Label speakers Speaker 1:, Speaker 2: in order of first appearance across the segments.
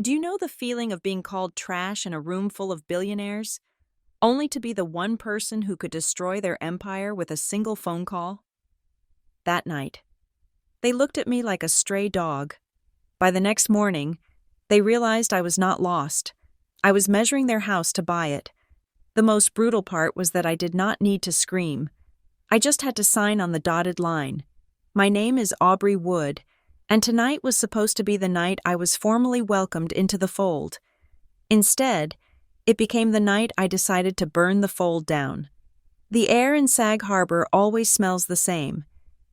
Speaker 1: Do you know the feeling of being called trash in a room full of billionaires, only to be the one person who could destroy their empire with a single phone call? That night, they looked at me like a stray dog. By the next morning, they realized I was not lost. I was measuring their house to buy it. The most brutal part was that I did not need to scream. I just had to sign on the dotted line. My name is Aubrey Wood, and tonight was supposed to be the night I was formally welcomed into the fold. Instead, it became the night I decided to burn the fold down. The air in Sag Harbor always smells the same.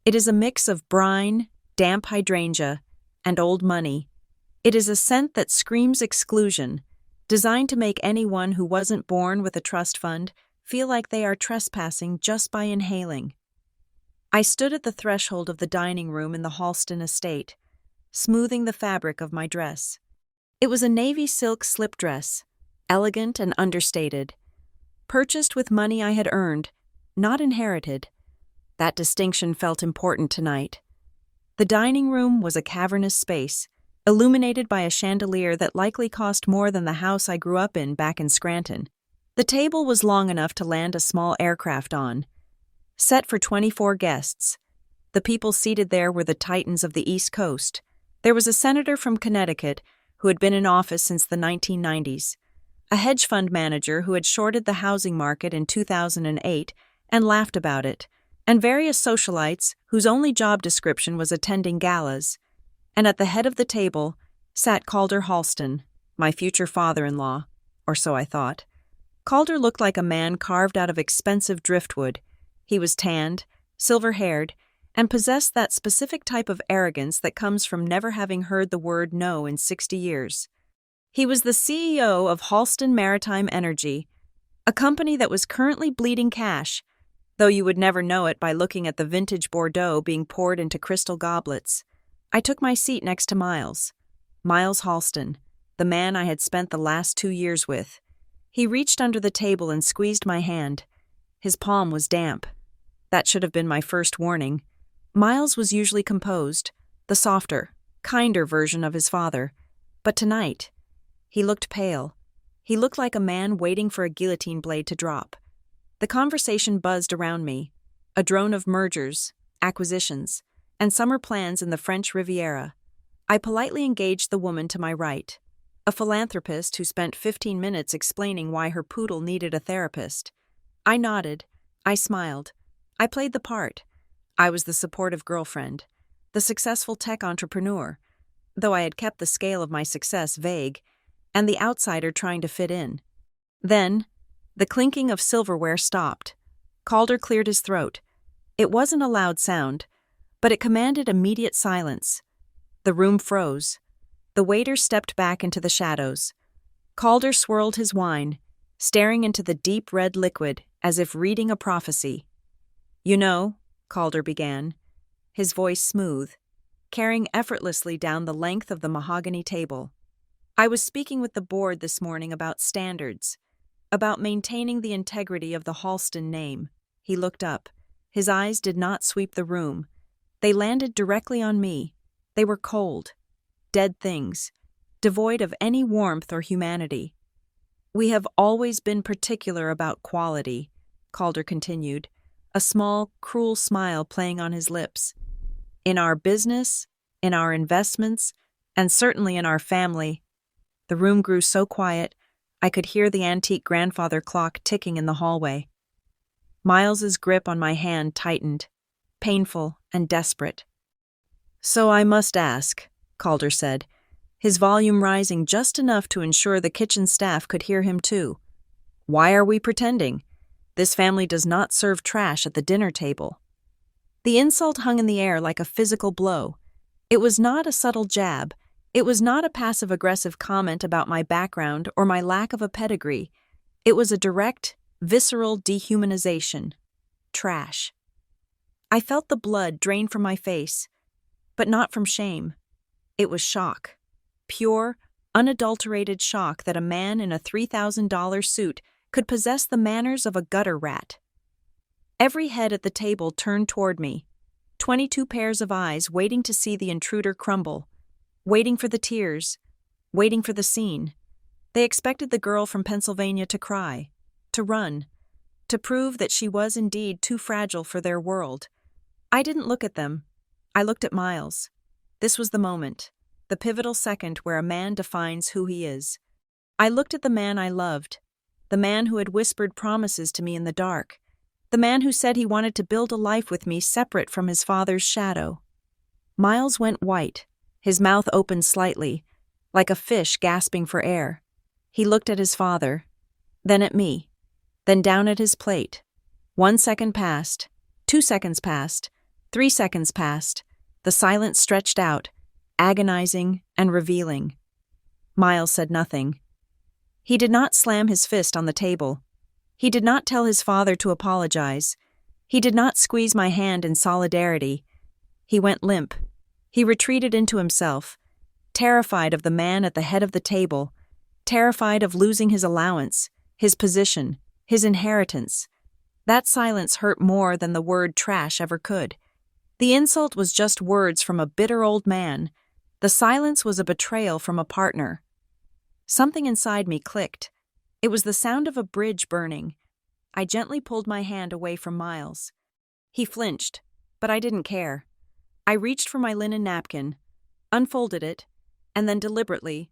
Speaker 1: It is a mix of brine, damp hydrangea, and old money. It is a scent that screams exclusion, designed to make anyone who wasn't born with a trust fund feel like they are trespassing just by inhaling. I stood at the threshold of the dining room in the Halston estate, smoothing the fabric of my dress. It was a navy silk slip dress, elegant and understated, purchased with money I had earned, not inherited. That distinction felt important tonight. The dining room was a cavernous space, illuminated by a chandelier that likely cost more than the house I grew up in back in Scranton. The table was long enough to land a small aircraft on. Set for 24 guests. The people seated there were the titans of the East Coast. There was a senator from Connecticut who had been in office since the 1990s, a hedge fund manager who had shorted the housing market in 2008 and laughed about it, and various socialites whose only job description was attending galas. And at the head of the table sat Calder Halston, my future father-in-law, or so I thought. Calder looked like a man carved out of expensive driftwood. He was tanned, silver-haired, and possessed that specific type of arrogance that comes from never having heard the word no in 60 years. He was the CEO of Halston Maritime Energy, a company that was currently bleeding cash, though you would never know it by looking at the vintage Bordeaux being poured into crystal goblets. I took my seat next to Miles Halston, the man I had spent the last 2 years with. He reached under the table and squeezed my hand. His palm was damp. That should have been my first warning. Miles was usually composed, the softer, kinder version of his father. But tonight, he looked pale. He looked like a man waiting for a guillotine blade to drop. The conversation buzzed around me, a drone of mergers, acquisitions, and summer plans in the French Riviera. I politely engaged the woman to my right, a philanthropist who spent 15 minutes explaining why her poodle needed a therapist. I nodded. I smiled. I played the part. I was the supportive girlfriend, the successful tech entrepreneur, though I had kept the scale of my success vague, and the outsider trying to fit in. Then, the clinking of silverware stopped. Calder cleared his throat. It wasn't a loud sound, but it commanded immediate silence. The room froze. The waiter stepped back into the shadows. Calder swirled his wine, staring into the deep red liquid as if reading a prophecy. "You know," Calder began, his voice smooth, carrying effortlessly down the length of the mahogany table. "I was speaking with the board this morning about standards, about maintaining the integrity of the Halston name." He looked up. His eyes did not sweep the room. They landed directly on me. They were cold, dead things, devoid of any warmth or humanity. "We have always been particular about quality," Calder continued, a small, cruel smile playing on his lips. "In our business, in our investments, and certainly in our family." The room grew so quiet, I could hear the antique grandfather clock ticking in the hallway. Miles's grip on my hand tightened, painful and desperate. "So I must ask," Calder said, his volume rising just enough to ensure the kitchen staff could hear him too. "Why are we pretending? This family does not serve trash at the dinner table." The insult hung in the air like a physical blow. It was not a subtle jab. It was not a passive-aggressive comment about my background or my lack of a pedigree. It was a direct, visceral dehumanization. Trash. I felt the blood drain from my face, but not from shame. It was shock. Pure, unadulterated shock that a man in a $3,000 suit could possess the manners of a gutter rat. Every head at the table turned toward me, 22 pairs of eyes waiting to see the intruder crumble, waiting for the tears, waiting for the scene. They expected the girl from Pennsylvania to cry, to run, to prove that she was indeed too fragile for their world. I didn't look at them. I looked at Miles. This was the moment, the pivotal second where a man defines who he is. I looked at the man I loved, the man who had whispered promises to me in the dark, the man who said he wanted to build a life with me separate from his father's shadow. Miles went white, his mouth opened slightly, like a fish gasping for air. He looked at his father, then at me, then down at his plate. 1 second passed, 2 seconds passed, 3 seconds passed. The silence stretched out, agonizing and revealing. Miles said nothing. He did not slam his fist on the table. He did not tell his father to apologize. He did not squeeze my hand in solidarity. He went limp. He retreated into himself, terrified of the man at the head of the table, terrified of losing his allowance, his position, his inheritance. That silence hurt more than the word trash ever could. The insult was just words from a bitter old man. The silence was a betrayal from a partner. Something inside me clicked. It was the sound of a bridge burning. I gently pulled my hand away from Miles. He flinched, but I didn't care. I reached for my linen napkin, unfolded it, and then deliberately,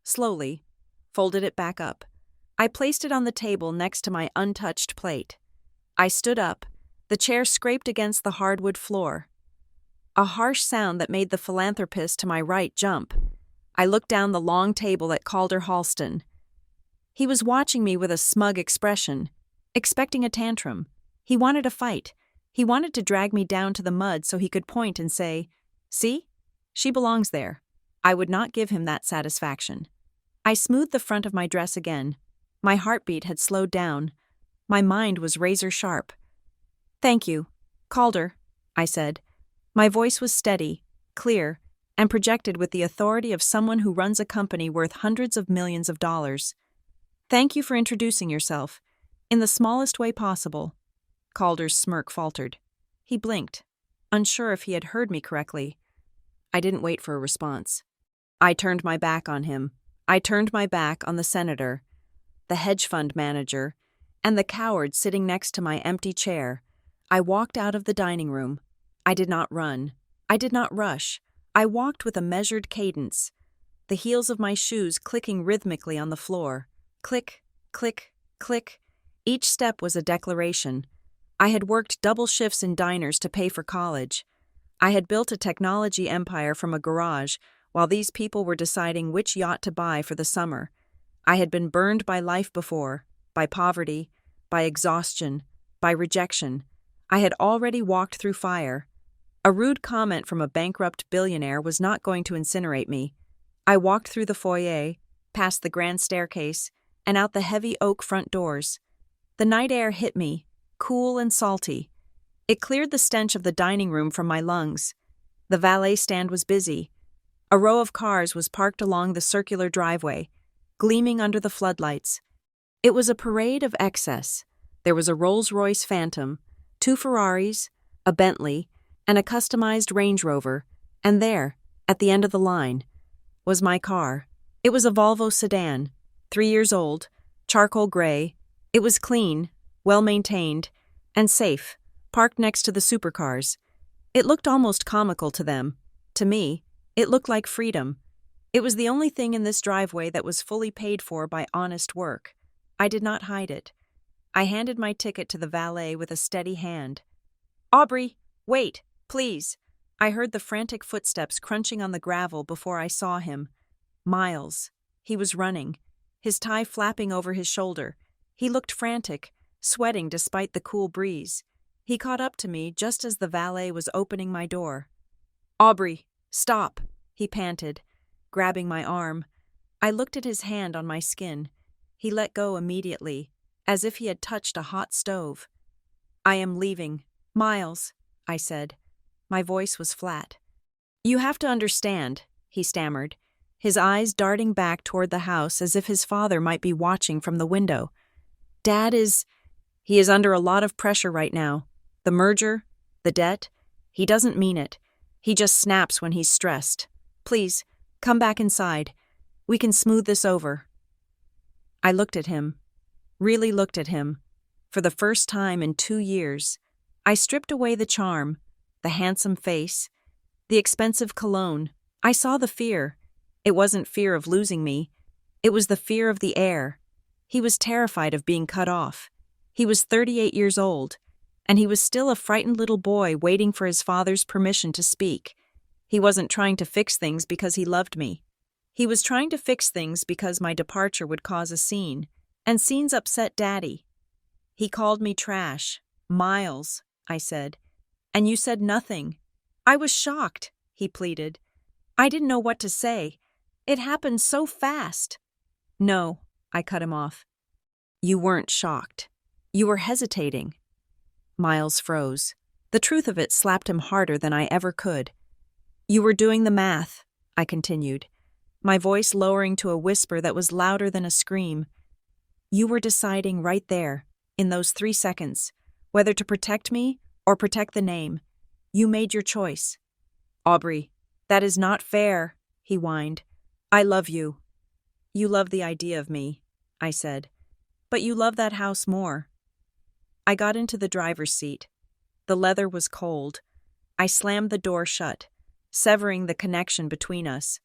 Speaker 1: slowly, folded it back up. I placed it on the table next to my untouched plate. I stood up. The chair scraped against the hardwood floor. A harsh sound that made the philanthropist to my right jump. I looked down the long table at Calder Halston. He was watching me with a smug expression, expecting a tantrum. He wanted a fight. He wanted to drag me down to the mud so he could point and say, "See? She belongs there." I would not give him that satisfaction. I smoothed the front of my dress again. My heartbeat had slowed down. My mind was razor sharp. "Thank you, Calder," I said. My voice was steady, clear, and projected with the authority of someone who runs a company worth hundreds of millions of dollars. "Thank you for introducing yourself, in the smallest way possible." Calder's smirk faltered. He blinked, unsure if he had heard me correctly. I didn't wait for a response. I turned my back on him. I turned my back on the senator, the hedge fund manager, and the coward sitting next to my empty chair. I walked out of the dining room. I did not run. I did not rush. I walked with a measured cadence, the heels of my shoes clicking rhythmically on the floor. Click, click, click. Each step was a declaration. I had worked double shifts in diners to pay for college. I had built a technology empire from a garage while these people were deciding which yacht to buy for the summer. I had been burned by life before, by poverty, by exhaustion, by rejection. I had already walked through fire. A rude comment from a bankrupt billionaire was not going to incinerate me. I walked through the foyer, past the grand staircase, and out the heavy oak front doors. The night air hit me, cool and salty. It cleared the stench of the dining room from my lungs. The valet stand was busy. A row of cars was parked along the circular driveway, gleaming under the floodlights. It was a parade of excess. There was a Rolls-Royce Phantom, 2 Ferraris, a Bentley, and a customized Range Rover, and there, at the end of the line, was my car. It was a Volvo sedan, 3 years old, charcoal gray. It was clean, well-maintained, and safe, parked next to the supercars. It looked almost comical to them. To me, it looked like freedom. It was the only thing in this driveway that was fully paid for by honest work. I did not hide it. I handed my ticket to the valet with a steady hand. "Aubrey, wait, please." I heard the frantic footsteps crunching on the gravel before I saw him. Miles. He was running, his tie flapping over his shoulder. He looked frantic, sweating despite the cool breeze. He caught up to me just as the valet was opening my door. "Aubrey, stop," he panted, grabbing my arm. I looked at his hand on my skin. He let go immediately, as if he had touched a hot stove. "I am leaving. Miles," I said. My voice was flat. "You have to understand," he stammered, his eyes darting back toward the house as if his father might be watching from the window. He is under a lot of pressure right now. The merger, the debt, he doesn't mean it. He just snaps when he's stressed. Please, come back inside." We can smooth this over. I looked at him, really looked at him. For the first time in 2 years, I stripped away the charm, the handsome face, the expensive cologne. I saw the fear. It wasn't fear of losing me. It was the fear of the air. He was terrified of being cut off. He was 38 years old, and he was still a frightened little boy waiting for his father's permission to speak. He wasn't trying to fix things because he loved me. He was trying to fix things because my departure would cause a scene, and scenes upset Daddy. He called me trash. Miles, I said. And you said nothing. I was shocked, he pleaded. I didn't know what to say. It happened so fast. No, I cut him off. You weren't shocked. You were hesitating. Miles froze. The truth of it slapped him harder than I ever could. You were doing the math, I continued, my voice lowering to a whisper that was louder than a scream. You were deciding right there, in those 3 seconds, whether to protect me or protect the name. You made your choice. Aubrey, that is not fair, he whined. I love you. You love the idea of me, I said. But you love that house more. I got into the driver's seat. The leather was cold. I slammed the door shut, severing the connection between us.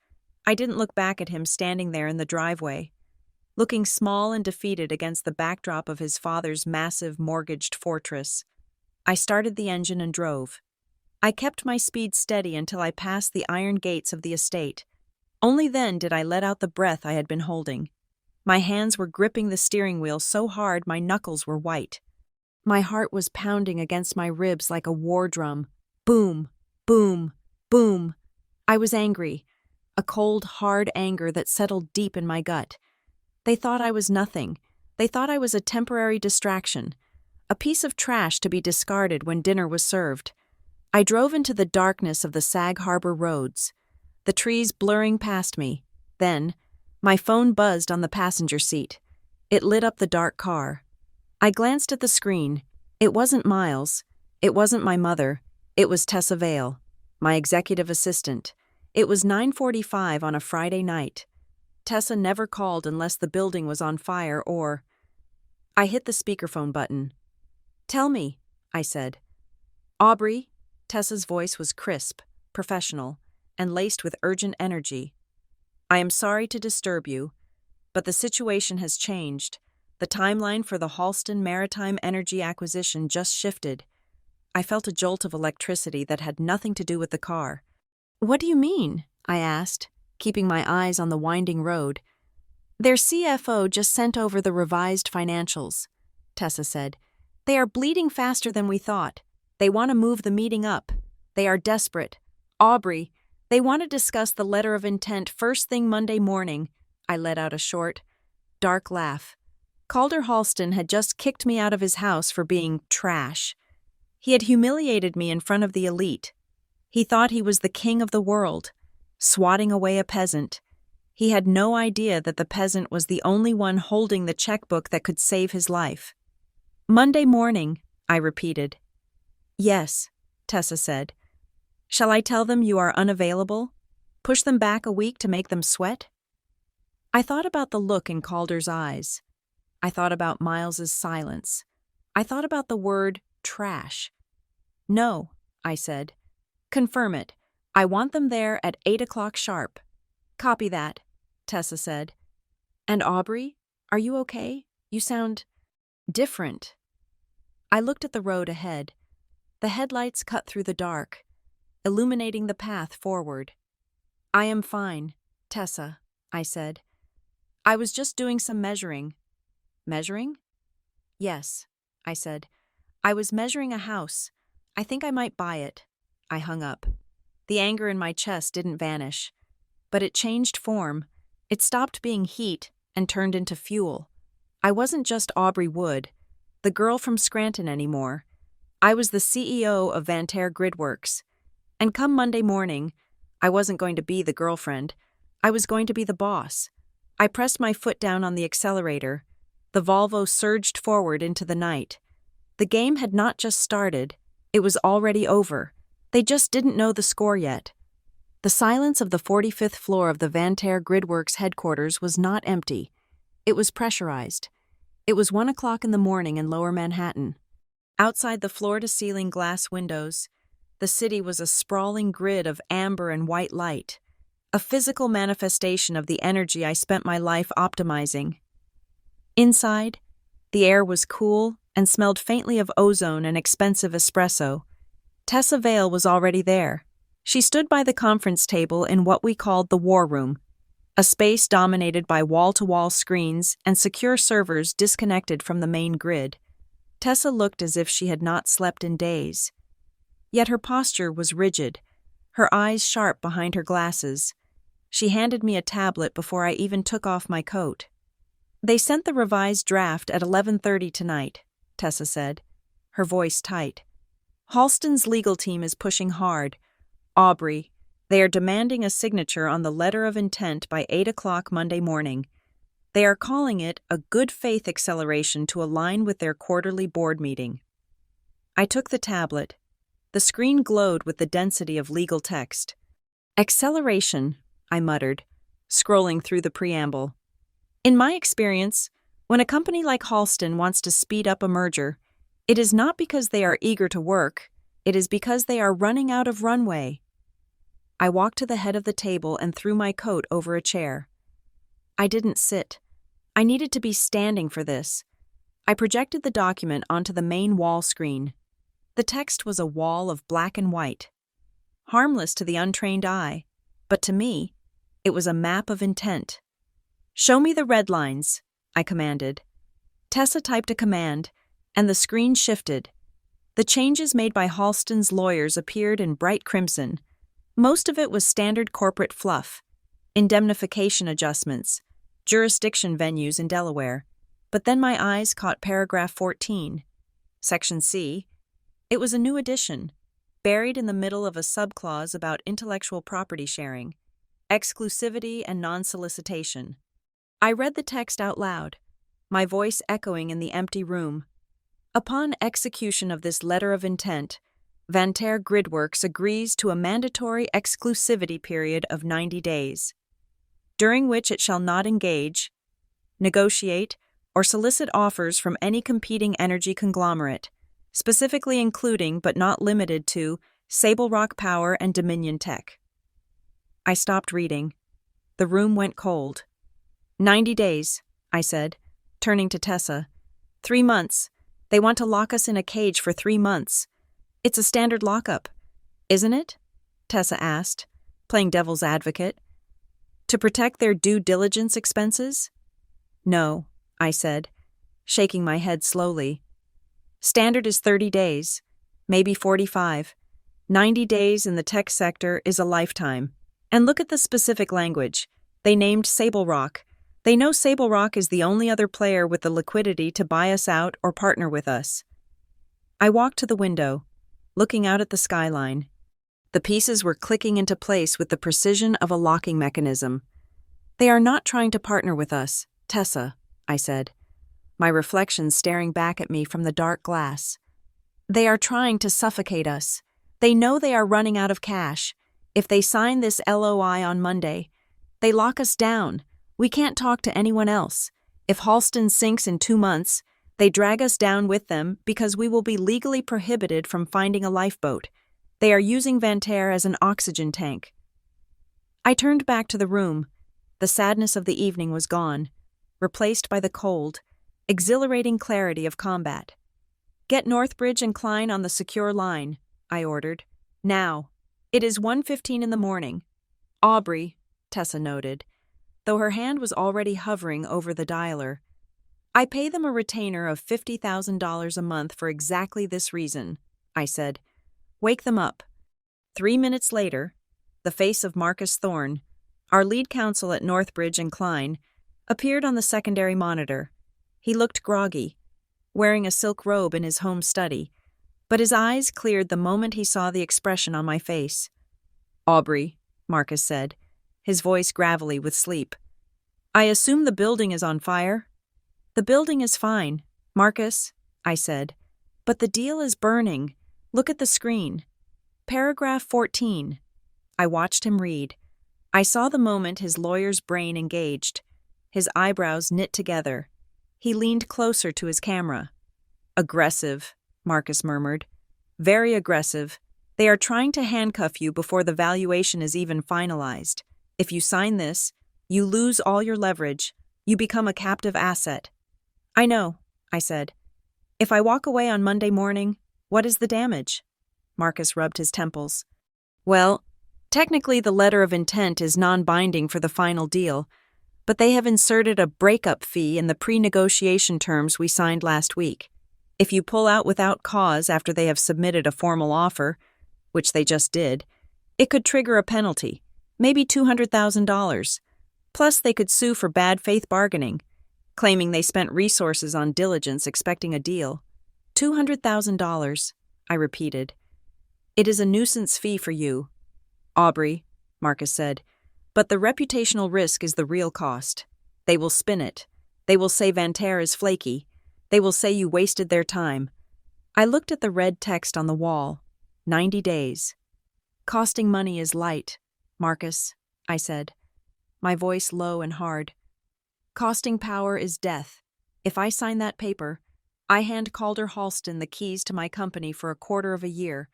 Speaker 1: I didn't look back at him standing there in the driveway, looking small and defeated against the backdrop of his father's massive mortgaged fortress. I started the engine and drove. I kept my speed steady until I passed the iron gates of the estate. Only then did I let out the breath I had been holding. My hands were gripping the steering wheel so hard my knuckles were white. My heart was pounding against my ribs like a war drum. Boom, boom, boom. I was angry, a cold, hard anger that settled deep in my gut. They thought I was nothing. They thought I was a temporary distraction, a piece of trash to be discarded when dinner was served. I drove into the darkness of the Sag Harbor roads, the trees blurring past me. Then, my phone buzzed on the passenger seat. It lit up the dark car. I glanced at the screen. It wasn't Miles. It wasn't my mother. It was Tessa Vale, my executive assistant. It was 9:45 on a Friday night. Tessa never called unless the building was on fire or... I hit the speakerphone button. Tell me, I said. Aubrey? Tessa's voice was crisp, professional, and laced with urgent energy. I am sorry to disturb you, but the situation has changed. The timeline for the Halston Maritime Energy acquisition just shifted. I felt a jolt of electricity that had nothing to do with the car. What do you mean? I asked, keeping my eyes on the winding road. Their CFO just sent over the revised financials, Tessa said. They are bleeding faster than we thought. They want to move the meeting up. They are desperate. Aubrey, they want to discuss the letter of intent first thing Monday morning. I let out a short, dark laugh. Calder Halston had just kicked me out of his house for being trash. He had humiliated me in front of the elite. He thought he was the king of the world, swatting away a peasant. He had no idea that the peasant was the only one holding the checkbook that could save his life. Monday morning, I repeated. Yes, Tessa said. Shall I tell them you are unavailable? Push them back a week to make them sweat? I thought about the look in Calder's eyes. I thought about Miles's silence. I thought about the word trash. No, I said. Confirm it. I want them there at 8 o'clock sharp. Copy that, Tessa said. And Aubrey, are you okay? You sound different. I looked at the road ahead. The headlights cut through the dark, illuminating the path forward. I am fine, Tessa, I said. I was just doing some measuring. Measuring? Yes, I said. I was measuring a house. I think I might buy it. I hung up. The anger in my chest didn't vanish, but it changed form. It stopped being heat and turned into fuel. I wasn't just Aubrey Wood, the girl from Scranton anymore. I was the CEO of Vanterre Gridworks. And come Monday morning, I wasn't going to be the girlfriend. I was going to be the boss. I pressed my foot down on the accelerator. The Volvo surged forward into the night. The game had not just started. It was already over. They just didn't know the score yet. The silence of the 45th floor of the Vantair Gridworks headquarters was not empty. It was pressurized. It was 1 o'clock in the morning in Lower Manhattan. Outside the floor-to-ceiling glass windows, the city was a sprawling grid of amber and white light, a physical manifestation of the energy I spent my life optimizing. Inside, the air was cool and smelled faintly of ozone and expensive espresso. Tessa Vale was already there. She stood by the conference table in what we called the war room, a space dominated by wall-to-wall screens and secure servers disconnected from the main grid. Tessa looked as if she had not slept in days. Yet her posture was rigid, her eyes sharp behind her glasses. She handed me a tablet before I even took off my coat. "They sent the revised draft at 11:30 tonight," Tessa said, her voice tight. "Halston's legal team is pushing hard. Aubrey, they are demanding a signature on the letter of intent by 8 o'clock Monday morning. They are calling it a good faith acceleration to align with their quarterly board meeting." I took the tablet. The screen glowed with the density of legal text. "Acceleration," I muttered, scrolling through the preamble. "In my experience, when a company like Halston wants to speed up a merger, it is not because they are eager to work, it is because they are running out of runway." I walked to the head of the table and threw my coat over a chair. I didn't sit. I needed to be standing for this. I projected the document onto the main wall screen. The text was a wall of black and white. Harmless to the untrained eye, but to me, it was a map of intent. "Show me the red lines," I commanded. Tessa typed a command, and the screen shifted. The changes made by Halston's lawyers appeared in bright crimson. Most of it was standard corporate fluff, indemnification adjustments, jurisdiction venues in Delaware. But then my eyes caught paragraph 14, Section C. It was a new addition, buried in the middle of a subclause about intellectual property sharing, exclusivity and non-solicitation. I read the text out loud, my voice echoing in the empty room. "Upon execution of this letter of intent, Vantair Gridworks agrees to a mandatory exclusivity period of 90 days, during which it shall not engage, negotiate, or solicit offers from any competing energy conglomerate, specifically including but not limited to Sable Rock Power and Dominion Tech." I stopped reading. The room went cold. 90 days, I said, turning to Tessa. 3 months. They want to lock us in a cage for 3 months. It's a standard lockup, isn't it? Tessa asked, playing devil's advocate. To protect their due diligence expenses? No, I said, shaking my head slowly. Standard is 30 days, maybe 45. 90 days in the tech sector is a lifetime. And look at the specific language. They named Sable Rock. They know Sable Rock is the only other player with the liquidity to buy us out or partner with us. I walked to the window, looking out at the skyline. The pieces were clicking into place with the precision of a locking mechanism. They are not trying to partner with us, Tessa, I said, my reflection staring back at me from the dark glass. They are trying to suffocate us. They know they are running out of cash. If they sign this LOI on Monday, they lock us down. We can't talk to anyone else. If Halston sinks in 2 months, they drag us down with them because we will be legally prohibited from finding a lifeboat. They are using Vantair as an oxygen tank. I turned back to the room. The sadness of the evening was gone, replaced by the cold, exhilarating clarity of combat. Get Northbridge and Klein on the secure line, I ordered. Now. It is 1:15 in the morning. Aubrey, Tessa noted, though her hand was already hovering over the dialer. I pay them a retainer of $50,000 a month for exactly this reason, I said. Wake them up. 3 minutes later, the face of Marcus Thorne, our lead counsel at Northbridge and Klein, appeared on the secondary monitor. He looked groggy, wearing a silk robe in his home study, but his eyes cleared the moment he saw the expression on my face. Aubrey, Marcus said, his voice gravelly with sleep. I assume the building is on fire? The building is fine, Marcus, I said, but the deal is burning. Look at the screen. Paragraph 14. I watched him read. I saw the moment his lawyer's brain engaged. His eyebrows knit together. He leaned closer to his camera. "Aggressive," Marcus murmured. "Very aggressive. They are trying to handcuff you before the valuation is even finalized. If you sign this, you lose all your leverage. You become a captive asset." "I know," I said. "If I walk away on Monday morning, what is the damage?" Marcus rubbed his temples. "Well, technically the letter of intent is non-binding for the final deal, but they have inserted a breakup fee in the pre-negotiation terms we signed last week. If you pull out without cause after they have submitted a formal offer, which they just did, it could trigger a penalty, maybe $200,000. Plus, they could sue for bad faith bargaining, claiming they spent resources on diligence expecting a deal. $200,000, I repeated. "It is a nuisance fee for you, Aubrey," Marcus said, "but the reputational risk is the real cost. They will spin it. They will say Vanterre is flaky. They will say you wasted their time." I looked at the red text on the wall. 90 days. "Costing money is light, Marcus," I said, my voice low and hard. "Costing power is death. If I sign that paper, I hand Calder Halston the keys to my company for a quarter of a year.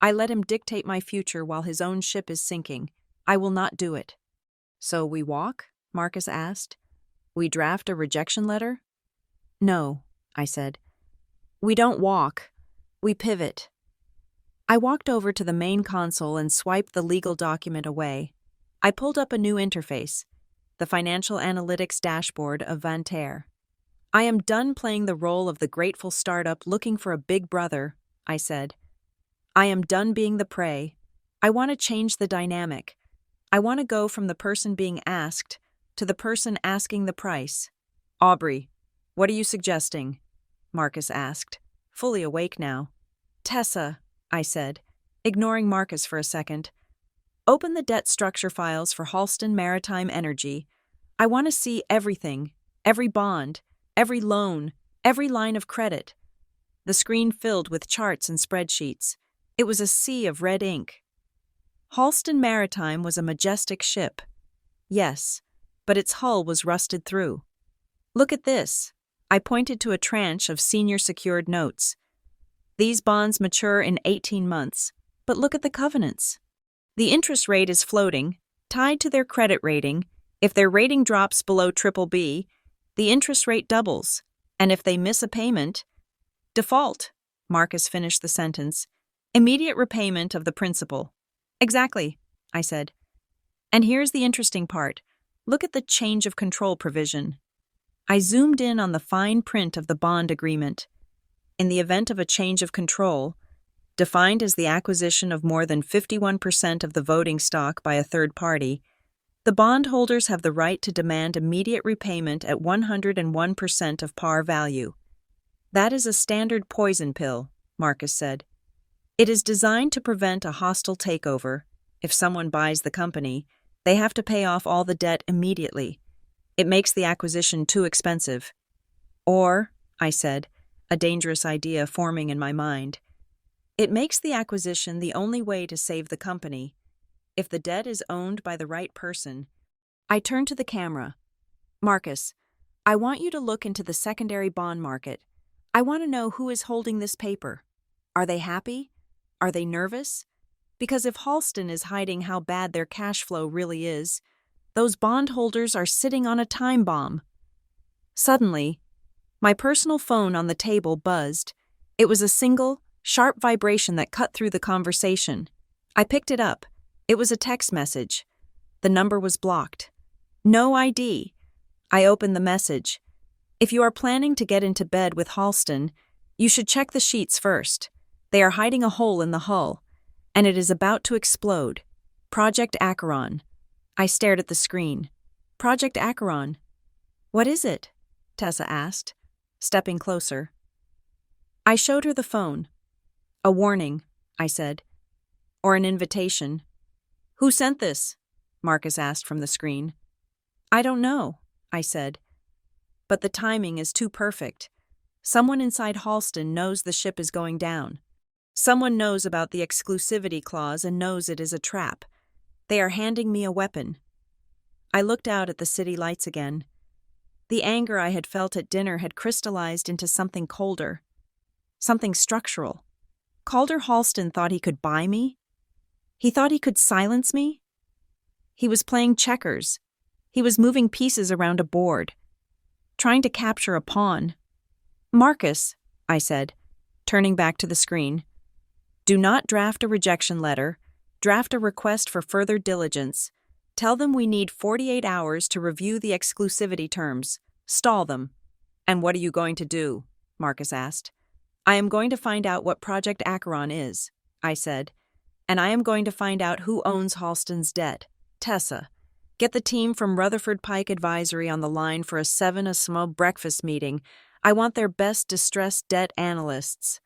Speaker 1: I let him dictate my future while his own ship is sinking. I will not do it." "So we walk?" Marcus asked. "We draft a rejection letter?" "No," I said. "We don't walk. We pivot." I walked over to the main console and swiped the legal document away. I pulled up a new interface, the financial analytics dashboard of Vanterre. "I am done playing the role of the grateful startup looking for a big brother," I said. "I am done being the prey. I want to change the dynamic. I want to go from the person being asked to the person asking the price." "Aubrey, what are you suggesting?" Marcus asked, fully awake now. "Tessa," I said, ignoring Marcus for a second. "Open the debt structure files for Halston Maritime Energy. I want to see everything, every bond, every loan, every line of credit." The screen filled with charts and spreadsheets. It was a sea of red ink. Halston Maritime was a majestic ship. Yes, but its hull was rusted through. "Look at this." I pointed to a tranche of senior secured notes. "These bonds mature in 18 months, but look at the covenants. The interest rate is floating, tied to their credit rating. If their rating drops below BBB, the interest rate doubles, and if they miss a payment, default." Marcus finished the sentence. "Immediate repayment of the principal." "Exactly," I said. "And here's the interesting part. Look at the change of control provision." I zoomed in on the fine print of the bond agreement. In the event of a change of control, defined as the acquisition of more than 51% of the voting stock by a third party, the bondholders have the right to demand immediate repayment at 101% of par value. "That is a standard poison pill," Marcus said. "It is designed to prevent a hostile takeover. If someone buys the company, they have to pay off all the debt immediately. It makes the acquisition too expensive." "Or," I said, a dangerous idea forming in my mind, "it makes the acquisition the only way to save the company. If the debt is owned by the right person." I turned to the camera. "Marcus, I want you to look into the secondary bond market. I want to know who is holding this paper. Are they happy? Are they nervous? Because if Halston is hiding how bad their cash flow really is, those bondholders are sitting on a time bomb." Suddenly, my personal phone on the table buzzed. It was a single, sharp vibration that cut through the conversation. I picked it up. It was a text message. The number was blocked. "No ID." I opened the message. "If you are planning to get into bed with Halston, you should check the sheets first. They are hiding a hole in the hull, and it is about to explode. Project Acheron." I stared at the screen. "Project Acheron? What is it?" Tessa asked, stepping closer. I showed her the phone. "A warning," I said. "Or an invitation." "Who sent this?" Marcus asked from the screen. "I don't know," I said. "But the timing is too perfect. Someone inside Halston knows the ship is going down. Someone knows about the exclusivity clause and knows it is a trap. They are handing me a weapon. I looked out at the city lights again. The anger I had felt at dinner had crystallized into something colder, something structural. Calder Halston thought he could buy me? He thought he could silence me? He was playing checkers. He was moving pieces around a board, trying to capture a pawn. "Marcus," I said, turning back to the screen, "do not draft a rejection letter. Draft a request for further diligence. Tell them we need 48 hours to review the exclusivity terms. Stall them." "And what are you going to do?" Marcus asked. "I am going to find out what Project Acheron is," I said, "and I am going to find out who owns Halston's debt. Tessa, get the team from Rutherford Pike Advisory on the line for a 7 a.m. breakfast meeting. I want their best distressed debt analysts."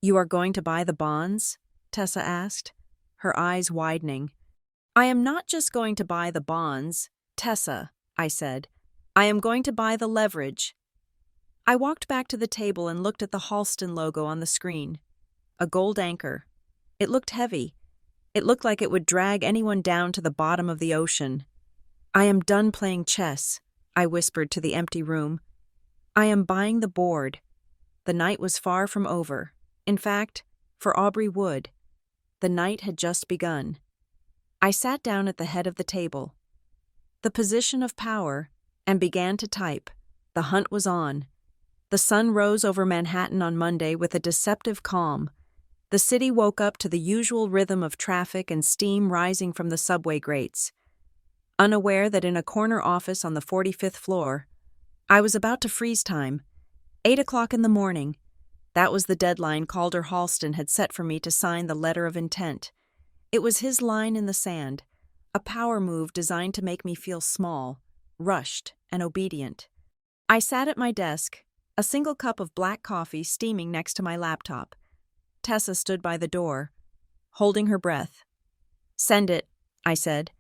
Speaker 1: "You are going to buy the bonds?" Tessa asked, her eyes widening. "I am not just going to buy the bonds, Tessa," I said. "I am going to buy the leverage." I walked back to the table and looked at the Halston logo on the screen. A gold anchor. It looked heavy. It looked like it would drag anyone down to the bottom of the ocean. "I am done playing chess," I whispered to the empty room. "I am buying the board." The night was far from over. In fact, for Aubrey Wood, the night had just begun. I sat down at the head of the table, the position of power, and began to type. The hunt was on. The sun rose over Manhattan on Monday with a deceptive calm. The city woke up to the usual rhythm of traffic and steam rising from the subway grates. Unaware that in a corner office on the 45th floor, I was about to freeze time. 8 o'clock in the morning. That was the deadline Calder Halston had set for me to sign the letter of intent. It was his line in the sand, a power move designed to make me feel small, rushed, and obedient. I sat at my desk, a single cup of black coffee steaming next to my laptop. Tessa stood by the door, holding her breath. "Send it," I said.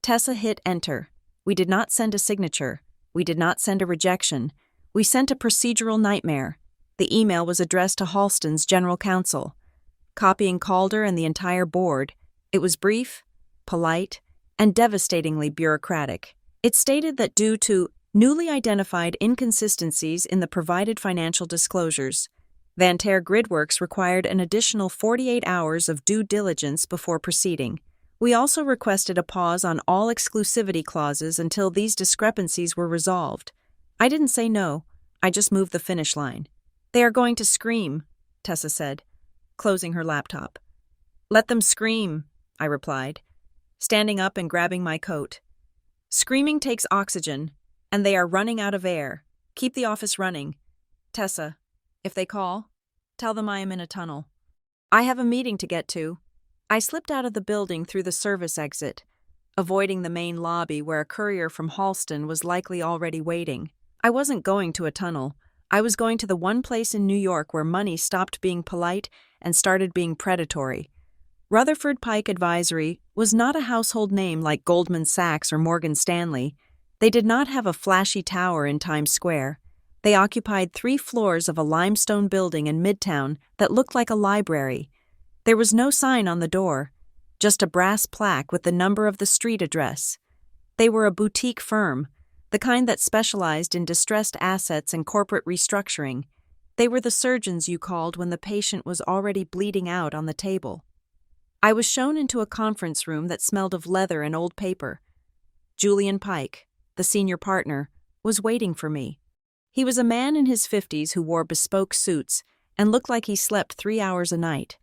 Speaker 1: Tessa hit enter. We did not send a signature. We did not send a rejection. We sent a procedural nightmare. The email was addressed to Halston's general counsel, copying Calder and the entire board. It was brief, polite, and devastatingly bureaucratic. It stated that due to newly identified inconsistencies in the provided financial disclosures, Vanterre Gridworks required an additional 48 hours of due diligence before proceeding. We also requested a pause on all exclusivity clauses until these discrepancies were resolved. I didn't say no, I just moved the finish line. "They are going to scream," Tessa said, closing her laptop. "Let them scream," I replied, standing up and grabbing my coat. "Screaming takes oxygen, and they are running out of air. Keep the office running. Tessa, if they call, tell them I am in a tunnel. I have a meeting to get to." I slipped out of the building through the service exit, avoiding the main lobby where a courier from Halston was likely already waiting. I wasn't going to a tunnel. I was going to the one place in New York where money stopped being polite and started being predatory. Rutherford Pike Advisory was not a household name like Goldman Sachs or Morgan Stanley. They did not have a flashy tower in Times Square. They occupied 3 floors of a limestone building in Midtown that looked like a library. There was no sign on the door, just a brass plaque with the number of the street address. They were a boutique firm, the kind that specialized in distressed assets and corporate restructuring. They were the surgeons you called when the patient was already bleeding out on the table. I was shown into a conference room that smelled of leather and old paper. Julian Pike, the senior partner, was waiting for me. He was a man in his 50s who wore bespoke suits and looked like he slept 3 hours a night.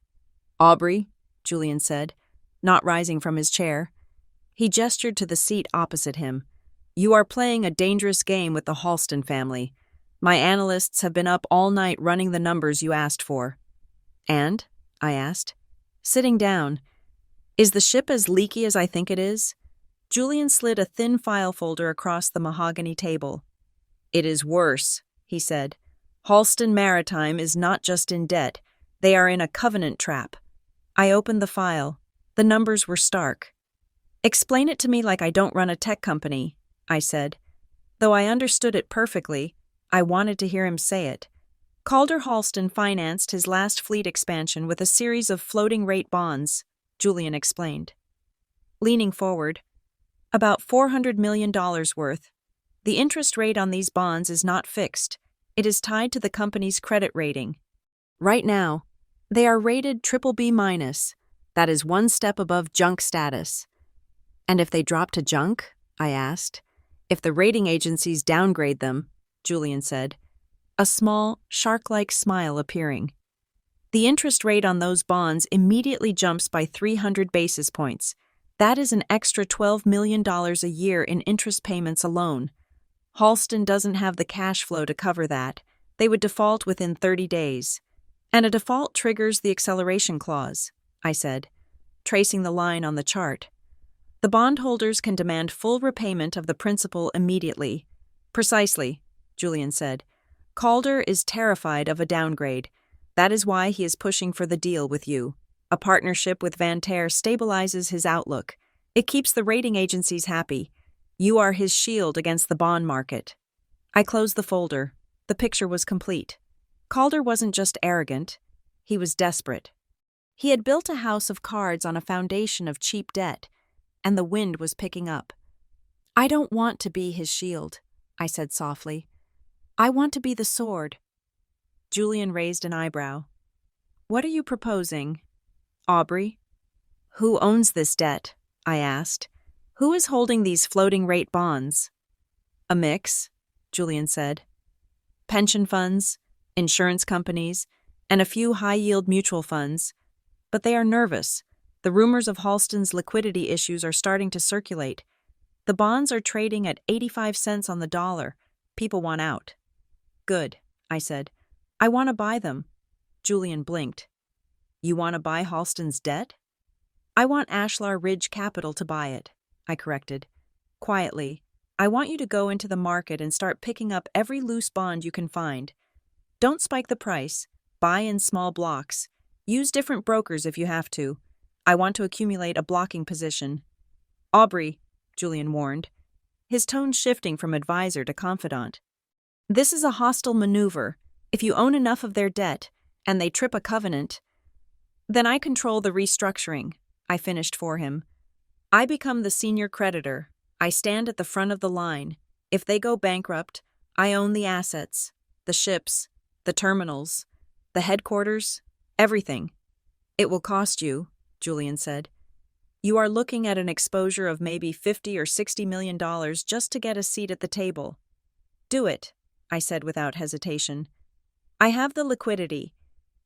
Speaker 1: "Aubrey," Julian said, not rising from his chair. He gestured to the seat opposite him. "You are playing a dangerous game with the Halston family. My analysts have been up all night running the numbers you asked for." "And?" I asked. Sitting down, "Is the ship as leaky as I think it is?" Julian slid a thin file folder across the mahogany table. "It is worse," he said. "Halston Maritime is not just in debt, they are in a covenant trap." I opened the file. The numbers were stark. "Explain it to me like I don't run a tech company," I said. Though I understood it perfectly, I wanted to hear him say it. Calder Halston financed his last fleet expansion with a series of floating-rate bonds, Julian explained. leaning forward. About $400 million worth. The interest rate on these bonds is not fixed. It is tied to the company's credit rating. Right now, they are rated BBB-. That is one step above junk status. And if they drop to junk? I asked. If the rating agencies downgrade them, Julian said, a small, shark-like smile appearing. The interest rate on those bonds immediately jumps by 300 basis points. That is an extra $12 million a year in interest payments alone. Halston doesn't have the cash flow to cover that. They would default within 30 days. And a default triggers the acceleration clause, I said, tracing the line on the chart. The bondholders can demand full repayment of the principal immediately. Precisely, Julian said. Calder is terrified of a downgrade. That is why he is pushing for the deal with you. A partnership with Van Ter stabilizes his outlook. It keeps the rating agencies happy. You are his shield against the bond market. I closed the folder. The picture was complete. Calder wasn't just arrogant. He was desperate. He had built a house of cards on a foundation of cheap debt, and the wind was picking up. I don't want to be his shield, I said softly. I want to be the sword. Julian raised an eyebrow. What are you proposing? Aubrey? Who owns this debt? I asked. Who is holding these floating rate bonds? A mix, Julian said. Pension funds, insurance companies, and a few high-yield mutual funds. But they are nervous. The rumors of Halston's liquidity issues are starting to circulate. The bonds are trading at 85 cents on the dollar. People want out. Good, I said. I want to buy them. Julian blinked. You want to buy Halston's debt? I want Ashlar Ridge Capital to buy it, I corrected. Quietly, I want you to go into the market and start picking up every loose bond you can find. Don't spike the price. Buy in small blocks. Use different brokers if you have to. I want to accumulate a blocking position. Aubrey, Julian warned, his tone shifting from advisor to confidant. This is a hostile maneuver. If you own enough of their debt, and they trip a covenant, then I control the restructuring, I finished for him. I become the senior creditor. I stand at the front of the line. If they go bankrupt, I own the assets, the ships, the terminals, the headquarters, everything. It will cost you, Julian said. You are looking at an exposure of maybe $50 or $60 million just to get a seat at the table. Do it, I said without hesitation. I have the liquidity.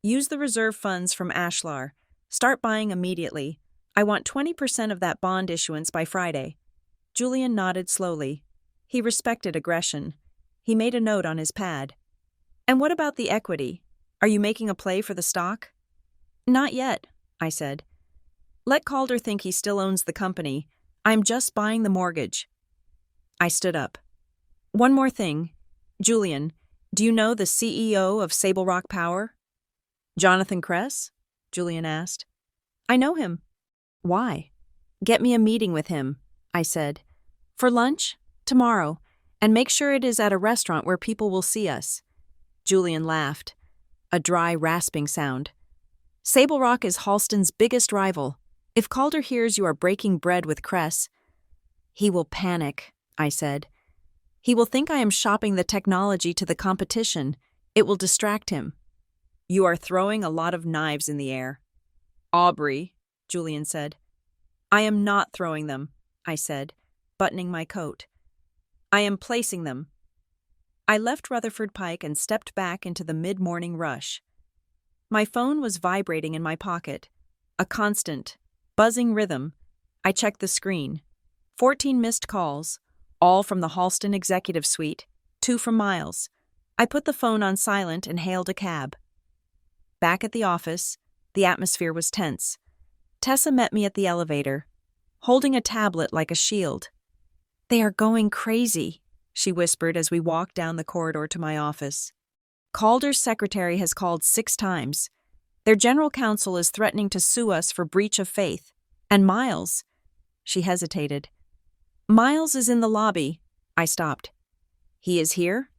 Speaker 1: Use the reserve funds from Ashlar. Start buying immediately. I want 20% of that bond issuance by Friday. Julian nodded slowly. He respected aggression. He made a note on his pad. And what about the equity? Are you making a play for the stock? Not yet, I said. Let Calder think he still owns the company. I'm just buying the mortgage. I stood up. One more thing. Julian, do you know the CEO of Sable Rock Power? Jonathan Kress? Julian asked. I know him. Why? Get me a meeting with him, I said. For lunch? Tomorrow. And make sure it is at a restaurant where people will see us. Julian laughed. A dry, rasping sound. Sable Rock is Halston's biggest rival. If Calder hears you are breaking bread with Kress, he will panic, I said. He will think I am shopping the technology to the competition. It will distract him. You are throwing a lot of knives in the air. Aubrey, Julian said. I am not throwing them, I said, buttoning my coat. I am placing them. I left Rutherford Pike and stepped back into the mid-morning rush. My phone was vibrating in my pocket. A constant, buzzing rhythm. I checked the screen. 14 missed calls, all from the Halston executive suite, 2 from Miles. I put the phone on silent and hailed a cab. Back at the office, the atmosphere was tense. Tessa met me at the elevator, holding a tablet like a shield. They are going crazy, she whispered as we walked down the corridor to my office. Calder's secretary has called 6 times. Their general counsel is threatening to sue us for breach of faith. And Miles, she hesitated. Miles is in the lobby. I stopped. He is here?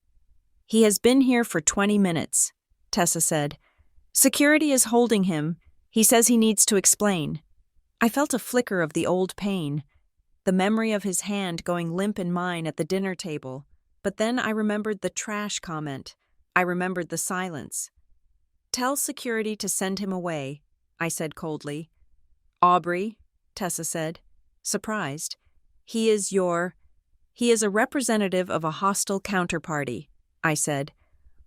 Speaker 1: He has been here for 20 minutes, Tessa said. Security is holding him. He says he needs to explain. I felt a flicker of the old pain, the memory of his hand going limp in mine at the dinner table, but then I remembered the trash comment. I remembered the silence. "Tell security to send him away," I said coldly. "Aubrey," Tessa said, surprised. He is a representative of a hostile counterparty," I said.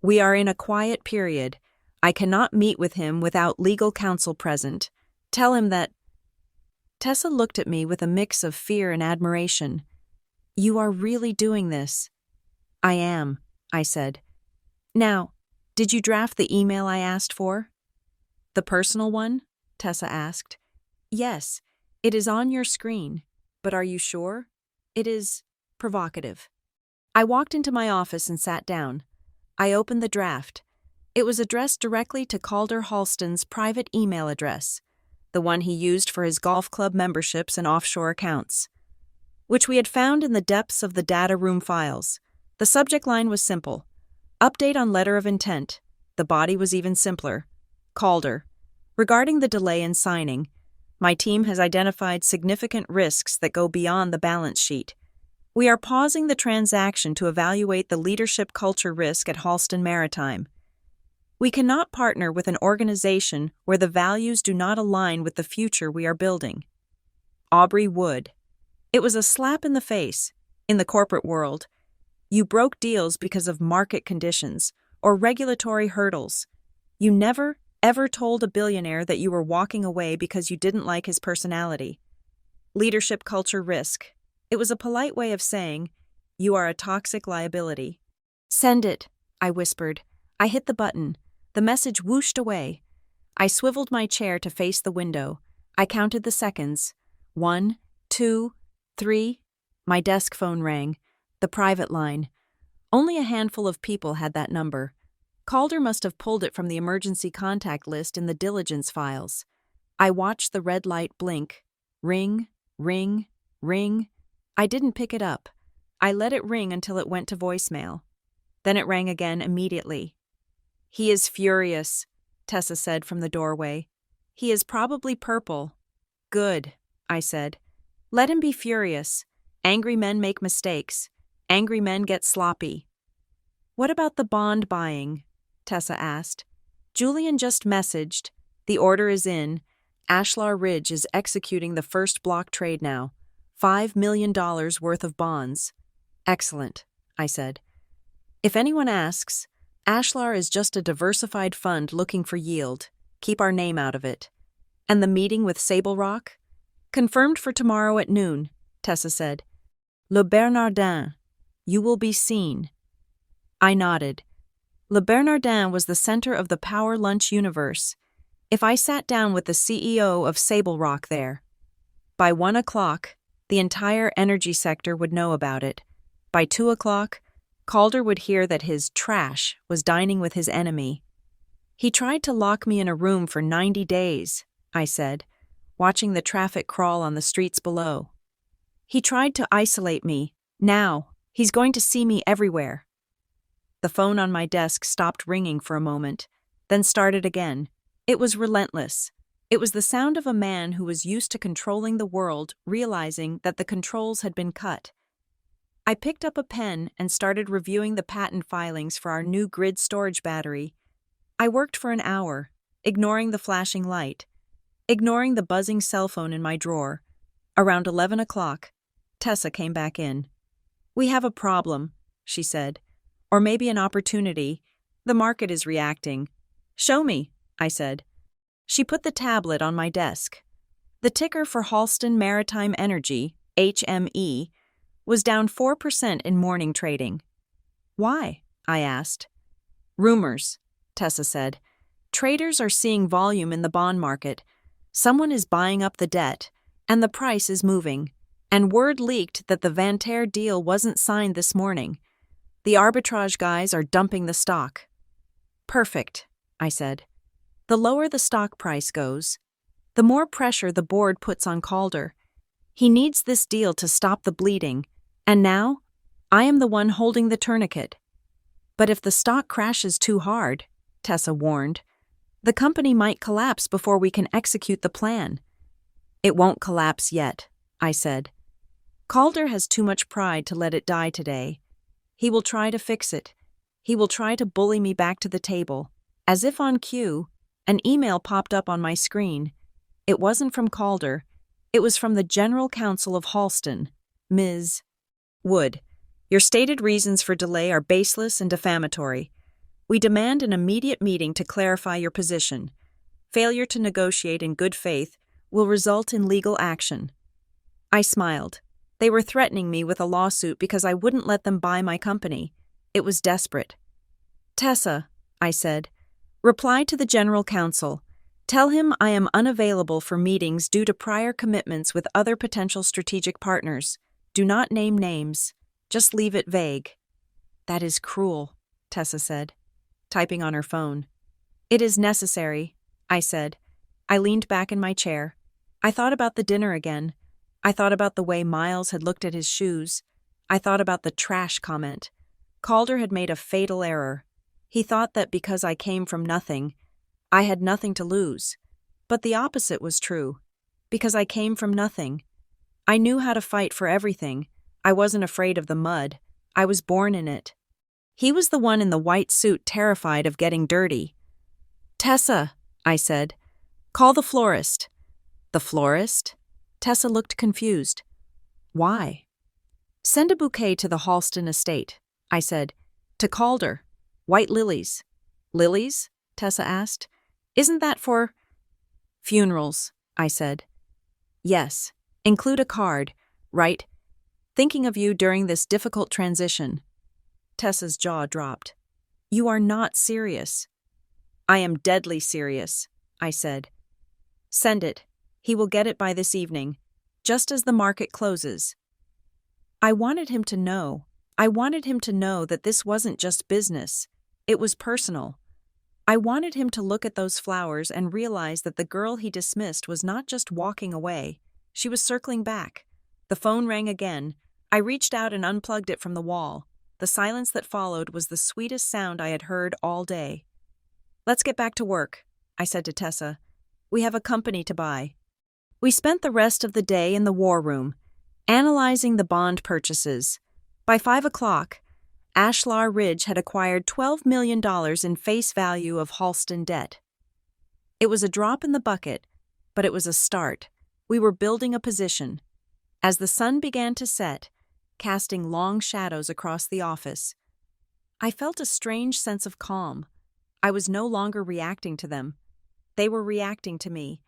Speaker 1: "We are in a quiet period. I cannot meet with him without legal counsel present. Tell him that—" Tessa looked at me with a mix of fear and admiration. "You are really doing this?" "I am," I said. "Now, did you draft the email I asked for?" "The personal one?" Tessa asked. "Yes, it is on your screen. But are you sure? It is provocative." I walked into my office and sat down. I opened the draft. It was addressed directly to Calder Halston's private email address, the one he used for his golf club memberships and offshore accounts, which we had found in the depths of the data room files. The subject line was simple: update on letter of intent. The body was even simpler: Calder, regarding the delay in signing, my team has identified significant risks that go beyond the balance sheet. We are pausing the transaction to evaluate the leadership culture risk at Halston Maritime. We cannot partner with an organization where the values do not align with the future we are building. Aubrey Wood. It was a slap in the face. In the corporate world, you broke deals because of market conditions or regulatory hurdles. You never, ever told a billionaire that you were walking away because you didn't like his personality. Leadership culture risk. It was a polite way of saying, you are a toxic liability. "Send it," I whispered. I hit the button. The message whooshed away. I swiveled my chair to face the window. I counted the seconds. 1, 2, 3. My desk phone rang. The private line. Only a handful of people had that number. Calder must have pulled it from the emergency contact list in the diligence files. I watched the red light blink. Ring, ring, ring. I didn't pick it up. I let it ring until it went to voicemail. Then it rang again immediately. "He is furious," Tessa said from the doorway. "He is probably purple." "Good," I said. "Let him be furious. Angry men make mistakes. Angry men get sloppy." "What about the bond buying?" Tessa asked. "Julian just messaged. The order is in. Ashlar Ridge is executing the first block trade now. $5 million worth of bonds." "Excellent," I said. "If anyone asks, Ashlar is just a diversified fund looking for yield. Keep our name out of it." "And the meeting with Sable Rock?" "Confirmed for tomorrow at noon," Tessa said. "Le Bernardin. You will be seen." I nodded. Le Bernardin was the center of the Power Lunch universe. If I sat down with the CEO of Sable Rock there, by 1 o'clock, the entire energy sector would know about it. By 2 o'clock, Calder would hear that his trash was dining with his enemy. "He tried to lock me in a room for 90 days, I said, watching the traffic crawl on the streets below. "He tried to isolate me. Now, he's going to see me everywhere." The phone on my desk stopped ringing for a moment, then started again. It was relentless. It was the sound of a man who was used to controlling the world, realizing that the controls had been cut. I picked up a pen and started reviewing the patent filings for our new grid storage battery. I worked for an hour, ignoring the flashing light, ignoring the buzzing cell phone in my drawer. Around 11 o'clock, Tessa came back in. "We have a problem," she said. "Or maybe an opportunity. The market is reacting." "Show me," I said. She put the tablet on my desk. The ticker for Halston Maritime Energy, HME, was down 4% in morning trading. "Why?" I asked. "Rumors," Tessa said. "Traders are seeing volume in the bond market. Someone is buying up the debt, and the price is moving. And word leaked that the Vantair deal wasn't signed this morning. The arbitrage guys are dumping the stock." "Perfect," I said. "The lower the stock price goes, the more pressure the board puts on Calder. He needs this deal to stop the bleeding, and now I am the one holding the tourniquet." "But if the stock crashes too hard," Tessa warned, "the company might collapse before we can execute the plan." It won't collapse yet, I said. Calder has too much pride to let it die today. He will try to fix it. He will try to bully me back to the table. As if on cue, an email popped up on my screen. It wasn't from Calder. It was from the General Counsel of Halston, Ms. Wood. Your stated reasons for delay are baseless and defamatory. We demand an immediate meeting to clarify your position. Failure to negotiate in good faith will result in legal action. I smiled. They were threatening me with a lawsuit because I wouldn't let them buy my company. It was desperate. Tessa, I said, reply to the General Counsel. Tell him I am unavailable for meetings due to prior commitments with other potential strategic partners. Do not name names. Just leave it vague. That is cruel, Tessa said, typing on her phone. It is necessary, I said. I leaned back in my chair. I thought about the dinner again. I thought about the way Miles had looked at his shoes. I thought about the trash comment. Calder had made a fatal error. He thought that because I came from nothing, I had nothing to lose. But the opposite was true. Because I came from nothing, I knew how to fight for everything. I wasn't afraid of the mud. I was born in it. He was the one in the white suit terrified of getting dirty. Tessa, I said, call the florist. The florist? Tessa looked confused. Why? Send a bouquet to the Halston estate, I said. To Calder. White lilies. Lilies? Tessa asked. Isn't that for funerals? I said. Yes. Include a card, right? Thinking of you during this difficult transition. Tessa's jaw dropped. You are not serious. I am deadly serious, I said. Send it. He will get it by this evening, just as the market closes. I wanted him to know. I wanted him to know that this wasn't just business. It was personal. I wanted him to look at those flowers and realize that the girl he dismissed was not just walking away. She was circling back. The phone rang again. I reached out and unplugged it from the wall. The silence that followed was the sweetest sound I had heard all day. Let's get back to work, I said to Tessa. We have a company to buy. We spent the rest of the day in the war room, analyzing the bond purchases. By 5 o'clock, Ashlar Ridge had acquired $12 million in face value of Halston debt. It was a drop in the bucket, but it was a start. We were building a position. As the sun began to set, casting long shadows across the office, I felt a strange sense of calm. I was no longer reacting to them. They were reacting to me.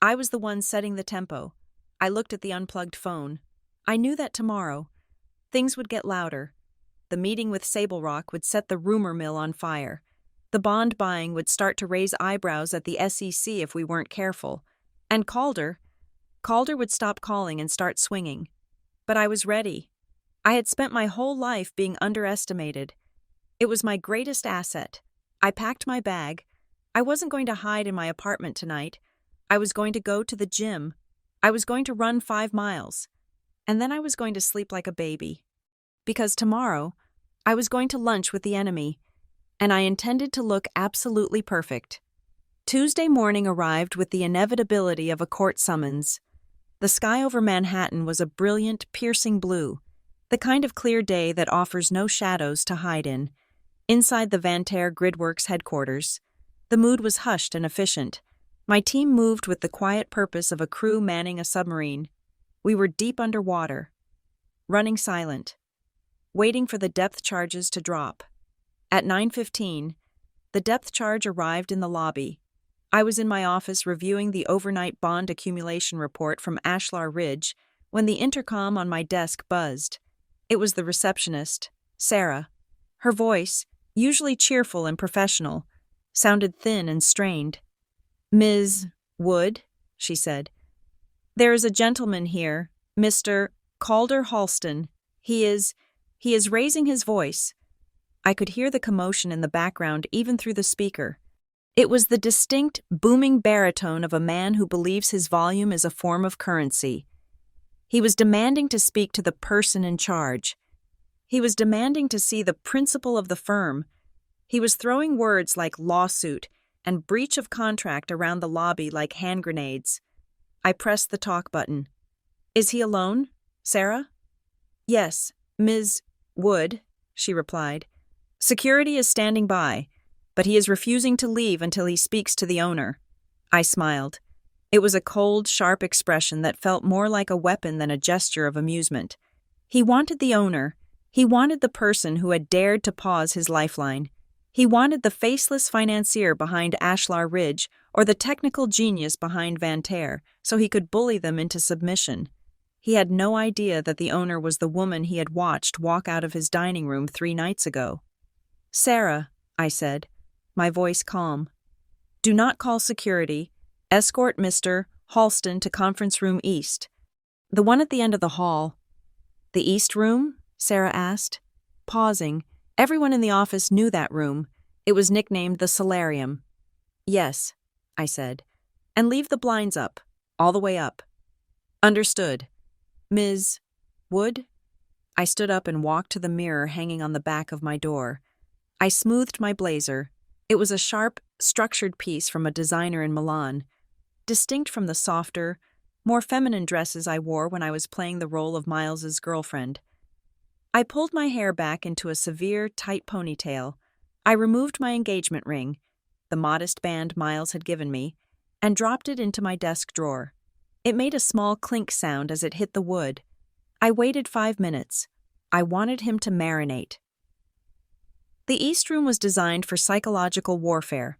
Speaker 1: I was the one setting the tempo. I looked at the unplugged phone. I knew that tomorrow, things would get louder. The meeting with Sable Rock would set the rumor mill on fire. The bond buying would start to raise eyebrows at the SEC if we weren't careful. And Calder would stop calling and start swinging. But I was ready. I had spent my whole life being underestimated. It was my greatest asset. I packed my bag. I wasn't going to hide in my apartment tonight. I was going to go to the gym. I was going to run 5 miles. And then I was going to sleep like a baby. Because tomorrow, I was going to lunch with the enemy, and I intended to look absolutely perfect. Tuesday morning arrived with the inevitability of a court summons. The sky over Manhattan was a brilliant, piercing blue, the kind of clear day that offers no shadows to hide in. Inside the Vanterre Gridworks headquarters, the mood was hushed and efficient. My team moved with the quiet purpose of a crew manning a submarine. We were deep underwater, running silent, waiting for the depth charges to drop. At 9:15, the depth charge arrived in the lobby. I was in my office reviewing the overnight bond accumulation report from Ashlar Ridge when the intercom on my desk buzzed. It was the receptionist, Sarah. Her voice, usually cheerful and professional, sounded thin and strained. Ms. Wood, she said. There is a gentleman here, Mr. Calder Halston. He is raising his voice. I could hear the commotion in the background even through the speaker. It was the distinct, booming baritone of a man who believes his volume is a form of currency. He was demanding to speak to the person in charge. He was demanding to see the principal of the firm. He was throwing words like lawsuit and breach of contract around the lobby like hand grenades. I pressed the talk button. Is he alone, Sarah? Yes, Ms. Wood, she replied. Security is standing by, but he is refusing to leave until he speaks to the owner. I smiled. It was a cold, sharp expression that felt more like a weapon than a gesture of amusement. He wanted the owner. He wanted the person who had dared to pause his lifeline. He wanted the faceless financier behind Ashlar Ridge or the technical genius behind Vanterre, so he could bully them into submission. He had no idea that the owner was the woman he had watched walk out of his dining room 3 nights ago. Sarah, I said, my voice calm. Do not call security. Escort Mr. Halston to Conference Room East. The one at the end of the hall. The East Room? Sarah asked. Pausing, everyone in the office knew that room. It was nicknamed the Solarium. Yes, I said. And leave the blinds up, all the way up. Understood. Ms. Wood? I stood up and walked to the mirror hanging on the back of my door. I smoothed my blazer. It was a sharp, structured piece from a designer in Milan, distinct from the softer, more feminine dresses I wore when I was playing the role of Miles's girlfriend. I pulled my hair back into a severe, tight ponytail. I removed my engagement ring, the modest band Miles had given me, and dropped it into my desk drawer. It made a small clink sound as it hit the wood. I waited 5 minutes. I wanted him to marinate. The East Room was designed for psychological warfare.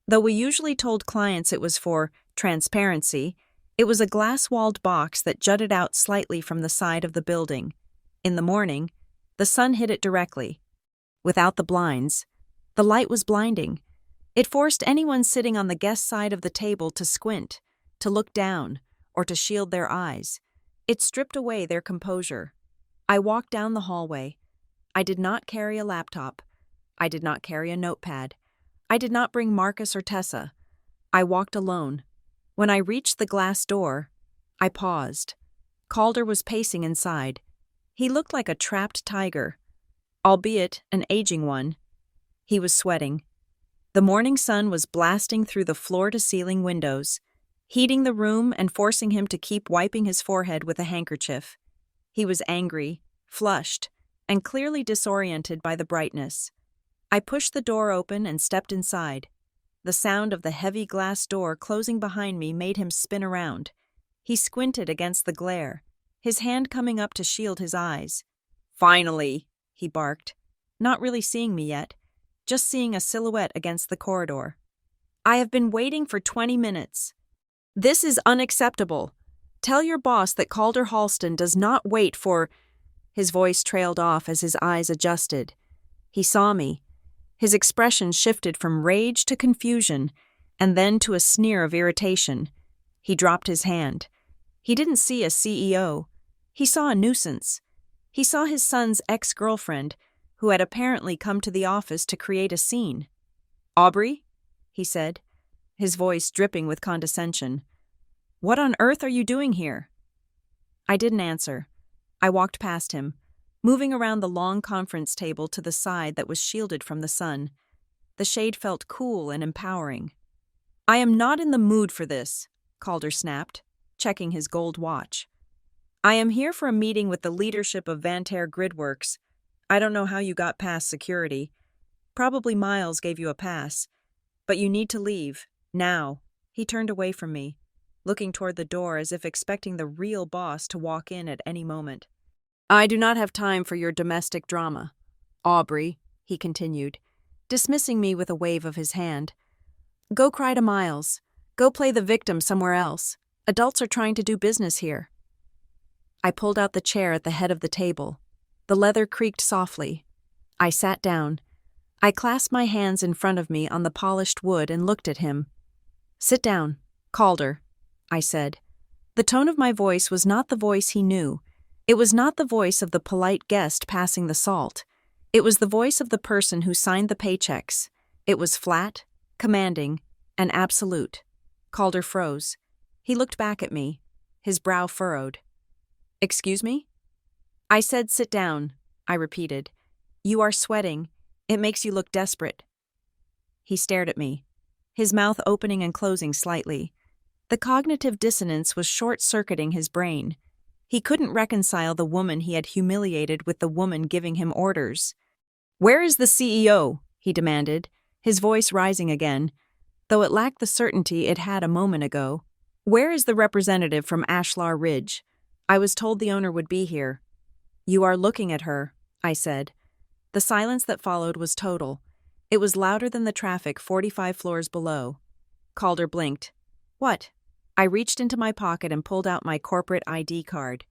Speaker 1: Though we usually told clients it was for transparency, it was a glass-walled box that jutted out slightly from the side of the building. In the morning, the sun hit it directly. Without the blinds, the light was blinding. It forced anyone sitting on the guest side of the table to squint, to look down, or to shield their eyes. It stripped away their composure. I walked down the hallway. I did not carry a laptop. I did not carry a notepad. I did not bring Marcus or Tessa. I walked alone. When I reached the glass door, I paused. Calder was pacing inside. He looked like a trapped tiger, albeit an aging one. He was sweating. The morning sun was blasting through the floor-to-ceiling windows, heating the room and forcing him to keep wiping his forehead with a handkerchief. He was angry, flushed, and clearly disoriented by the brightness. I pushed the door open and stepped inside. The sound of the heavy glass door closing behind me made him spin around. He squinted against the glare, his hand coming up to shield his eyes. Finally, he barked, not really seeing me yet, just seeing a silhouette against the corridor. I have been waiting for 20 minutes. This is unacceptable. Tell your boss that Calder Halston does not wait for... His voice trailed off as his eyes adjusted. He saw me. His expression shifted from rage to confusion, and then to a sneer of irritation. He dropped his hand. He didn't see a CEO. He saw a nuisance. He saw his son's ex-girlfriend, who had apparently come to the office to create a scene. "Aubrey?" he said, his voice dripping with condescension. "What on earth are you doing here?" I didn't answer. I walked past him, moving around the long conference table to the side that was shielded from the sun. The shade felt cool and empowering. "I am not in the mood for this," Calder snapped, checking his gold watch. "I am here for a meeting with the leadership of Vanterre Gridworks. I don't know how you got past security. Probably Miles gave you a pass. But you need to leave, now." He turned away from me, looking toward the door as if expecting the real boss to walk in at any moment. "I do not have time for your domestic drama, Aubrey," he continued, dismissing me with a wave of his hand. "Go cry to Miles. Go play the victim somewhere else. Adults are trying to do business here." I pulled out the chair at the head of the table. The leather creaked softly. I sat down. I clasped my hands in front of me on the polished wood and looked at him. "Sit down, Calder," I said. The tone of my voice was not the voice he knew. It was not the voice of the polite guest passing the salt. It was the voice of the person who signed the paychecks. It was flat, commanding, and absolute. Calder froze. He looked back at me, his brow furrowed. "Excuse me?" "I said sit down," I repeated. "You are sweating. It makes you look desperate." He stared at me, his mouth opening and closing slightly. The cognitive dissonance was short-circuiting his brain. He couldn't reconcile the woman he had humiliated with the woman giving him orders. "Where is the CEO?" he demanded, his voice rising again, though it lacked the certainty it had a moment ago. "Where is the representative from Ashlar Ridge? I was told the owner would be here." "You are looking at her," I said. The silence that followed was total. It was louder than the traffic 45 floors below. Calder blinked. "What?" I reached into my pocket and pulled out my corporate ID card.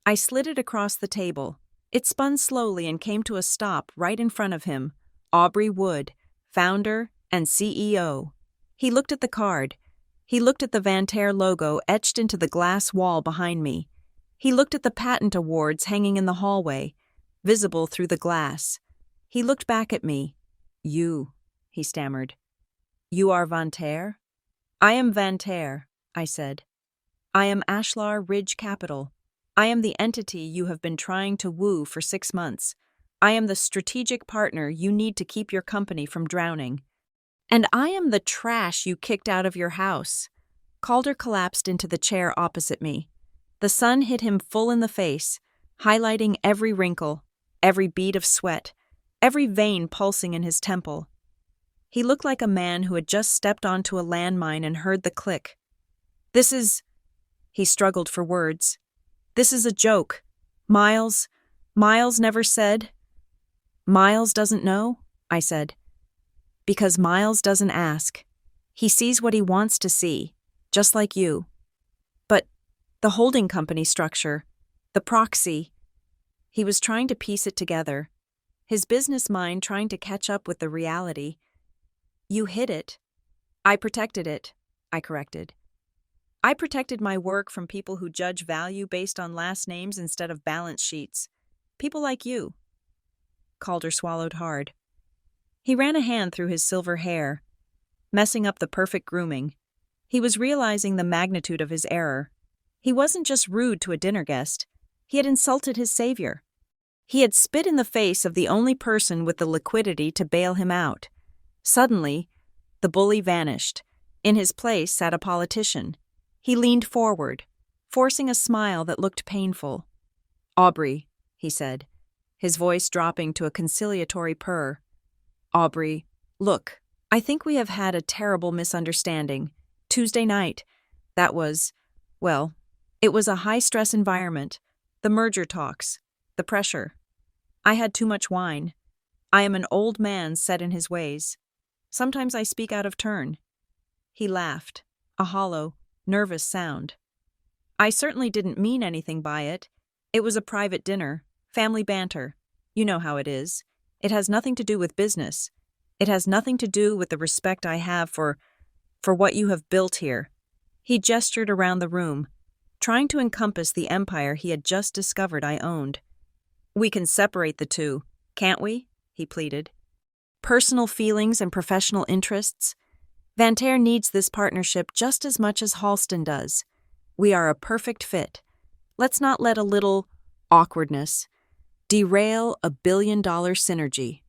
Speaker 1: I slid it across the table. It spun slowly and came to a stop right in front of him. Aubrey Wood, founder and CEO. He looked at the card. He looked at the Vanterre logo etched into the glass wall behind me. He looked at the patent awards hanging in the hallway, visible through the glass. He looked back at me. "You," he stammered. "You are Vanterre?" "I am Vanterre," I said. "I am Ashlar Ridge Capital. I am the entity you have been trying to woo for 6 months. I am the strategic partner you need to keep your company from drowning. And I am the trash you kicked out of your house." Calder collapsed into the chair opposite me. The sun hit him full in the face, highlighting every wrinkle, every bead of sweat, every vein pulsing in his temple. He looked like a man who had just stepped onto a landmine and heard the click. "This is—" He struggled for words. "This is a joke. Miles never said—" "Miles doesn't know?" I said. "Because Miles doesn't ask. He sees what he wants to see, just like you. But the holding company structure, the proxy—" He was trying to piece it together, his business mind trying to catch up with the reality. "You hid it." "I protected it," I corrected. "I protected my work from people who judge value based on last names instead of balance sheets. People like you." Calder swallowed hard. He ran a hand through his silver hair, messing up the perfect grooming. He was realizing the magnitude of his error. He wasn't just rude to a dinner guest. He had insulted his savior. He had spit in the face of the only person with the liquidity to bail him out. Suddenly, the bully vanished. In his place sat a politician. He leaned forward, forcing a smile that looked painful. "Aubrey," he said, his voice dropping to a conciliatory purr. "Aubrey, look, I think we have had a terrible misunderstanding. Tuesday night. That was, well, it was a high-stress environment. The merger talks, the pressure. I had too much wine. I am an old man set in his ways. Sometimes I speak out of turn." He laughed, a hollow, nervous sound. "I certainly didn't mean anything by it. It was a private dinner, family banter. You know how it is. It has nothing to do with business. It has nothing to do with the respect I have for what you have built here." He gestured around the room, trying to encompass the empire he had just discovered I owned. "We can separate the two, can't we?" he pleaded. "Personal feelings and professional interests. Vanterre needs this partnership just as much as Halston does. We are a perfect fit. Let's not let a little awkwardness derail a billion-dollar synergy."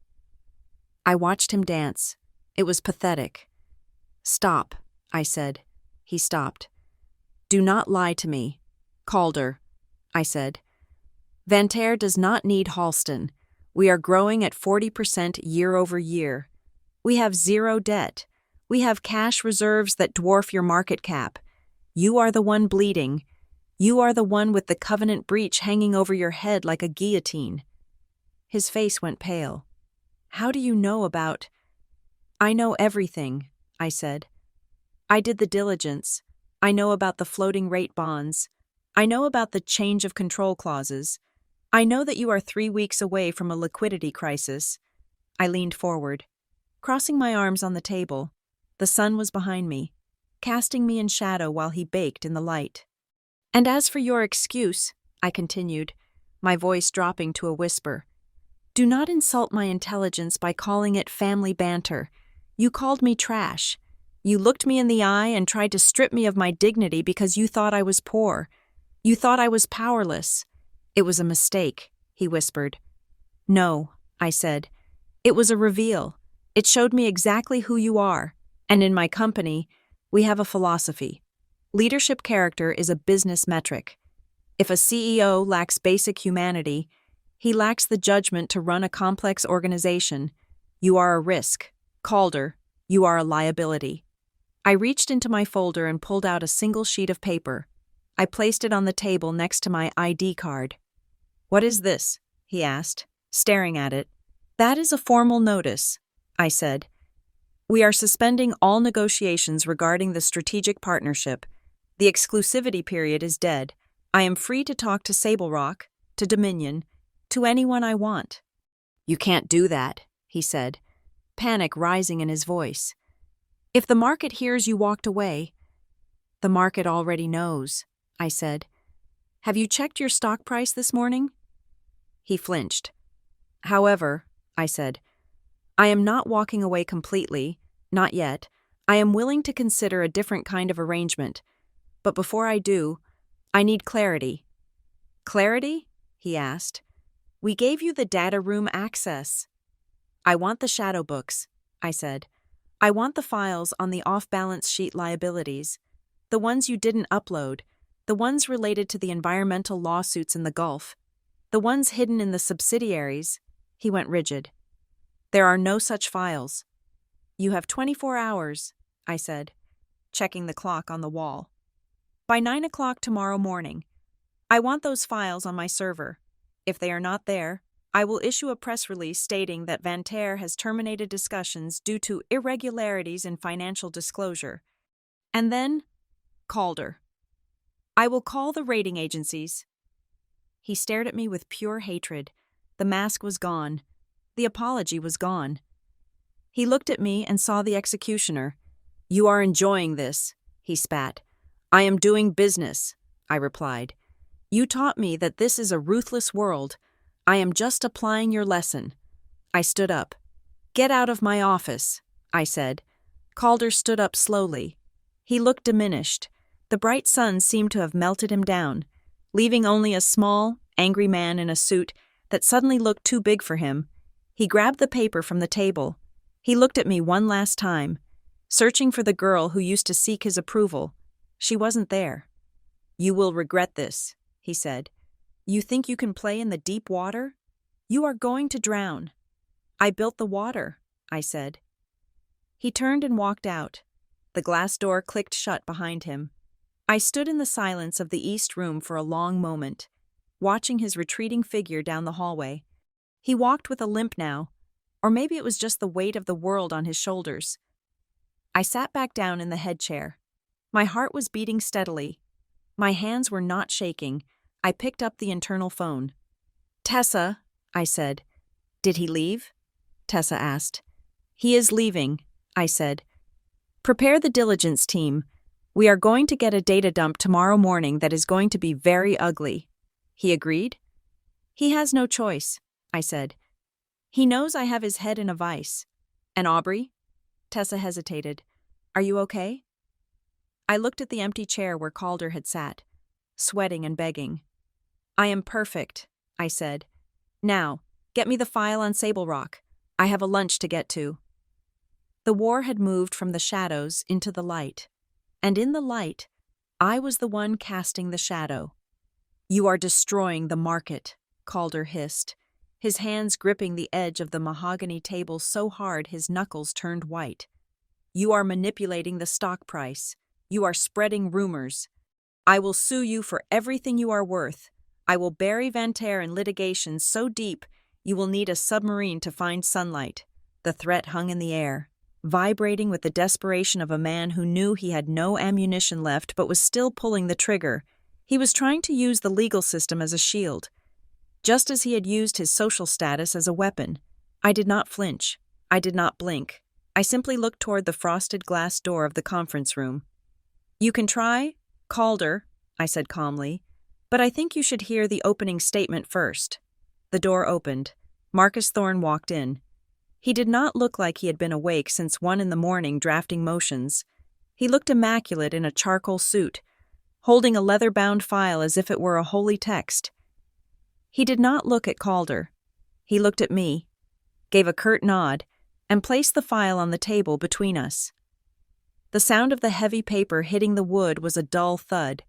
Speaker 1: I watched him dance. It was pathetic. "Stop," I said. He stopped. "Do not lie to me. Calder," I said. "Vanterre does not need Halston. We are growing at 40% year over year. We have zero debt. We have cash reserves that dwarf your market cap. You are the one bleeding. You are the one with the covenant breach hanging over your head like a guillotine." His face went pale. "How do you know about—" "I know everything," I said. "I did the diligence. I know about the floating rate bonds. I know about the change of control clauses. I know that you are 3 weeks away from a liquidity crisis." I leaned forward, crossing my arms on the table. The sun was behind me, casting me in shadow while he baked in the light. "And as for your excuse," I continued, my voice dropping to a whisper, "do not insult my intelligence by calling it family banter. You called me trash. You looked me in the eye and tried to strip me of my dignity because you thought I was poor. You thought I was powerless. It was a mistake," he whispered. "No," I said. "It was a reveal. It showed me exactly who you are. And in my company, we have a philosophy. Leadership character is a business metric. If a CEO lacks basic humanity, he lacks the judgment to run a complex organization. You are a risk. Calder, you are a liability. I reached into my folder and pulled out a single sheet of paper. I placed it on the table next to my ID card. "What is this?" he asked, staring at it. "That is a formal notice," I said. "We are suspending all negotiations regarding the strategic partnership. The exclusivity period is dead. I am free to talk to Sable Rock, to Dominion, to anyone I want." "You can't do that," he said, panic rising in his voice. "If the market hears you walked away—" "The market already knows," I said. "Have you checked your stock price this morning?" He flinched. "However," I said, "I am not walking away completely, not yet. I am willing to consider a different kind of arrangement. But before I do, I need clarity." "Clarity?" he asked. "We gave you the data room access." "I want the shadow books," I said. "I want the files on the off-balance sheet liabilities, the ones you didn't upload, the ones related to the environmental lawsuits in the Gulf, the ones hidden in the subsidiaries." He went rigid. "There are no such files." "You have 24 hours, I said, checking the clock on the wall. "By 9 o'clock tomorrow morning. I want those files on my server. If they are not there, I will issue a press release stating that Vanterre has terminated discussions due to irregularities in financial disclosure. And then, Calder. I will call the rating agencies." He stared at me with pure hatred. The mask was gone. The apology was gone. He looked at me and saw the executioner. "You are enjoying this," he spat. "I am doing business," I replied. "You taught me that this is a ruthless world. I am just applying your lesson." I stood up. "Get out of my office," I said. Calder stood up slowly. He looked diminished. The bright sun seemed to have melted him down, leaving only a small, angry man in a suit that suddenly looked too big for him. He grabbed the paper from the table. He looked at me one last time, searching for the girl who used to seek his approval. She wasn't there. "You will regret this," he said. "You think you can play in the deep water? You are going to drown." "I built the water," I said. He turned and walked out. The glass door clicked shut behind him. I stood in the silence of the east room for a long moment, watching his retreating figure down the hallway. He walked with a limp now, or maybe it was just the weight of the world on his shoulders. I sat back down in the head chair. My heart was beating steadily. My hands were not shaking. I picked up the internal phone. "Tessa," I said. "Did he leave?" Tessa asked. "He is leaving," I said. "Prepare the diligence team. We are going to get a data dump tomorrow morning that is going to be very ugly." He agreed. "He has no choice," I said. "He knows I have his head in a vice." "And Aubrey?" Tessa hesitated. "Are you okay?" I looked at the empty chair where Calder had sat, sweating and begging. "I am perfect," I said. "Now, get me the file on Sable Rock. I have a lunch to get to." The war had moved from the shadows into the light, and in the light, I was the one casting the shadow. "You are destroying the market," Calder hissed, his hands gripping the edge of the mahogany table so hard his knuckles turned white. "You are manipulating the stock price. You are spreading rumors. I will sue you for everything you are worth. I will bury Vanterre in litigation so deep you will need a submarine to find sunlight." The threat hung in the air, vibrating with the desperation of a man who knew he had no ammunition left but was still pulling the trigger. He was trying to use the legal system as a shield, just as he had used his social status as a weapon. I did not flinch. I did not blink. I simply looked toward the frosted glass door of the conference room. "You can try, Calder," I said calmly, "but I think you should hear the opening statement first." The door opened. Marcus Thorne walked in. He did not look like he had been awake since 1 a.m. drafting motions. He looked immaculate in a charcoal suit, holding a leather-bound file as if it were a holy text. He did not look at Calder. He looked at me, gave a curt nod, and placed the file on the table between us. The sound of the heavy paper hitting the wood was a dull thud,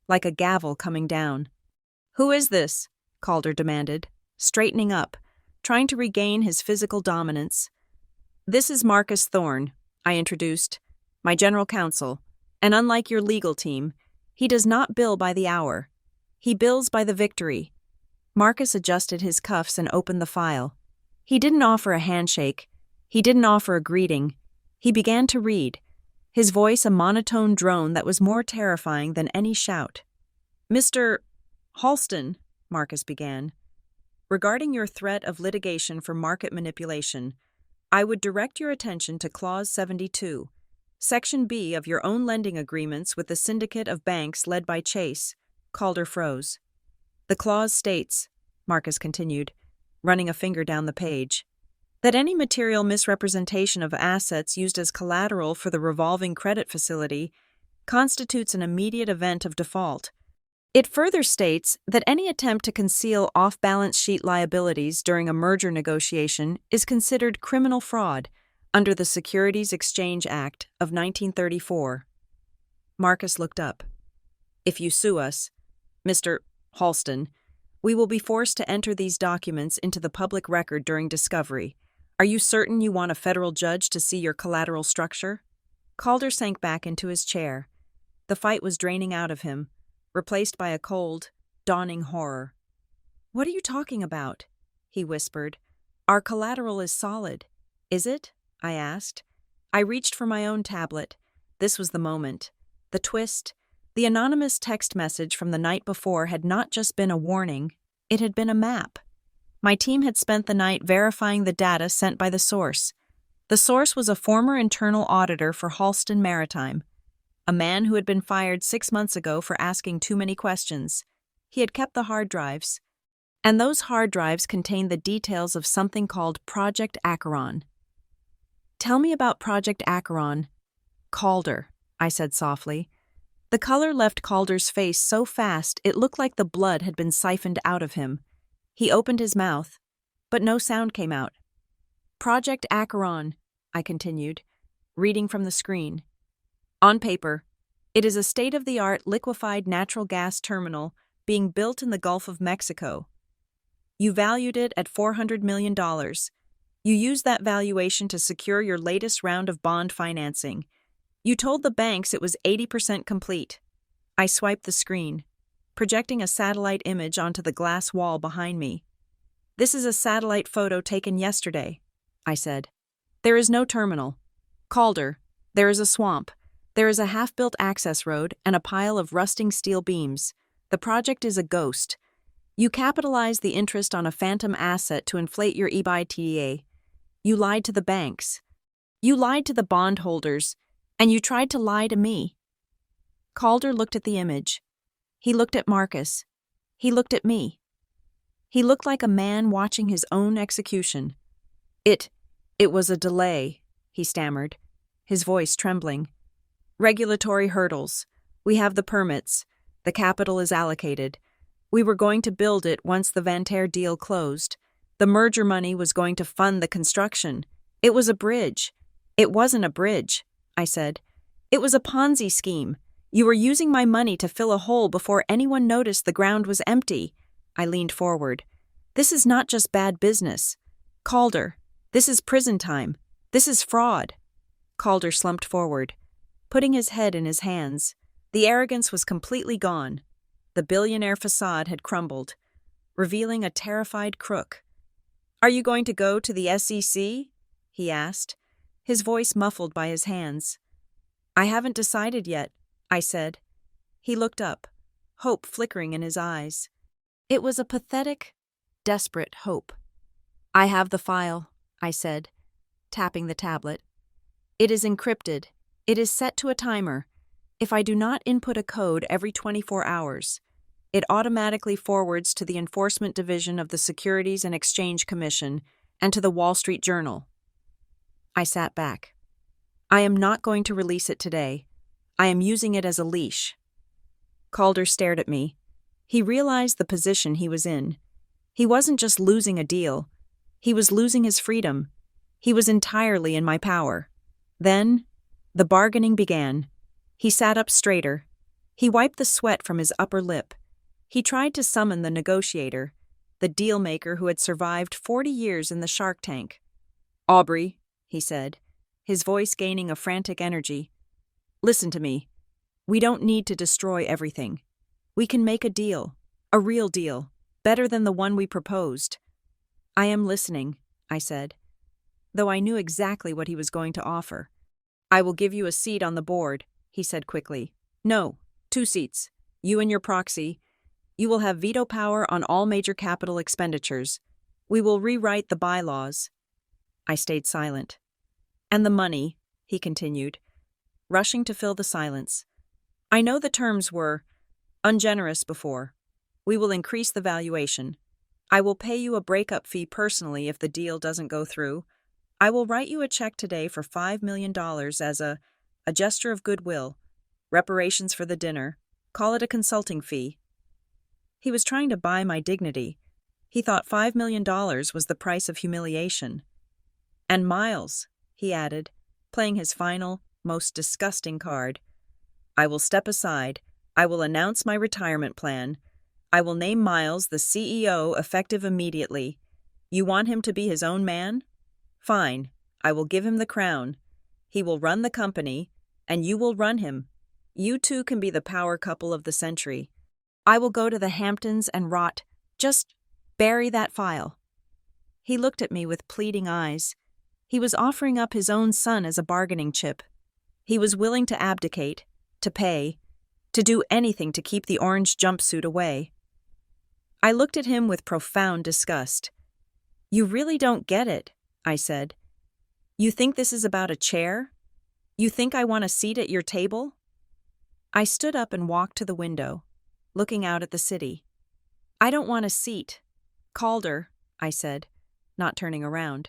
Speaker 1: like a gavel coming down. "Who is this?" Calder demanded, straightening up, trying to regain his physical dominance. "This is Marcus Thorne," I introduced, "my general counsel, and unlike your legal team, he does not bill by the hour. He bills by the victory." Marcus adjusted his cuffs and opened the file. He didn't offer a handshake. He didn't offer a greeting. He began to read, his voice a monotone drone that was more terrifying than any shout. "Mr. Halston," Marcus began, "regarding your threat of litigation for market manipulation, I would direct your attention to Clause 72, Section B of your own lending agreements with the syndicate of banks led by Chase." Calder froze. "The clause states," Marcus continued, running a finger down the page, "that any material misrepresentation of assets used as collateral for the revolving credit facility constitutes an immediate event of default. It further states that any attempt to conceal off-balance sheet liabilities during a merger negotiation is considered criminal fraud under the Securities Exchange Act of 1934. Marcus looked up. "If you sue us, Mr. Halston, we will be forced to enter these documents into the public record during discovery. Are you certain you want a federal judge to see your collateral structure?" Calder sank back into his chair. The fight was draining out of him, replaced by a cold, dawning horror. "What are you talking about?" he whispered. "Our collateral is solid." "Is it?" I asked. I reached for my own tablet. This was the moment. The twist. The anonymous text message from the night before had not just been a warning, it had been a map. My team had spent the night verifying the data sent by the source. The source was a former internal auditor for Halston Maritime, a man who had been fired 6 months ago for asking too many questions. He had kept the hard drives, and those hard drives contained the details of something called Project Acheron. "Tell me about Project Acheron." "Calder," I said softly. The color left Calder's face so fast it looked like the blood had been siphoned out of him. He opened his mouth, but no sound came out. "Project Acheron," I continued, reading from the screen. "On paper, it is a state-of-the-art liquefied natural gas terminal being built in the Gulf of Mexico. You valued it at $400 million. You used that valuation to secure your latest round of bond financing. You told the banks it was 80% complete." I swiped the screen, projecting a satellite image onto the glass wall behind me. "This is a satellite photo taken yesterday," I said. "There is no terminal. Calder, there is a swamp. There is a half-built access road and a pile of rusting steel beams. The project is a ghost. You capitalized the interest on a phantom asset to inflate your EBITDA. You lied to the banks. You lied to the bondholders. And you tried to lie to me." Calder looked at the image. He looked at Marcus. He looked at me. He looked like a man watching his own execution. It was a delay," he stammered, his voice trembling. "Regulatory hurdles. We have the permits. The capital is allocated. We were going to build it once the Vantair deal closed. The merger money was going to fund the construction. It was a bridge. It wasn't a bridge," I said. "It was a Ponzi scheme. You were using my money to fill a hole before anyone noticed the ground was empty." I leaned forward. "This is not just bad business. Calder, this is prison time. This is fraud." Calder slumped forward, putting his head in his hands. The arrogance was completely gone. The billionaire facade had crumbled, revealing a terrified crook. "Are you going to go to the SEC?" he asked, his voice muffled by his hands. "I haven't decided yet," I said. He looked up, hope flickering in his eyes. It was a pathetic, desperate hope. "I have the file," I said, tapping the tablet. "It is encrypted. It is set to a timer. If I do not input a code every 24 hours, it automatically forwards to the Enforcement Division of the Securities and Exchange Commission and to the Wall Street Journal." I sat back. "I am not going to release it today. I am using it as a leash." Calder stared at me. He realized the position he was in. He wasn't just losing a deal. He was losing his freedom. He was entirely in my power. Then, The bargaining began. He sat up straighter. He wiped the sweat from his upper lip. He tried to summon the negotiator, the deal-maker who had survived 40 years in the Shark Tank. "Aubrey," he said, his voice gaining a frantic energy. "Listen to me. We don't need to destroy everything. We can make a deal, a real deal, better than the one we proposed." "I am listening," I said, though I knew exactly what he was going to offer. "I will give you a seat on the board," he said quickly. "No, 2 seats. You and your proxy. You will have veto power on all major capital expenditures. We will rewrite the bylaws." I stayed silent. "And the money," he continued, rushing to fill the silence. "I know the terms were ungenerous before. We will increase the valuation. I will pay you a breakup fee personally if the deal doesn't go through. I will write you a check today for $5 million as a gesture of goodwill, reparations for the dinner. Call it a consulting fee." He was trying to buy my dignity. He thought $5 million was the price of humiliation. "And Miles," he added, playing his final, most disgusting card. "I will step aside. I will announce my retirement plan. I will name Miles the CEO effective immediately. You want him to be his own man? Fine. I will give him the crown. He will run the company, and you will run him. You two can be the power couple of the century. I will go to the Hamptons and rot. Just bury that file." He looked at me with pleading eyes. He was offering up his own son as a bargaining chip. He was willing to abdicate, to pay, to do anything to keep the orange jumpsuit away. I looked at him with profound disgust. "You really don't get it," I said. "You think this is about a chair? You think I want a seat at your table?" I stood up and walked to the window, looking out at the city. "I don't want a seat. Calder," I said, not turning around.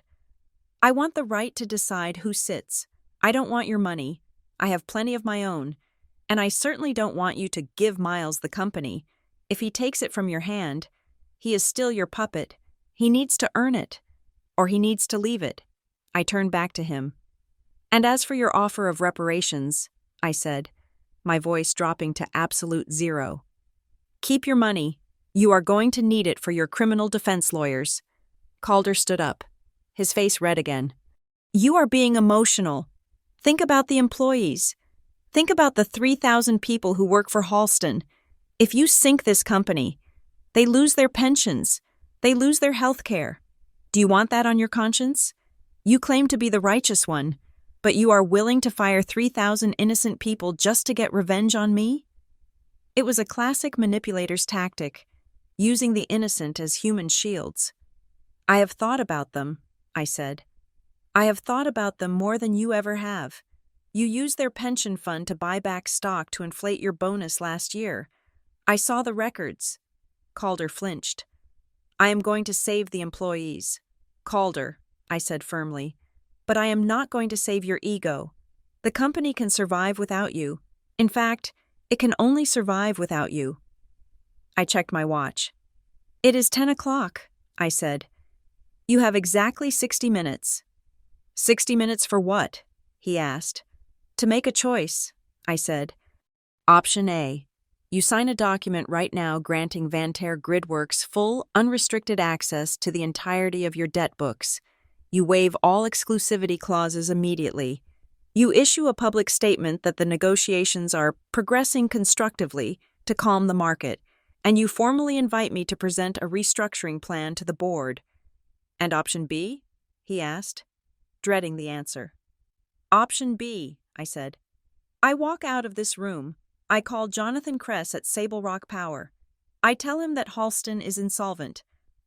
Speaker 1: "I want the right to decide who sits. I don't want your money. I have plenty of my own. And I certainly don't want you to give Miles the company. If he takes it from your hand, he is still your puppet. He needs to earn it. Or he needs to leave it." I turned back to him. "And as for your offer of reparations," I said, my voice dropping to absolute zero, "keep your money. You are going to need it for your criminal defense lawyers." Calder stood up, his face red again. "You are being emotional. Think about the employees. Think about the 3,000 people who work for Halston. If you sink this company, they lose their pensions. They lose their health care. Do you want that on your conscience? You claim to be the righteous one, but you are willing to fire 3,000 innocent people just to get revenge on me?" It was a classic manipulator's tactic, using the innocent as human shields. "I have thought about them," I said. "I have thought about them more than you ever have. You used their pension fund to buy back stock to inflate your bonus last year. I saw the records." Calder flinched. "I am going to save the employees." "Calder," I said firmly, "but I am not going to save your ego. The company can survive without you. In fact, it can only survive without you." I checked my watch. "It is 10 o'clock, I said. "You have exactly 60 minutes. 60 minutes for what?" he asked. "To make a choice," I said. "Option A. You sign a document right now granting Vantair Gridworks full, unrestricted access to the entirety of your debt books. You waive all exclusivity clauses immediately. You issue a public statement that the negotiations are progressing constructively to calm the market, and you formally invite me to present a restructuring plan to the board." "And option B?" he asked, dreading the answer. "Option B," I said. "I walk out of this room. I call Jonathan Kress at Sable Rock Power. I tell him that Halston is insolvent.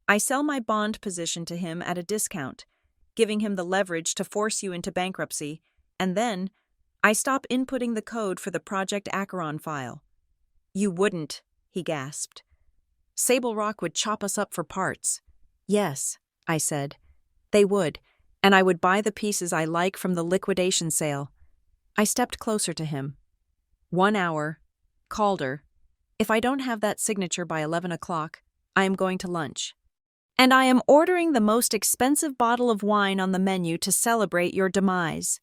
Speaker 1: I sell my bond position to him at a discount, giving him the leverage to force you into bankruptcy, and then I stop inputting the code for the Project Acheron file." "You wouldn't," he gasped. "Sable Rock would chop us up for parts." "Yes," I said. "They would, and I would buy the pieces I like from the liquidation sale." I stepped closer to him. 1 hour. Calder. If I don't have that signature by 11 o'clock, I am going to lunch. And I am ordering the most expensive bottle of wine on the menu to celebrate your demise."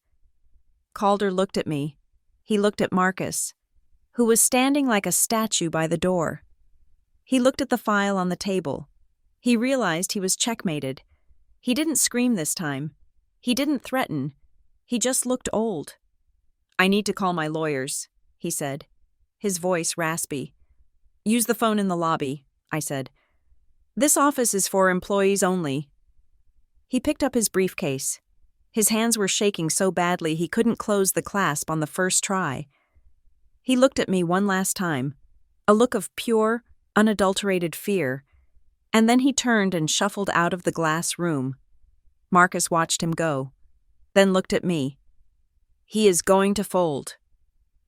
Speaker 1: Calder looked at me. He looked at Marcus, who was standing like a statue by the door. He looked at the file on the table. He realized he was checkmated. He didn't scream this time. He didn't threaten. He just looked old. "I need to call my lawyers," he said, his voice raspy. "Use the phone in the lobby," I said. "This office is for employees only." He picked up his briefcase. His hands were shaking so badly he couldn't close the clasp on the first try. He looked at me one last time, a look of pure, unadulterated fear, and then he turned and shuffled out of the glass room. Marcus watched him go, then looked at me. "He is going to fold."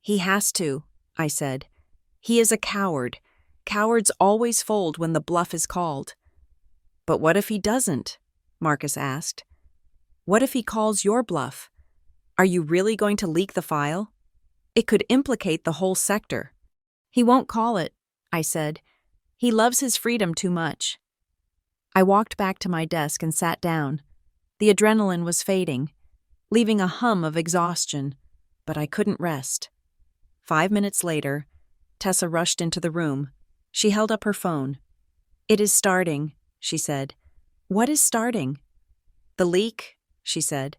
Speaker 1: "He has to," I said. "He is a coward. Cowards always fold when the bluff is called." "But what if he doesn't?" Marcus asked. "What if he calls your bluff? Are you really going to leak the file? It could implicate the whole sector." "He won't call it," I said. "He loves his freedom too much." I walked back to my desk and sat down. The adrenaline was fading, leaving a hum of exhaustion, but I couldn't rest. 5 minutes later, Tessa rushed into the room. She held up her phone. "It is starting," she said. "What is starting?" "The leak," she said.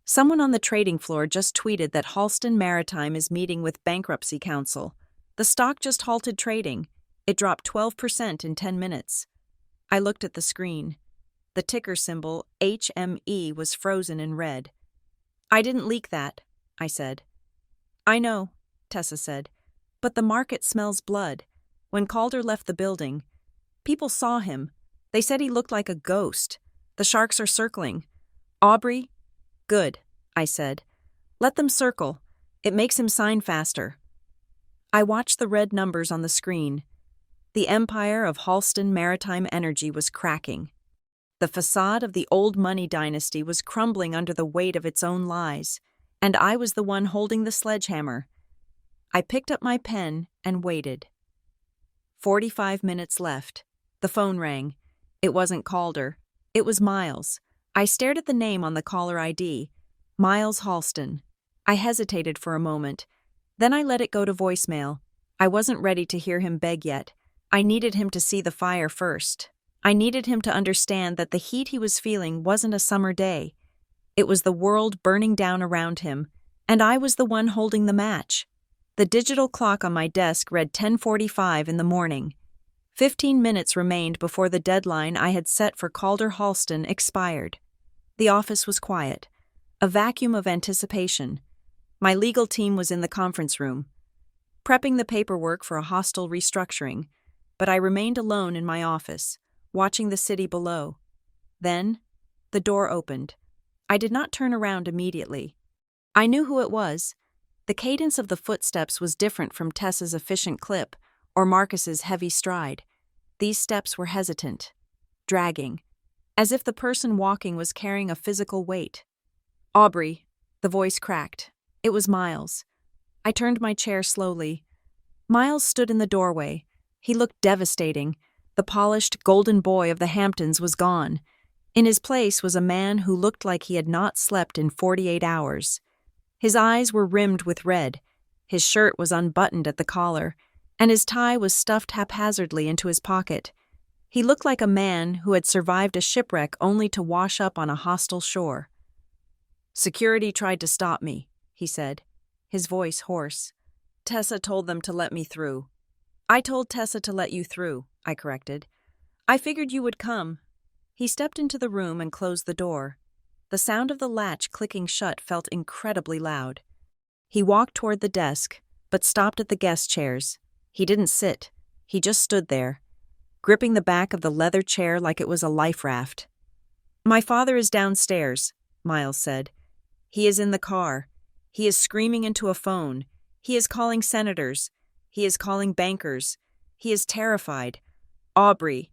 Speaker 1: "Someone on the trading floor just tweeted that Halston Maritime is meeting with bankruptcy counsel. The stock just halted trading. It dropped 12% in 10 minutes. I looked at the screen. The ticker symbol, HME, was frozen in red. "I didn't leak that," I said. "I know," Tessa said. "But the market smells blood. When Calder left the building, people saw him. They said he looked like a ghost. The sharks are circling. Aubrey?" "Good," I said. "Let them circle. It makes him sign faster." I watched the red numbers on the screen. The empire of Halston Maritime Energy was cracking. The facade of the old money dynasty was crumbling under the weight of its own lies, and I was the one holding the sledgehammer. I picked up my pen and waited. 45 minutes left. The phone rang. It wasn't Calder. It was Miles. I stared at the name on the caller ID. Miles Halston. I hesitated for a moment. Then I let it go to voicemail. I wasn't ready to hear him beg yet. I needed him to see the fire first. I needed him to understand that the heat he was feeling wasn't a summer day. It was the world burning down around him, and I was the one holding the match. The digital clock on my desk read 10:45 in the morning. 15 minutes remained before the deadline I had set for Calder Halston expired. The office was quiet, a vacuum of anticipation. My legal team was in the conference room, prepping the paperwork for a hostile restructuring, but I remained alone in my office, watching the city below. Then, the door opened. I did not turn around immediately. I knew who it was. The cadence of the footsteps was different from Tessa's efficient clip or Marcus's heavy stride. These steps were hesitant, dragging, as if the person walking was carrying a physical weight. "Aubrey," the voice cracked. It was Miles. I turned my chair slowly. Miles stood in the doorway. He looked devastating. The polished, golden boy of the Hamptons was gone. In his place was a man who looked like he had not slept in 48 hours. His eyes were rimmed with red. His shirt was unbuttoned at the collar, and his tie was stuffed haphazardly into his pocket. He looked like a man who had survived a shipwreck only to wash up on a hostile shore. "Security tried to stop me," he said, his voice hoarse. "Tessa told them to let me through." "I told Tessa to let you through," I corrected. "I figured you would come." He stepped into the room and closed the door. The sound of the latch clicking shut felt incredibly loud. He walked toward the desk, but stopped at the guest chairs. He didn't sit. He just stood there, gripping the back of the leather chair like it was a life raft. "My father is downstairs," Miles said. "He is in the car. He is screaming into a phone. He is calling senators. He is calling bankers. He is terrified. Aubrey."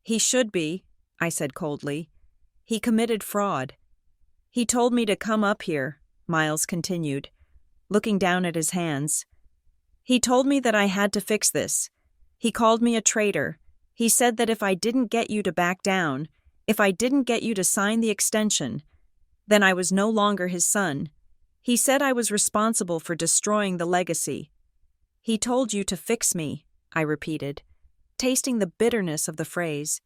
Speaker 1: "He should be," I said coldly. "He committed fraud." "He told me to come up here," Miles continued, looking down at his hands. "He told me that I had to fix this. He called me a traitor. He said that if I didn't get you to back down, if I didn't get you to sign the extension, then I was no longer his son. He said I was responsible for destroying the legacy. He told you to fix me, I repeated, tasting the bitterness of the phrase,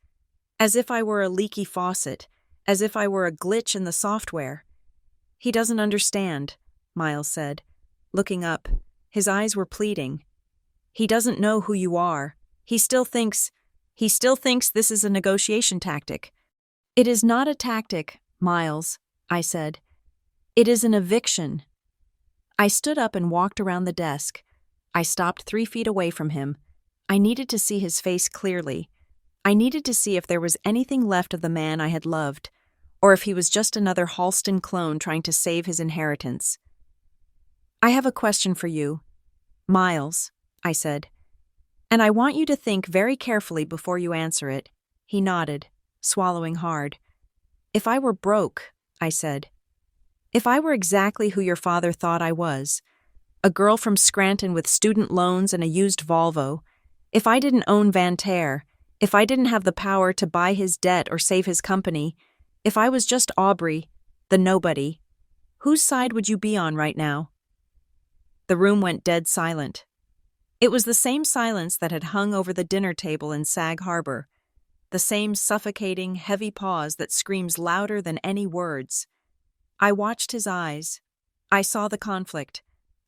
Speaker 1: as if I were a leaky faucet, as if I were a glitch in the software. He doesn't understand, Miles said, looking up. His eyes were pleading. He doesn't know who you are. He still thinks this is a negotiation tactic. It is not a tactic, Miles, I said. It is an eviction. I stood up and walked around the desk. I stopped 3 feet away from him. I needed to see his face clearly. I needed to see if there was anything left of the man I had loved, or if he was just another Halston clone trying to save his inheritance. I have a question for you, Miles, I said, and I want you to think very carefully before you answer it. He nodded, swallowing hard. If I were broke, I said. If I were exactly who your father thought I was, a girl from Scranton with student loans and a used Volvo, if I didn't own Van Ter, if I didn't have the power to buy his debt or save his company, if I was just Aubrey, the nobody, whose side would you be on right now? The room went dead silent. It was the same silence that had hung over the dinner table in Sag Harbor, the same suffocating, heavy pause that screams louder than any words. I watched his eyes. I saw the conflict.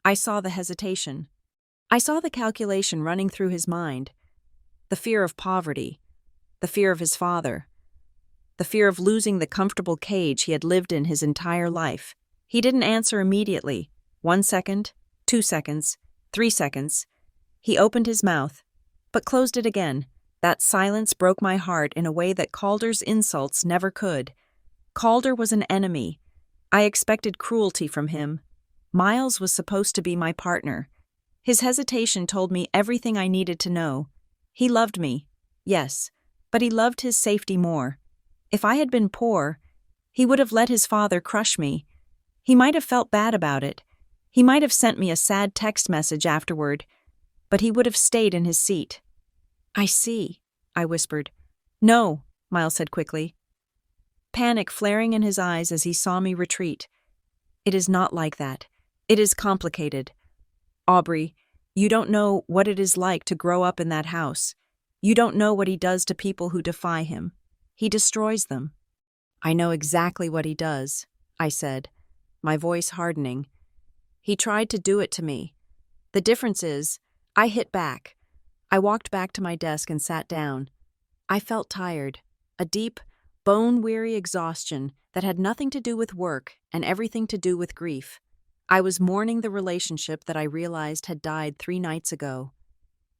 Speaker 1: I saw the hesitation. I saw the calculation running through his mind. The fear of poverty. The fear of his father. The fear of losing the comfortable cage he had lived in his entire life. He didn't answer immediately. 1 second, 2 seconds, 3 seconds. He opened his mouth, but closed it again. That silence broke my heart in a way that Calder's insults never could. Calder was an enemy. I expected cruelty from him. Miles was supposed to be my partner. His hesitation told me everything I needed to know. He loved me, yes, but he loved his safety more. If I had been poor, he would have let his father crush me. He might have felt bad about it. He might have sent me a sad text message afterward, but he would have stayed in his seat. I see, I whispered. No, Miles said quickly. Panic flaring in his eyes as he saw me retreat. It is not like that. It is complicated. Aubrey, you don't know what it is like to grow up in that house. You don't know what he does to people who defy him. He destroys them. I know exactly what he does, I said, my voice hardening. He tried to do it to me. The difference is, I hit back. I walked back to my desk and sat down. I felt tired, a deep, bone-weary exhaustion that had nothing to do with work and everything to do with grief. I was mourning the relationship that I realized had died 3 nights ago.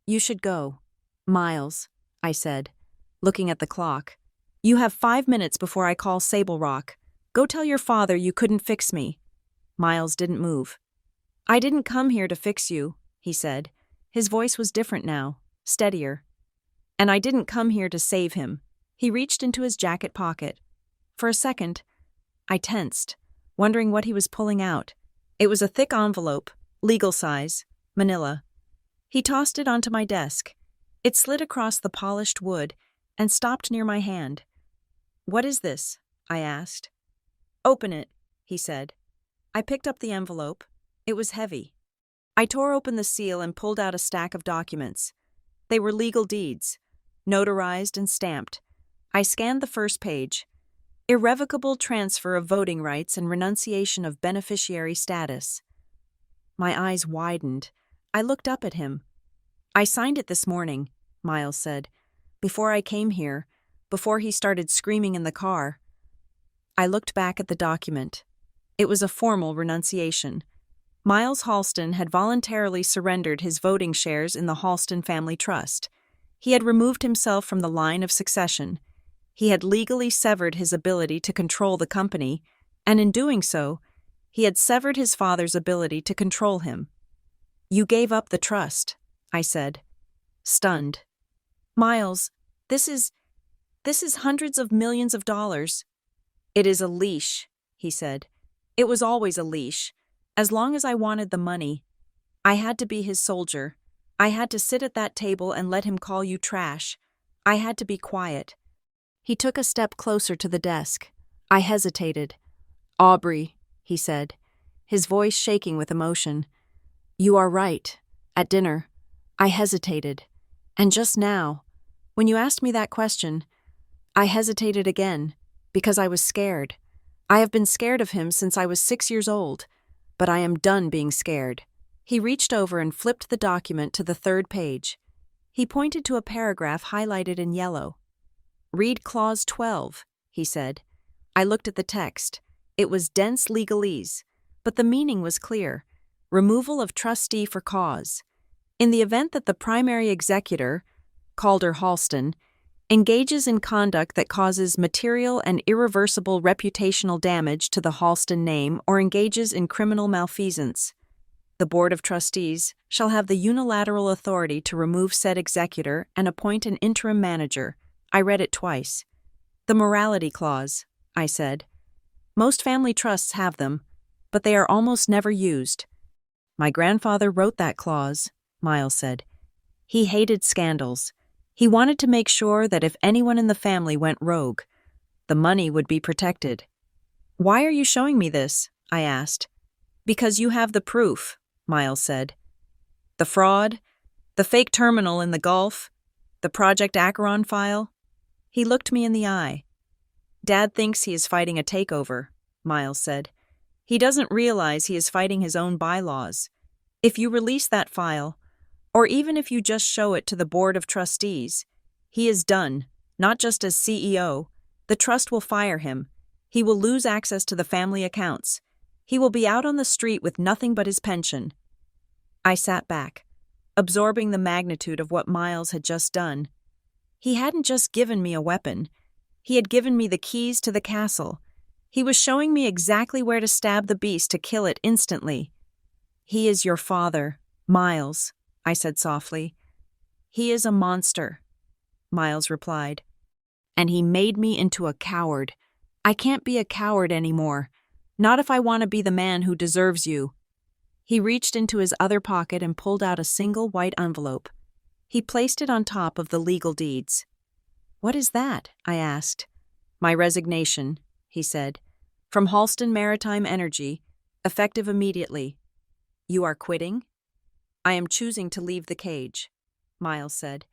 Speaker 1: You should go. Miles, I said, looking at the clock. You have 5 minutes before I call Sable Rock. Go tell your father you couldn't fix me. Miles didn't move. I didn't come here to fix you, he said. His voice was different now, steadier. And I didn't come here to save him. He reached into his jacket pocket. For a second, I tensed, wondering what he was pulling out. It was a thick envelope, legal size, manila. He tossed it onto my desk. It slid across the polished wood and stopped near my hand. What is this? I asked. Open it, he said. I picked up the envelope. It was heavy. I tore open the seal and pulled out a stack of documents. They were legal deeds, notarized and stamped. I scanned the first page. Irrevocable transfer of voting rights and renunciation of beneficiary status. My eyes widened. I looked up at him. I signed it this morning, Miles said, before I came here, before he started screaming in the car. I looked back at the document. It was a formal renunciation. Miles Halston had voluntarily surrendered his voting shares in the Halston Family Trust. He had removed himself from the line of succession. He had legally severed his ability to control the company, and in doing so, he had severed his father's ability to control him. You gave up the trust, I said, stunned. Miles, this is hundreds of millions of dollars. It is a leash, he said. It was always a leash. As long as I wanted the money, I had to be his soldier. I had to sit at that table and let him call you trash. I had to be quiet. He took a step closer to the desk. I hesitated. Aubrey, he said. his voice shaking with emotion. "You are right. At dinner, I hesitated. And just now, when you asked me that question, I hesitated again, because I was scared. I have been scared of him since I was 6 years old, but I am done being scared." He reached over and flipped the document to the 3rd page. He pointed to a paragraph highlighted in yellow. "Read Clause 12, he said. I looked at the text. It was dense legalese, but the meaning was clear. Removal of trustee for cause. In the event that the primary executor, Calder Halston, engages in conduct that causes material and irreversible reputational damage to the Halston name or engages in criminal malfeasance, the Board of Trustees shall have the unilateral authority to remove said executor and appoint an interim manager. I read it twice. "The morality clause," I said. "Most family trusts have them, but they are almost never used." "My grandfather wrote that clause," Miles said. "He hated scandals. He wanted to make sure that if anyone in the family went rogue, the money would be protected." "Why are you showing me this?" I asked. "Because you have the proof," Miles said. "The fraud, the fake terminal in the Gulf, the Project Acheron file." He looked me in the eye. "Dad thinks he is fighting a takeover," Miles said. "He doesn't realize he is fighting his own bylaws. If you release that file, or even if you just show it to the Board of Trustees, he is done, not just as CEO. The trust will fire him. He will lose access to the family accounts. He will be out on the street with nothing but his pension." I sat back, absorbing the magnitude of what Miles had just done. He hadn't just given me a weapon. He had given me the keys to the castle. He was showing me exactly where to stab the beast to kill it instantly. "He is your father, Miles," I said softly. "He is a monster," Miles replied. "And he made me into a coward. I can't be a coward anymore. Not if I want to be the man who deserves you." He reached into his other pocket and pulled out a single white envelope. He placed it on top of the legal deeds. "What is that?" I asked. "My resignation," he said. "From Halston Maritime Energy, effective immediately." "You are quitting?" "I am choosing to leave the cage," Miles said.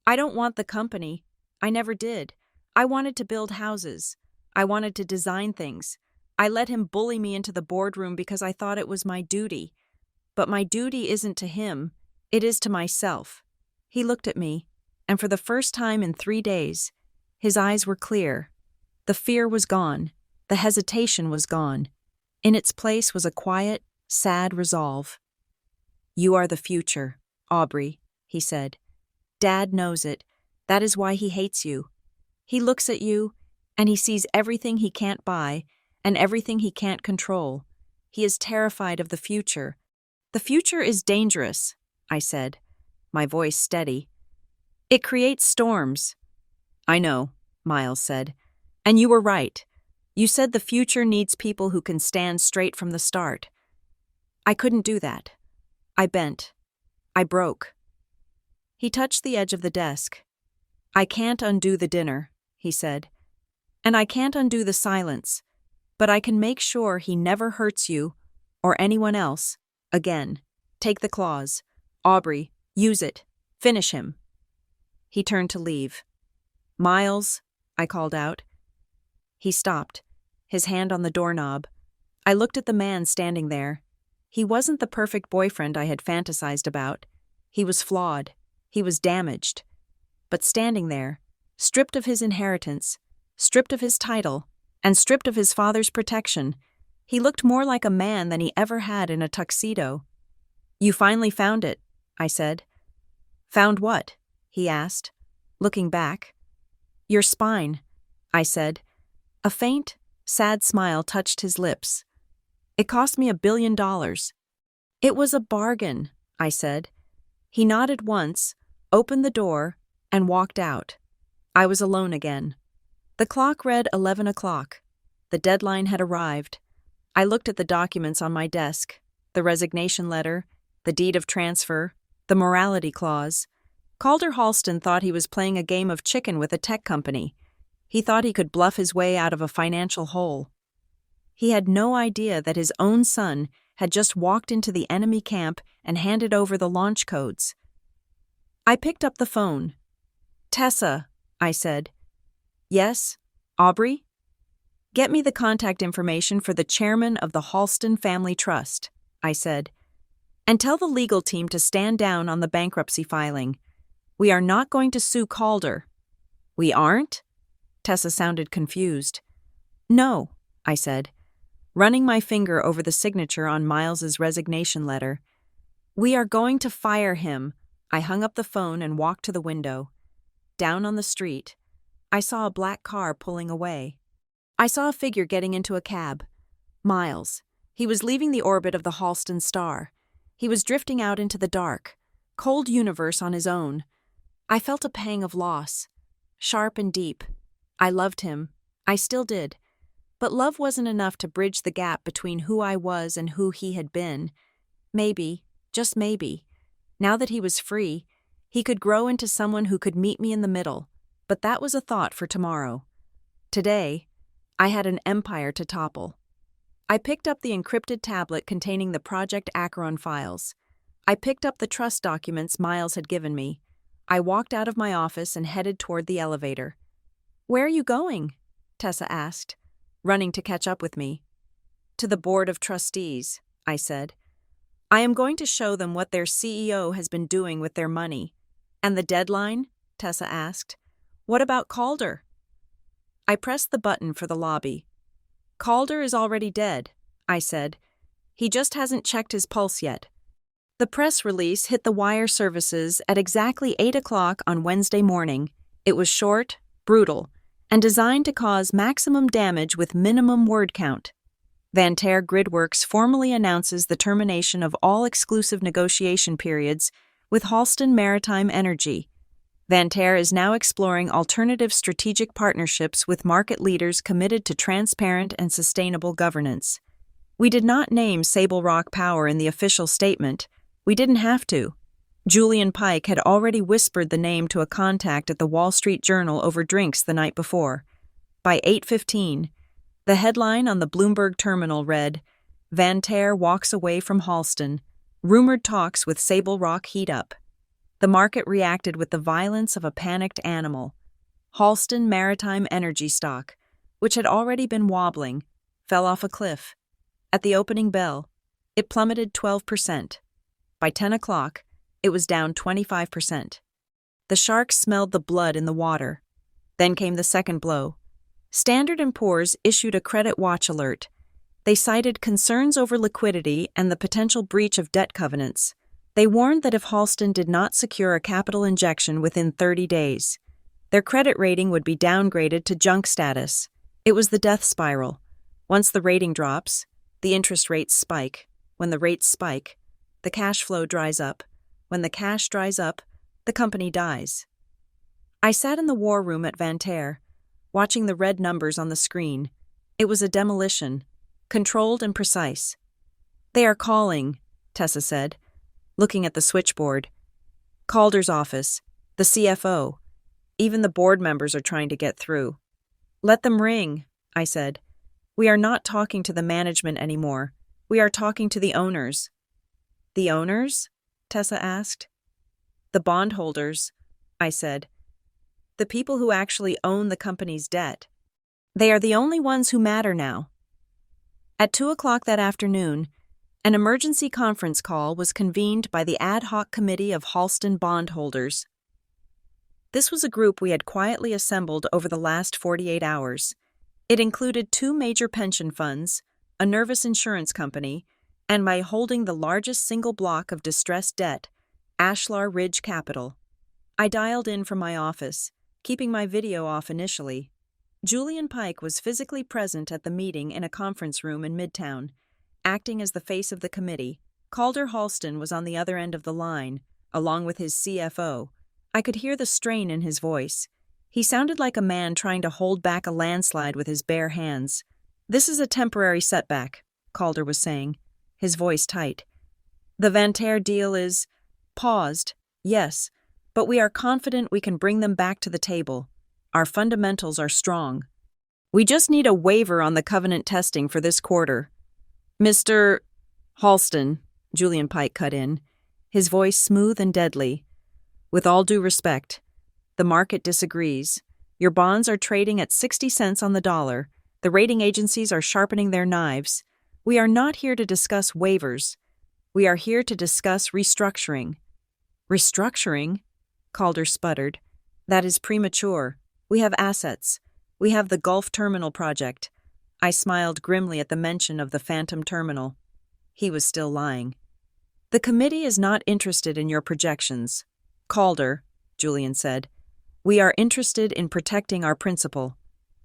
Speaker 1: "I don't want the company. I never did. I wanted to build houses. I wanted to design things. I let him bully me into the boardroom because I thought it was my duty. But my duty isn't to him. It is to myself." He looked at me, and for the first time in 3 days, his eyes were clear. The fear was gone. The hesitation was gone. In its place was a quiet, sad resolve. "You are the future, Aubrey," he said. "Dad knows it. That is why he hates you. He looks at you, and he sees everything he can't buy and everything he can't control. He is terrified of the future." "The future is dangerous," I said, my voice steady. "It creates storms." "I know," Miles said. "And you were right. You said the future needs people who can stand straight from the start." I couldn't do that. I bent. I broke. He touched the edge of the desk. "I can't undo the dinner," he said. "And I can't undo the silence, but I can make sure he never hurts you, or anyone else, again. Take the clause. Aubrey, use it. Finish him." He turned to leave. "Miles," I called out. He stopped, his hand on the doorknob. I looked at the man standing there. He wasn't the perfect boyfriend I had fantasized about. He was flawed. He was damaged. But standing there, stripped of his inheritance, stripped of his title, and stripped of his father's protection, he looked more like a man than he ever had in a tuxedo. "You finally found it," I said. "Found what?" he asked, looking back. "Your spine," I said. A faint, sad smile touched his lips. "It cost me $1 billion. "It was a bargain," I said. He nodded once, opened the door, and walked out. I was alone again. The clock read 11 o'clock. The deadline had arrived. I looked at the documents on my desk, the resignation letter, the deed of transfer, the morality clause. Calder Halston thought he was playing a game of chicken with a tech company. He thought he could bluff his way out of a financial hole. He had no idea that his own son had just walked into the enemy camp and handed over the launch codes. I picked up the phone. "Tessa," I said. "Yes, Aubrey?" "Get me the contact information for the chairman of the Halston Family Trust," I said. "And tell the legal team to stand down on the bankruptcy filing. We are not going to sue Calder." "We aren't?" Tessa sounded confused. "No," I said, running my finger over the signature on Miles's resignation letter. "We are going to fire him." I hung up the phone and walked to the window. Down on the street, I saw a black car pulling away. I saw a figure getting into a cab. Miles. He was leaving the orbit of the Halston star. He was drifting out into the dark, cold universe on his own. I felt a pang of loss, sharp and deep. I loved him. I still did. But love wasn't enough to bridge the gap between who I was and who he had been. Maybe, just maybe, now that he was free, he could grow into someone who could meet me in the middle. But that was a thought for tomorrow. Today, I had an empire to topple. I picked up the encrypted tablet containing the Project Acheron files. I picked up the trust documents Miles had given me. I walked out of my office and headed toward the elevator. "Where are you going?" Tessa asked, running to catch up with me. "To the Board of Trustees," I said. "I am going to show them what their CEO has been doing with their money." "And the deadline?" Tessa asked. "What about Calder?" I pressed the button for the lobby. "Calder is already dead," I said. "He just hasn't checked his pulse yet." The press release hit the wire services at exactly 8 o'clock on Wednesday morning. It was short, brutal, and designed to cause maximum damage with minimum word count. Vanterre Gridworks formally announces the termination of all exclusive negotiation periods with Halston Maritime Energy. Vanterre is now exploring alternative strategic partnerships with market leaders committed to transparent and sustainable governance. We did not name Sable Rock Power in the official statement. We didn't have to. Julian Pike had already whispered the name to a contact at the Wall Street Journal over drinks the night before. By 8:15, the headline on the Bloomberg terminal read, "Vanterre walks away from Halston. Rumored talks with Sable Rock heat up." The market reacted with the violence of a panicked animal. Halston Maritime Energy stock, which had already been wobbling, fell off a cliff. At the opening bell, it plummeted 12%. By 10 o'clock, it was down 25%. The sharks smelled the blood in the water. Then came the second blow. Standard & Poor's issued a credit watch alert. They cited concerns over liquidity and the potential breach of debt covenants. They warned that if Halston did not secure a capital injection within 30 days, their credit rating would be downgraded to junk status. It was the death spiral. Once the rating drops, the interest rates spike. When the rates spike, the cash flow dries up. When the cash dries up, the company dies. I sat in the war room at Vanterre, watching the red numbers on the screen. It was a demolition, controlled and precise. "They are calling," Tessa said, looking at the switchboard. "Calder's office, the CFO. Even the board members are trying to get through." "Let them ring," I said. "We are not talking to the management anymore. We are talking to the owners." "The owners?" Tessa asked. "The bondholders," I said. "The people who actually own the company's debt. They are the only ones who matter now." At 2 o'clock that afternoon, an emergency conference call was convened by the ad hoc committee of Halston bondholders. This was a group we had quietly assembled over the last 48 hours. It included 2 major pension funds, a nervous insurance company, and by holding the largest single block of distressed debt, Ashlar Ridge Capital. I dialed in from my office, keeping my video off initially. Julian Pike was physically present at the meeting in a conference room in Midtown, acting as the face of the committee. Calder Halston was on the other end of the line, along with his CFO. I could hear the strain in his voice. He sounded like a man trying to hold back a landslide with his bare hands. "This is a temporary setback," Calder was saying, his voice tight. "The Vanterre deal is paused, yes, but we are confident we can bring them back to the table. Our fundamentals are strong." We just need a waiver on the covenant testing for this quarter. Mr. Halston, Julian Pike cut in, his voice smooth and deadly. With all due respect, the market disagrees. Your bonds are trading at 60 cents on the dollar. The rating agencies are sharpening their knives. We are not here to discuss waivers. We are here to discuss restructuring. Restructuring? Calder sputtered. That is premature. We have assets. We have the Gulf Terminal project. I smiled grimly at the mention of the Phantom Terminal. He was still lying. The committee is not interested in your projections. Calder, Julian said. We are interested in protecting our principal.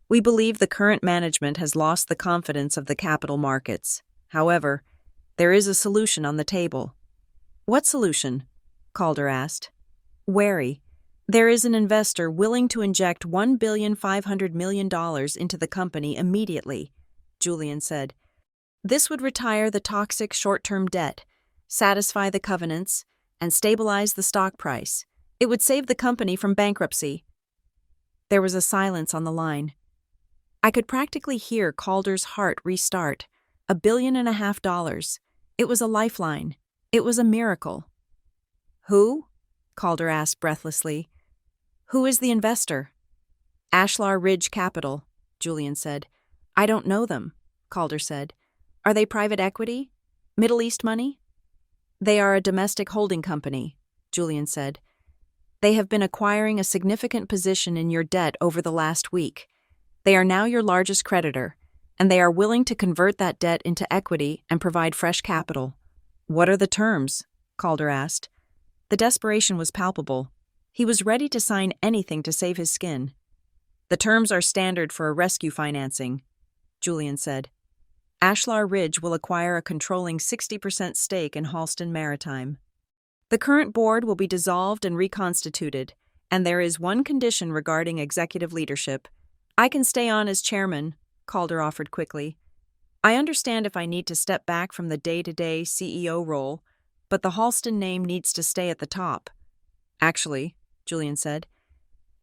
Speaker 1: We believe the current management has lost the confidence of the capital markets. However, there is a solution on the table. What solution? Calder asked. Wary. There is an investor willing to inject $1,500,000,000 into the company immediately, Julian said. This would retire the toxic short-term debt, satisfy the covenants, and stabilize the stock price. It would save the company from bankruptcy. There was a silence on the line. I could practically hear Calder's heart restart. $1.5 billion. It was a lifeline. It was a miracle. Who? Calder asked breathlessly. Who is the investor? Ashlar Ridge Capital, Julian said. I don't know them, Calder said. Are they private equity? Middle East money? They are a domestic holding company, Julian said. They have been acquiring a significant position in your debt over the last week. They are now your largest creditor, and they are willing to convert that debt into equity and provide fresh capital. What are the terms? Calder asked. The desperation was palpable. He was ready to sign anything to save his skin. The terms are standard for a rescue financing, Julian said. Ashlar Ridge will acquire a controlling 60% stake in Halston Maritime. The current board will be dissolved and reconstituted, and there is one condition regarding executive leadership. I can stay on as chairman, Calder offered quickly. I understand if I need to step back from the day-to-day CEO role, but the Halston name needs to stay at the top. Actually, Julian said,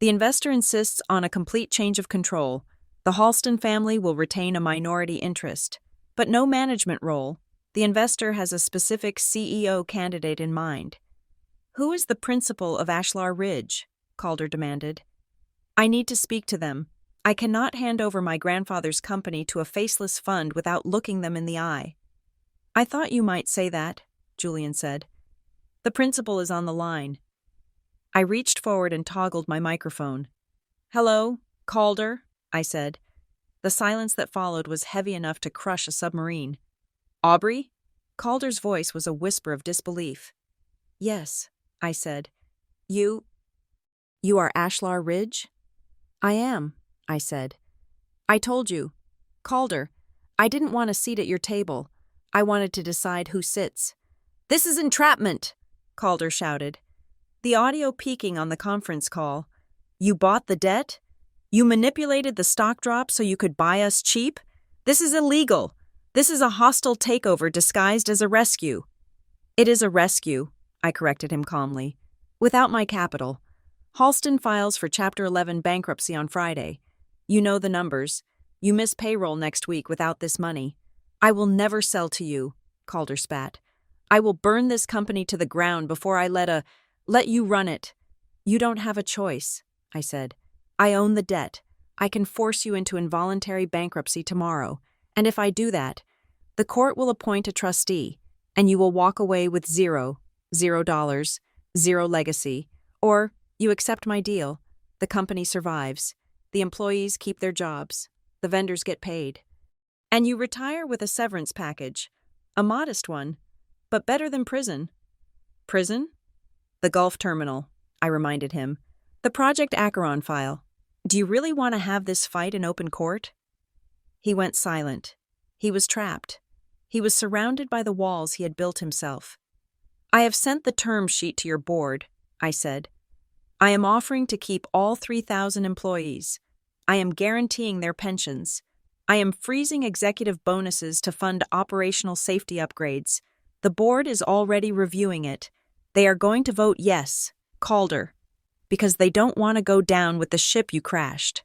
Speaker 1: the investor insists on a complete change of control. The Halston family will retain a minority interest, but no management role. The investor has a specific CEO candidate in mind. Who is the principal of Ashlar Ridge? Calder demanded. I need to speak to them. I cannot hand over my grandfather's company to a faceless fund without looking them in the eye. I thought you might say that, Julian said. The principal is on the line. I reached forward and toggled my microphone. Hello, Calder, I said. The silence that followed was heavy enough to crush a submarine. Aubrey? Calder's voice was a whisper of disbelief. Yes, I said. You are Ashlar Ridge? I am, I said. I told you. Calder, I didn't want a seat at your table. I wanted to decide who sits. This is entrapment, Calder shouted. The audio peaking on the conference call. You bought the debt? You manipulated the stock drop so you could buy us cheap? This is illegal. This is a hostile takeover disguised as a rescue. It is a rescue, I corrected him calmly. Without my capital. Halston files for Chapter 11 bankruptcy on Friday. You know the numbers. You miss payroll next week without this money. I will never sell to you, Calder spat. I will burn this company to the ground before I let you run it. You don't have a choice, I said. I own the debt. I can force you into involuntary bankruptcy tomorrow, and if I do that, the court will appoint a trustee, and you will walk away with $0, zero legacy, or you accept my deal. The company survives. The employees keep their jobs. The vendors get paid. And you retire with a severance package, a modest one, but better than prison. Prison? The Gulf Terminal, I reminded him. The Project Acheron file. Do you really want to have this fight in open court? He went silent. He was trapped. He was surrounded by the walls he had built himself. I have sent the term sheet to your board, I said. I am offering to keep all 3,000 employees. I am guaranteeing their pensions. I am freezing executive bonuses to fund operational safety upgrades. The board is already reviewing it. They are going to vote yes, Calder, because they don't want to go down with the ship you crashed.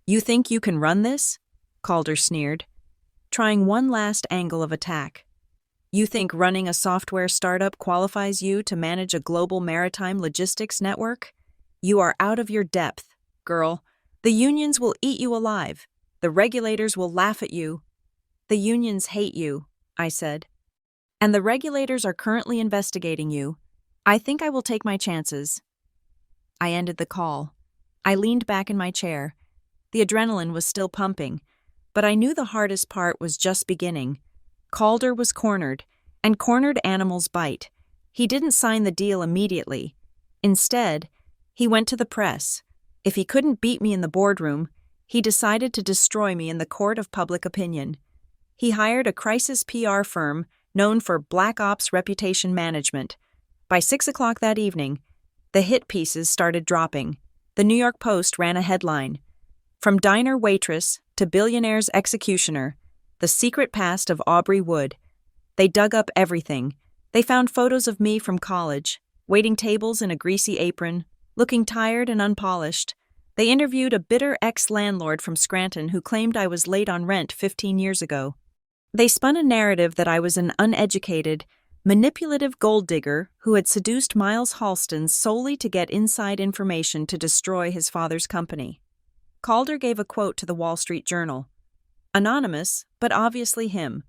Speaker 1: You think you can run this? Calder sneered, trying one last angle of attack. You think running a software startup qualifies you to manage a global maritime logistics network? You are out of your depth, girl. The unions will eat you alive. The regulators will laugh at you. The unions hate you, I said. And the regulators are currently investigating you. I think I will take my chances. I ended the call. I leaned back in my chair. The adrenaline was still pumping, but I knew the hardest part was just beginning. Calder was cornered, and cornered animals bite. He didn't sign the deal immediately. Instead, he went to the press. If he couldn't beat me in the boardroom, he decided to destroy me in the court of public opinion. He hired a crisis PR firm known for black ops reputation management. By 6 o'clock that evening, the hit pieces started dropping. The New York Post ran a headline, "From Diner Waitress to Billionaire's Executioner, the Secret Past of Aubrey Wood." They dug up everything. They found photos of me from college, waiting tables in a greasy apron, looking tired and unpolished. They interviewed a bitter ex-landlord from Scranton who claimed I was late on rent 15 years ago. They spun a narrative that I was an uneducated, manipulative gold digger who had seduced Miles Halston solely to get inside information to destroy his father's company. Calder gave a quote to the Wall Street Journal. Anonymous, but obviously him.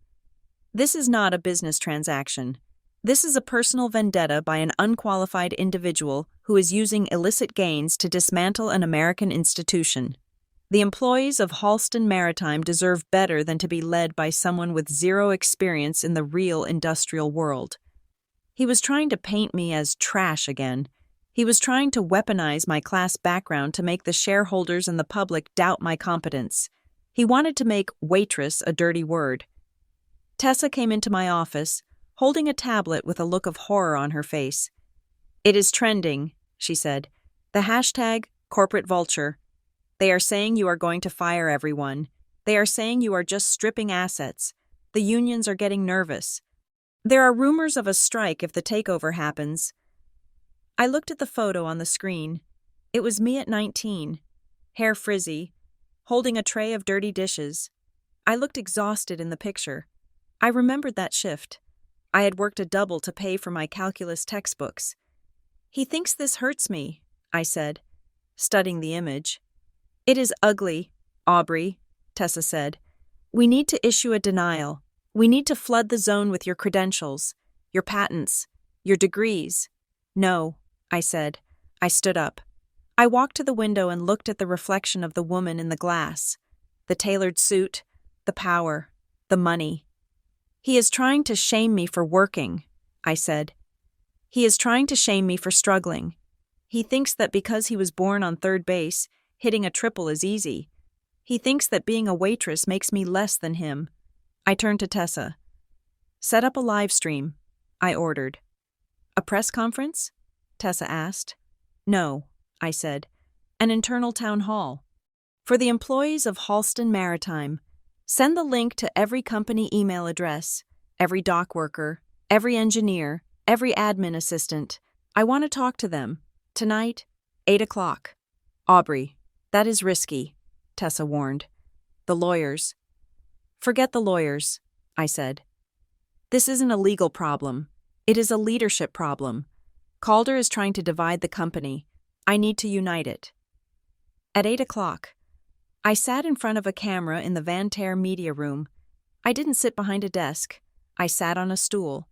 Speaker 1: This is not a business transaction. This is a personal vendetta by an unqualified individual who is using illicit gains to dismantle an American institution. The employees of Halston Maritime deserve better than to be led by someone with zero experience in the real industrial world. He was trying to paint me as trash again. He was trying to weaponize my class background to make the shareholders and the public doubt my competence. He wanted to make waitress a dirty word. Tessa came into my office, holding a tablet with a look of horror on her face. "It is trending," she said. "The hashtag corporate vulture. They are saying you are going to fire everyone. They are saying you are just stripping assets. The unions are getting nervous. There are rumors of a strike if the takeover happens." I looked at the photo on the screen. It was me at 19, hair frizzy, holding a tray of dirty dishes. I looked exhausted in the picture. I remembered that shift. I had worked a double to pay for my calculus textbooks. "He thinks this hurts me," I said, studying the image. "It is ugly, Aubrey," Tessa said. "We need to issue a denial. We need to flood the zone with your credentials, your patents, your degrees." "No," I said. I stood up. I walked to the window and looked at the reflection of the woman in the glass. The tailored suit, the power, the money. "He is trying to shame me for working," I said. "He is trying to shame me for struggling. He thinks that because he was born on third base, hitting a triple is easy. He thinks that being a waitress makes me less than him." I turned to Tessa. "Set up a live stream," I ordered. "A press conference?" Tessa asked. "No," I said. "An internal town hall. For the employees of Halston Maritime. Send the link to every company email address, every dock worker, every engineer, every admin assistant. I want to talk to them. Tonight, 8 o'clock. Aubrey, that is risky," Tessa warned. "The lawyers." "Forget the lawyers," I said. "This isn't a legal problem. It is a leadership problem. Calder is trying to divide the company. I need to unite it." At 8 o'clock, I sat in front of a camera in the Van Ter media room. I didn't sit behind a desk. I sat on a stool.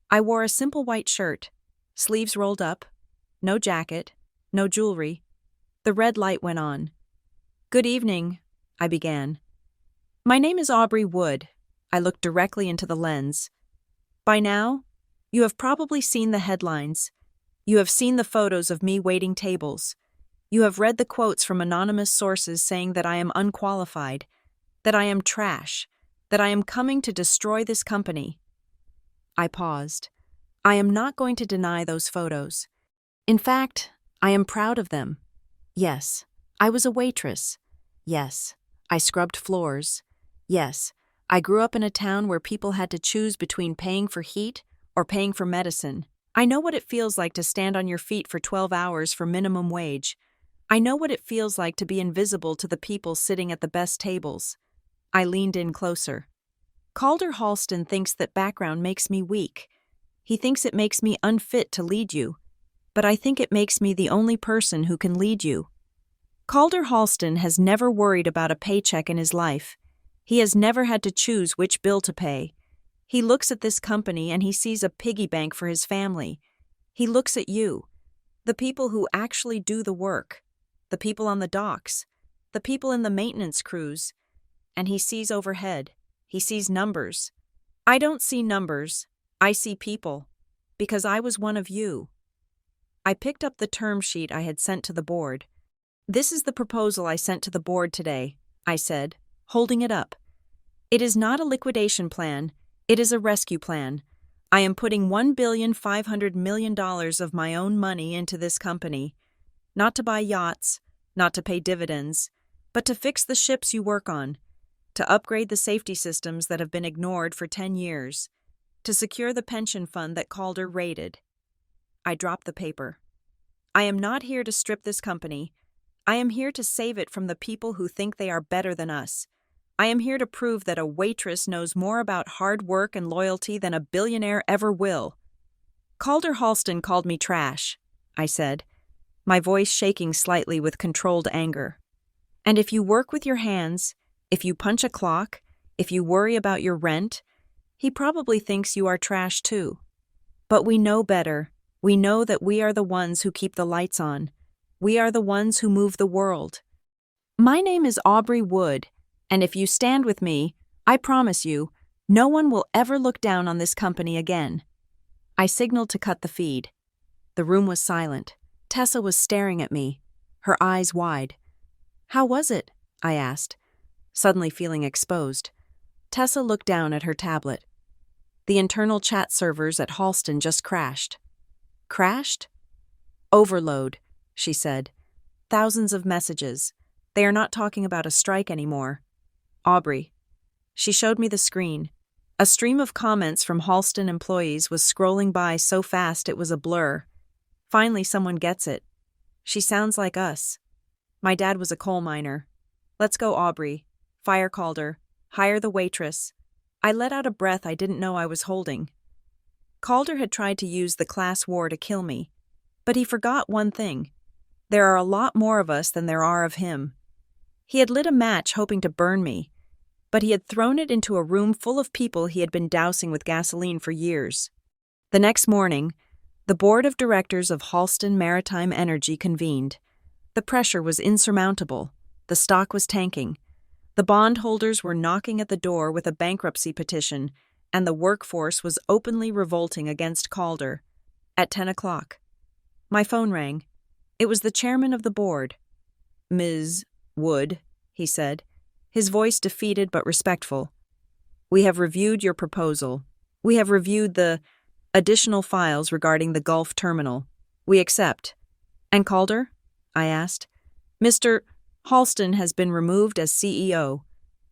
Speaker 1: I wore a simple white shirt, sleeves rolled up, no jacket, no jewelry. The red light went on. "Good evening," I began. "My name is Aubrey Wood." I looked directly into the lens. "By now, you have probably seen the headlines. You have seen the photos of me waiting tables. You have read the quotes from anonymous sources saying that I am unqualified, that I am trash, that I am coming to destroy this company." I paused. I am not going to deny those photos. In fact, I am proud of them. Yes, I was a waitress. Yes, I scrubbed floors. Yes, I grew up in a town where people had to choose between paying for heat or paying for medicine. I know what it feels like to stand on your feet for 12 hours for minimum wage. I know what it feels like to be invisible to the people sitting at the best tables. I leaned in closer. Calder Halston thinks that background makes me weak. He thinks it makes me unfit to lead you. But I think it makes me the only person who can lead you. Calder Halston has never worried about a paycheck in his life. He has never had to choose which bill to pay. He looks at this company and he sees a piggy bank for his family. He looks at you, the people who actually do the work, the people on the docks, the people in the maintenance crews, and he sees overhead. He sees numbers. I don't see numbers. I see people, because I was one of you. I picked up the term sheet I had sent to the board. This is the proposal I sent to the board today, I said, holding it up. It is not a liquidation plan. It is a rescue plan. I am putting $1,500,000,000 of my own money into this company, not to buy yachts, not to pay dividends, but to fix the ships you work on, to upgrade the safety systems that have been ignored for 10 years, to secure the pension fund that Calder raided. I dropped the paper. I am not here to strip this company. I am here to save it from the people who think they are better than us. I am here to prove that a waitress knows more about hard work and loyalty than a billionaire ever will. Calder Halston called me trash, I said, my voice shaking slightly with controlled anger. And if you work with your hands, if you punch a clock, if you worry about your rent, he probably thinks you are trash too. But we know better. We know that we are the ones who keep the lights on. We are the ones who move the world. My name is Aubrey Wood, and if you stand with me, I promise you, no one will ever look down on this company again. I signaled to cut the feed. The room was silent. Tessa was staring at me, her eyes wide. How was it? I asked, suddenly feeling exposed. Tessa looked down at her tablet. The internal chat servers at Halston just crashed. Crashed? Overload, she said. Thousands of messages. They are not talking about a strike anymore. Aubrey. She showed me the screen. A stream of comments from Halston employees was scrolling by so fast it was a blur. Finally, someone gets it. She sounds like us. My dad was a coal miner. Let's go, Aubrey. Fire Calder. Hire the waitress. I let out a breath I didn't know I was holding. Calder had tried to use the class war to kill me. But he forgot one thing. There are a lot more of us than there are of him. He had lit a match hoping to burn me, but he had thrown it into a room full of people he had been dousing with gasoline for years. The next morning, the board of directors of Halston Maritime Energy convened. The pressure was insurmountable. The stock was tanking. The bondholders were knocking at the door with a bankruptcy petition, and the workforce was openly revolting against Calder. At 10 o'clock. My phone rang. It was the chairman of the board. Ms. Wood, he said, his voice defeated but respectful. We have reviewed your proposal. We have reviewed the additional files regarding the Gulf terminal. We accept. And Calder? I asked. Mr. Halston has been removed as CEO,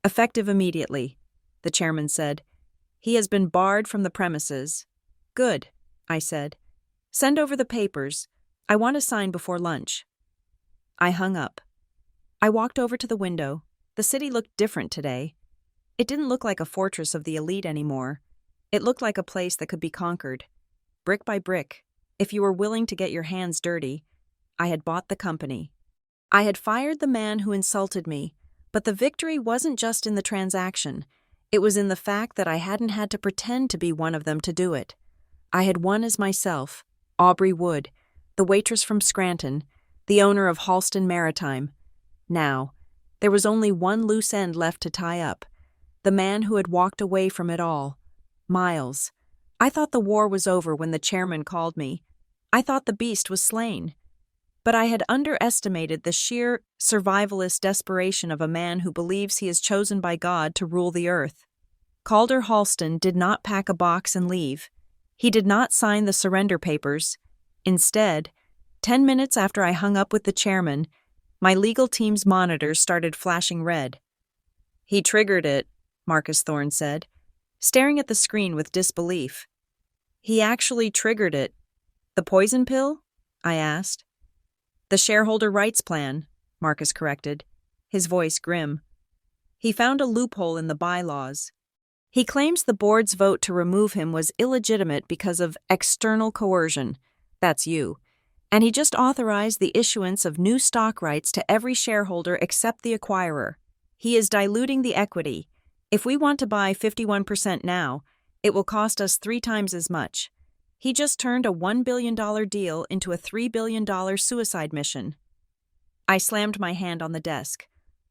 Speaker 1: effective immediately, the chairman said. He has been barred from the premises. Good, I said. Send over the papers. I want to sign before lunch. I hung up. I walked over to the window. The city looked different today. It didn't look like a fortress of the elite anymore. It looked like a place that could be conquered. Brick by brick, if you were willing to get your hands dirty. I had bought the company. I had fired the man who insulted me, but the victory wasn't just in the transaction. It was in the fact that I hadn't had to pretend to be one of them to do it. I had won as myself, Aubrey Wood, the waitress from Scranton, the owner of Halston Maritime. Now, there was only one loose end left to tie up. The man who had walked away from it all. Miles. I thought the war was over when the chairman called me. I thought the beast was slain. But I had underestimated the sheer survivalist desperation of a man who believes he is chosen by God to rule the earth. Calder Halston did not pack a box and leave. He did not sign the surrender papers. Instead, 10 minutes after I hung up with the chairman, my legal team's monitors started flashing red. He triggered it, Marcus Thorne said, staring at the screen with disbelief. He actually triggered it. The poison pill? I asked. The shareholder rights plan, Marcus corrected, his voice grim. He found a loophole in the bylaws. He claims the board's vote to remove him was illegitimate because of external coercion. That's you. And he just authorized the issuance of new stock rights to every shareholder except the acquirer. He is diluting the equity. If we want to buy 51% now, it will cost us 3 times as much. He just turned a $1 billion deal into a $3 billion suicide mission. I slammed my hand on the desk.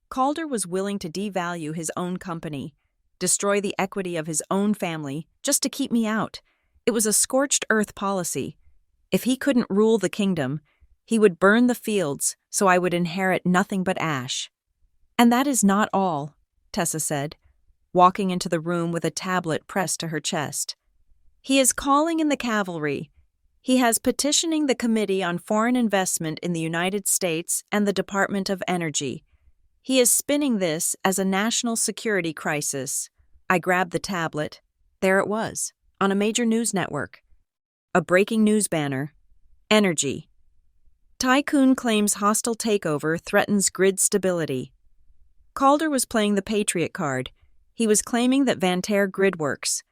Speaker 1: Calder was willing to devalue his own company, destroy the equity of his own family, just to keep me out. It was a scorched earth policy. If he couldn't rule the kingdom, he would burn the fields so I would inherit nothing but ash. And that is not all, Tessa said, walking into the room with a tablet pressed to her chest. He is calling in the cavalry. He has petitioning the Committee on Foreign Investment in the United States and the Department of Energy. He is spinning this as a national security crisis. I grabbed the tablet. There it was, on a major news network. A breaking news banner. Energy. Tycoon claims hostile takeover threatens grid stability. Calder was playing the Patriot card. He was claiming that Vantair Gridworks,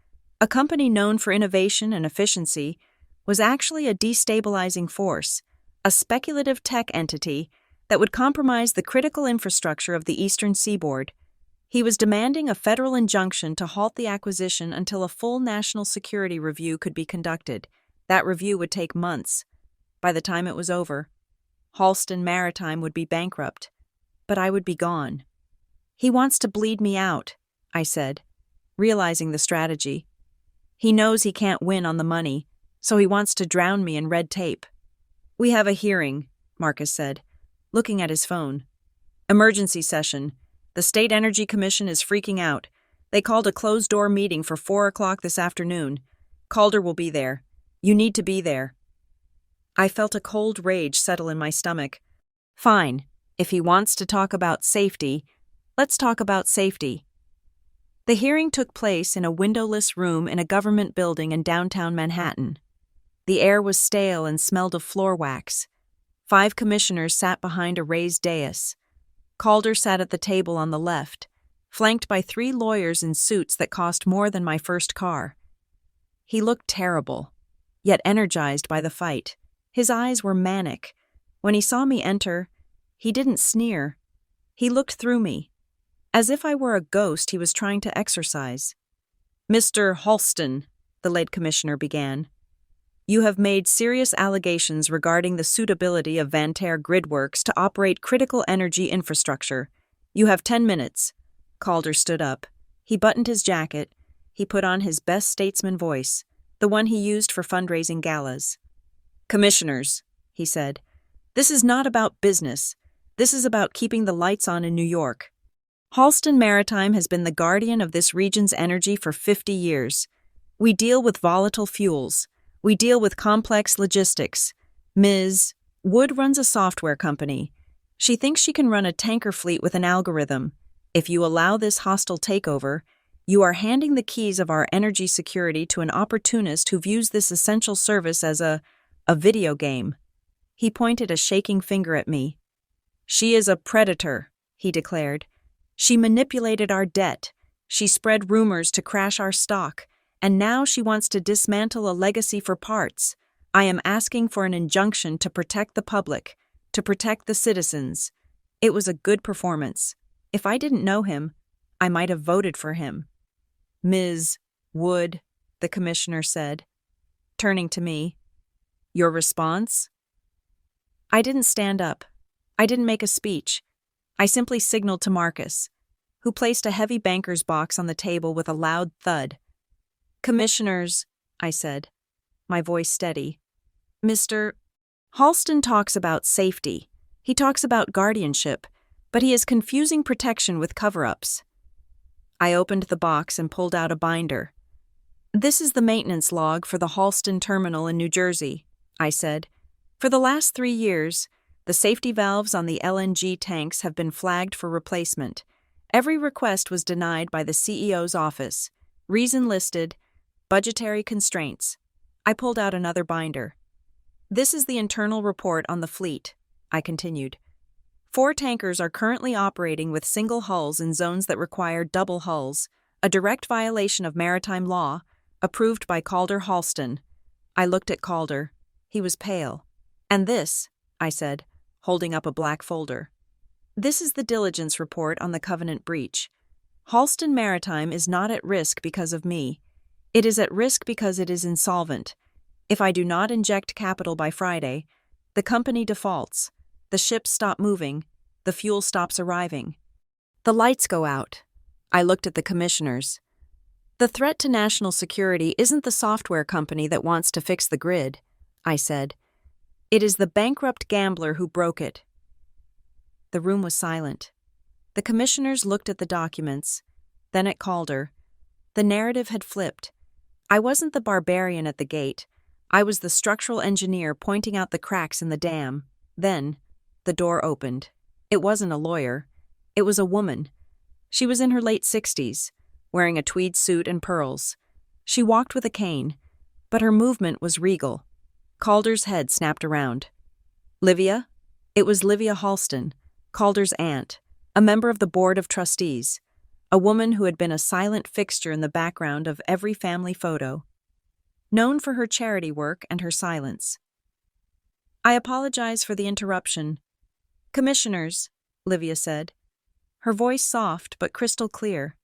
Speaker 1: a company known for innovation and efficiency, was actually a destabilizing force, a speculative tech entity that would compromise the critical infrastructure of the eastern seaboard. He was demanding a federal injunction to halt the acquisition until a full national security review could be conducted. That review would take months. By the time it was over, Halston Maritime would be bankrupt, but I would be gone. He wants to bleed me out, I said, realizing the strategy. He knows he can't win on the money, so he wants to drown me in red tape. We have a hearing, Marcus said, looking at his phone. Emergency session. The State Energy Commission is freaking out. They called a closed-door meeting for 4 o'clock this afternoon. Calder will be there. You need to be there. I felt a cold rage settle in my stomach. Fine. If he wants to talk about safety, let's talk about safety. The hearing took place in a windowless room in a government building in downtown Manhattan. The air was stale and smelled of floor wax. 5 commissioners sat behind a raised dais. Calder sat at the table on the left, flanked by 3 lawyers in suits that cost more than my first car. He looked terrible, yet energized by the fight. His eyes were manic. When he saw me enter, he didn't sneer. He looked through me. As if I were a ghost he was trying to exorcise. Mr. Halston, the late commissioner began, you have made serious allegations regarding the suitability of Vantair Gridworks to operate critical energy infrastructure. You have 10 minutes. Calder stood up. He buttoned his jacket. He put on his best statesman voice, the one he used for fundraising galas. Commissioners, he said, this is not about business. This is about keeping the lights on in New York. Halston Maritime has been the guardian of this region's energy for 50 years. We deal with volatile fuels. We deal with complex logistics. Ms. Wood runs a software company. She thinks she can run a tanker fleet with an algorithm. If you allow this hostile takeover, you are handing the keys of our energy security to an opportunist who views this essential service as a video game. He pointed a shaking finger at me. She is a predator, he declared. She manipulated our debt. She spread rumors to crash our stock. And now she wants to dismantle a legacy for parts. I am asking for an injunction to protect the public, to protect the citizens. It was a good performance. If I didn't know him, I might have voted for him. Ms. Wood, the commissioner said, turning to me. Your response? I didn't stand up. I didn't make a speech. I simply signaled to Marcus, who placed a heavy banker's box on the table with a loud thud. Commissioners, I said, my voice steady. Mr. Halston talks about safety. He talks about guardianship, but he is confusing protection with cover-ups. I opened the box and pulled out a binder. This is the maintenance log for the Halston terminal in New Jersey, I said. For the last 3 years, the safety valves on the LNG tanks have been flagged for replacement. Every request was denied by the CEO's office. Reason listed, budgetary constraints. I pulled out another binder. This is the internal report on the fleet. I continued. 4 tankers are currently operating with single hulls in zones that require double hulls, a direct violation of maritime law, approved by Calder Halston. I looked at Calder. He was pale. And this, I said, holding up a black folder. This is the diligence report on the covenant breach. Halston Maritime is not at risk because of me. It is at risk because it is insolvent. If I do not inject capital by Friday, the company defaults. The ships stop moving. The fuel stops arriving. The lights go out. I looked at the commissioners. The threat to national security isn't the software company that wants to fix the grid, I said. It is the bankrupt gambler who broke it. The room was silent. The commissioners looked at the documents, then at Calder. The narrative had flipped. I wasn't the barbarian at the gate. I was the structural engineer pointing out the cracks in the dam. Then, the door opened. It wasn't a lawyer. It was a woman. She was in her late 60s, wearing a tweed suit and pearls. She walked with a cane, but her movement was regal. Calder's head snapped around. Livia? It was Livia Halston, Calder's aunt, a member of the board of trustees, a woman who had been a silent fixture in the background of every family photo, known for her charity work and her silence. I apologize for the interruption. Commissioners, Livia said, her voice soft but crystal clear.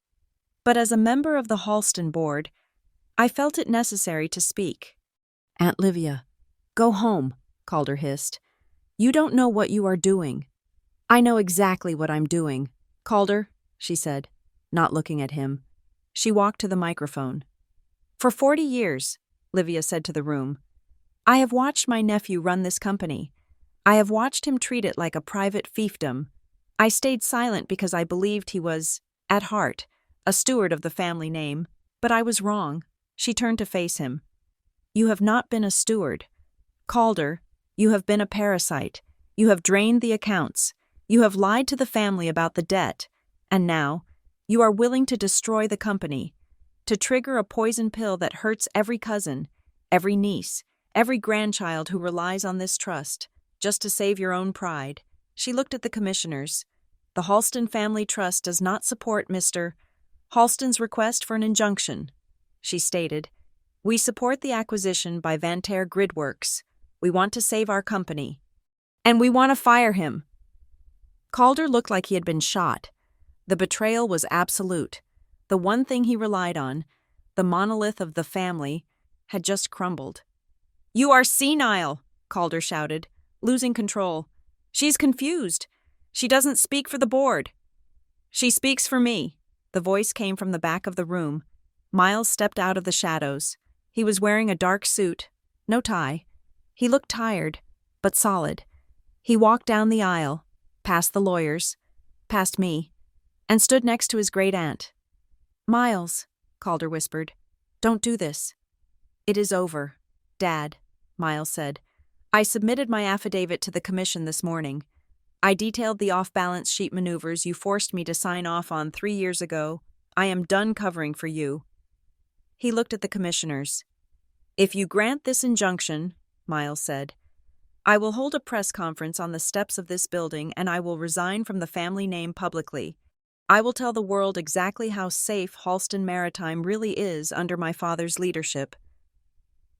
Speaker 1: But as a member of the Halston board, I felt it necessary to speak. Aunt Livia, go home, Calder hissed. You don't know what you are doing. I know exactly what I'm doing. Calder, she said, not looking at him. She walked to the microphone. For 40 years, Livia said to the room, I have watched my nephew run this company. I have watched him treat it like a private fiefdom. I stayed silent because I believed he was, at heart, a steward of the family name, but I was wrong. She turned to face him. You have not been a steward. Calder, you have been a parasite. You have drained the accounts. You have lied to the family about the debt. And now, you are willing to destroy the company, to trigger a poison pill that hurts every cousin, every niece, every grandchild who relies on this trust, just to save your own pride. She looked at the commissioners. The Halston Family Trust does not support Mr. Halston's request for an injunction, she stated. We support the acquisition by Vantair Gridworks. We want to save our company. And we want to fire him. Calder looked like he had been shot. The betrayal was absolute. The one thing he relied on, the monolith of the family, had just crumbled. You are senile, Calder shouted, losing control. She's confused. She doesn't speak for the board. She speaks for me. The voice came from the back of the room. Miles stepped out of the shadows. He was wearing a dark suit, no tie. He looked tired, but solid. He walked down the aisle, past the lawyers, past me, and stood next to his great-aunt. Miles, Calder whispered, don't do this. It is over, Dad, Miles said. I submitted my affidavit to the commission this morning. I detailed the off-balance sheet maneuvers you forced me to sign off on 3 years ago. I am done covering for you. He looked at the commissioners. If you grant this injunction, Miles said, I will hold a press conference on the steps of this building and I will resign from the family name publicly. I will tell the world exactly how safe Halston Maritime really is under my father's leadership.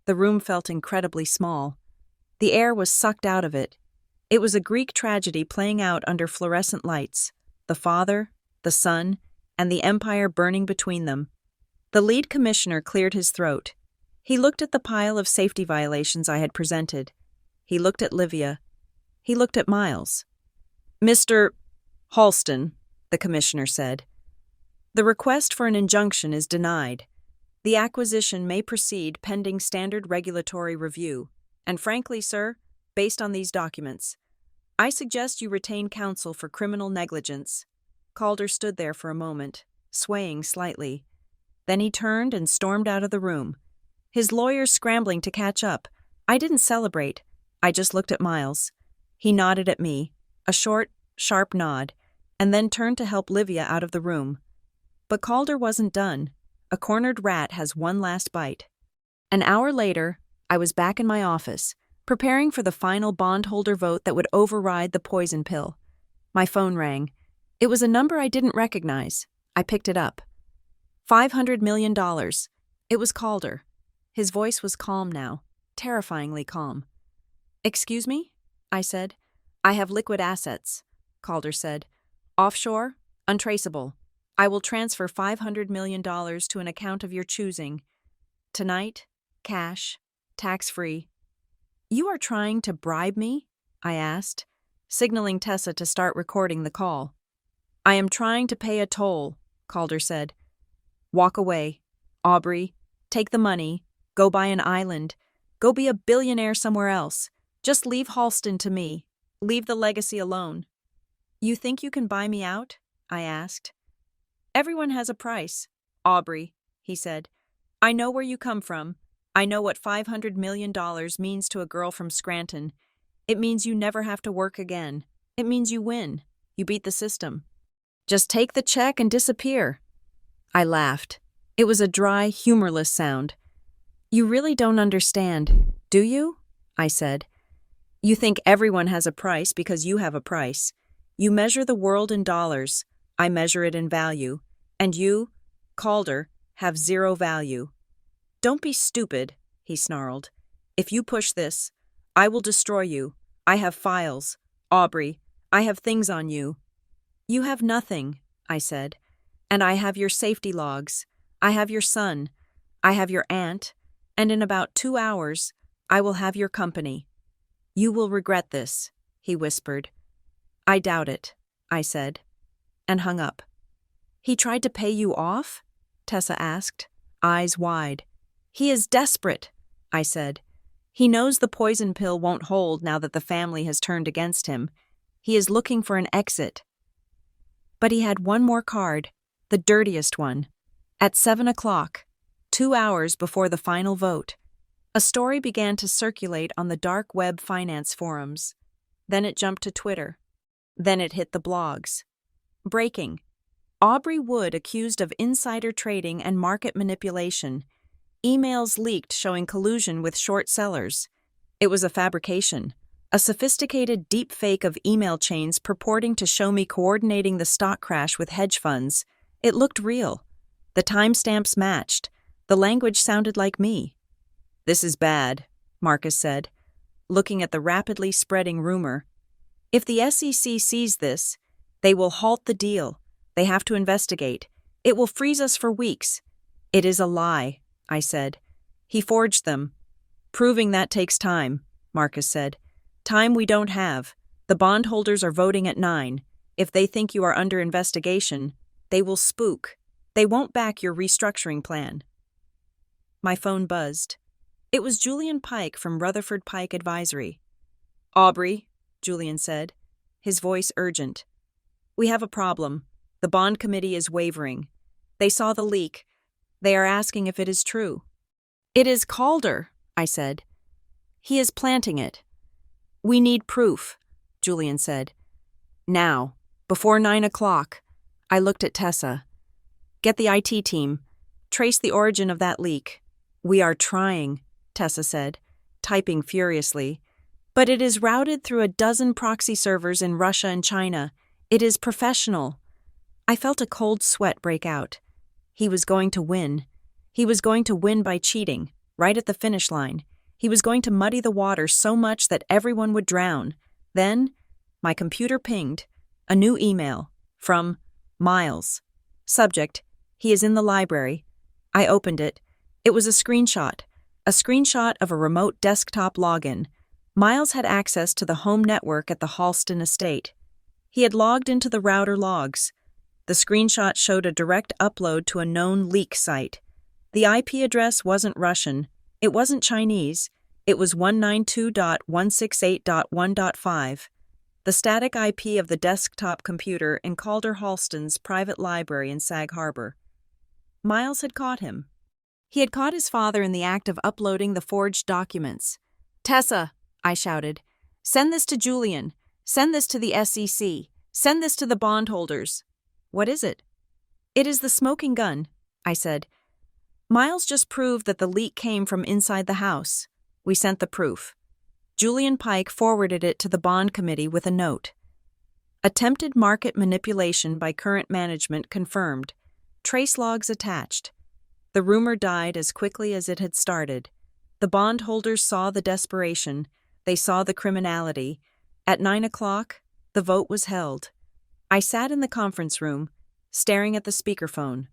Speaker 1: The room felt incredibly small. The air was sucked out of it. It was a Greek tragedy playing out under fluorescent lights, the father, the son, and the empire burning between them. The lead commissioner cleared his throat. He looked at the pile of safety violations I had presented. He looked at Livia. He looked at Miles. Mr. Halston, the commissioner said, the request for an injunction is denied. The acquisition may proceed pending standard regulatory review. And frankly, sir, based on these documents, I suggest you retain counsel for criminal negligence. Calder stood there for a moment, swaying slightly. Then he turned and stormed out of the room. His lawyers scrambling to catch up. I didn't celebrate. I just looked at Miles. He nodded at me, a short, sharp nod, and then turned to help Livia out of the room. But Calder wasn't done. A cornered rat has one last bite. An hour later, I was back in my office, preparing for the final bondholder vote that would override the poison pill. My phone rang. It was a number I didn't recognize. I picked it up. $500 million. It was Calder. His voice was calm now, terrifyingly calm. "Excuse me?" I said. "I have liquid assets," Calder said. "Offshore, untraceable. I will transfer $500 million to an account of your choosing. Tonight, cash, tax-free." "You are trying to bribe me?" I asked, signaling Tessa to start recording the call. "I am trying to pay a toll," Calder said. "Walk away. Aubrey, take the money, go buy an island, go be a billionaire somewhere else. Just leave Halston to me. Leave the legacy alone." "You think you can buy me out?" I asked. "Everyone has a price, Aubrey," he said. "I know where you come from. I know what $500 million means to a girl from Scranton. It means you never have to work again. It means you win. You beat the system. Just take the check and disappear." I laughed. It was a dry, humorless sound. "You really don't understand, do you?" I said. "You think everyone has a price because you have a price. You measure the world in dollars. I measure it in value. And you, Calder, have zero value." "Don't be stupid," he snarled. "If you push this, I will destroy you. I have files. Aubrey, I have things on you." "You have nothing," I said. "And I have your safety logs. I have your son. I have your aunt. And in about 2 hours, I will have your company." "You will regret this," he whispered. "I doubt it," I said, and hung up. "He tried to pay you off?" Tessa asked, eyes wide. "He is desperate," I said. "He knows the poison pill won't hold now that the family has turned against him. He is looking for an exit." But he had one more card, the dirtiest one. At 7 o'clock, 2 hours before the final vote, a story began to circulate on the dark web finance forums. Then it jumped to Twitter. Then it hit the blogs. Breaking. Aubrey Wood accused of insider trading and market manipulation. Emails leaked showing collusion with short sellers. It was a fabrication, a sophisticated deep fake of email chains purporting to show me coordinating the stock crash with hedge funds. It looked real. The timestamps matched. The language sounded like me. "This is bad," Marcus said, looking at the rapidly spreading rumor. "If the SEC sees this, they will halt the deal. They have to investigate. It will freeze us for weeks." "It is a lie," I said. "He forged them." "Proving that takes time," Marcus said. "Time we don't have. The bondholders are voting at 9. If they think you are under investigation, they will spook. They won't back your restructuring plan." My phone buzzed. It was Julian Pike from Rutherford Pike Advisory. "Aubrey," Julian said, his voice urgent. "We have a problem. The bond committee is wavering. They saw the leak. They are asking if it is true." "It is Calder," I said. "He is planting it." "We need proof," Julian said. "Now, before 9 o'clock. I looked at Tessa. "Get the IT team. Trace the origin of that leak." "We are trying," Tessa said, typing furiously. "But it is routed through a dozen proxy servers in Russia and China. It is professional." I felt a cold sweat break out. He was going to win. He was going to win by cheating, right at the finish line. He was going to muddy the water so much that everyone would drown. Then, my computer pinged. A new email. From Miles. Subject: "He is in the library." I opened it. It was a screenshot of a remote desktop login. Miles had access to the home network at the Halston estate. He had logged into the router logs. The screenshot showed a direct upload to a known leak site. The IP address wasn't Russian. It wasn't Chinese. It was 192.168.1.5. The static IP of the desktop computer in Calder Halston's private library in Sag Harbor. Miles had caught him. He had caught his father in the act of uploading the forged documents. "Tessa," I shouted, "send this to Julian. Send this to the SEC. Send this to the bondholders." "What is it?" "It is the smoking gun," I said. "Miles just proved that the leak came from inside the house. We sent the proof." Julian Pike forwarded it to the bond committee with a note. Attempted market manipulation by current management confirmed. Trace logs attached. The rumor died as quickly as it had started. The bondholders saw the desperation. They saw the criminality. At 9 o'clock, the vote was held. I sat in the conference room, staring at the speakerphone.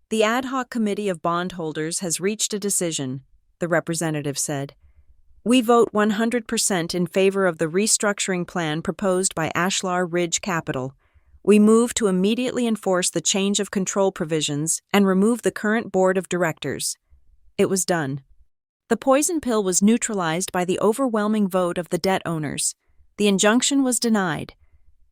Speaker 1: The ad hoc committee of bondholders has reached a decision, the representative said. We vote 100% in favor of the restructuring plan proposed by Ashlar Ridge Capital. We move to immediately enforce the change of control provisions and remove the current board of directors. It was done. The poison pill was neutralized by the overwhelming vote of the debt owners. The injunction was denied.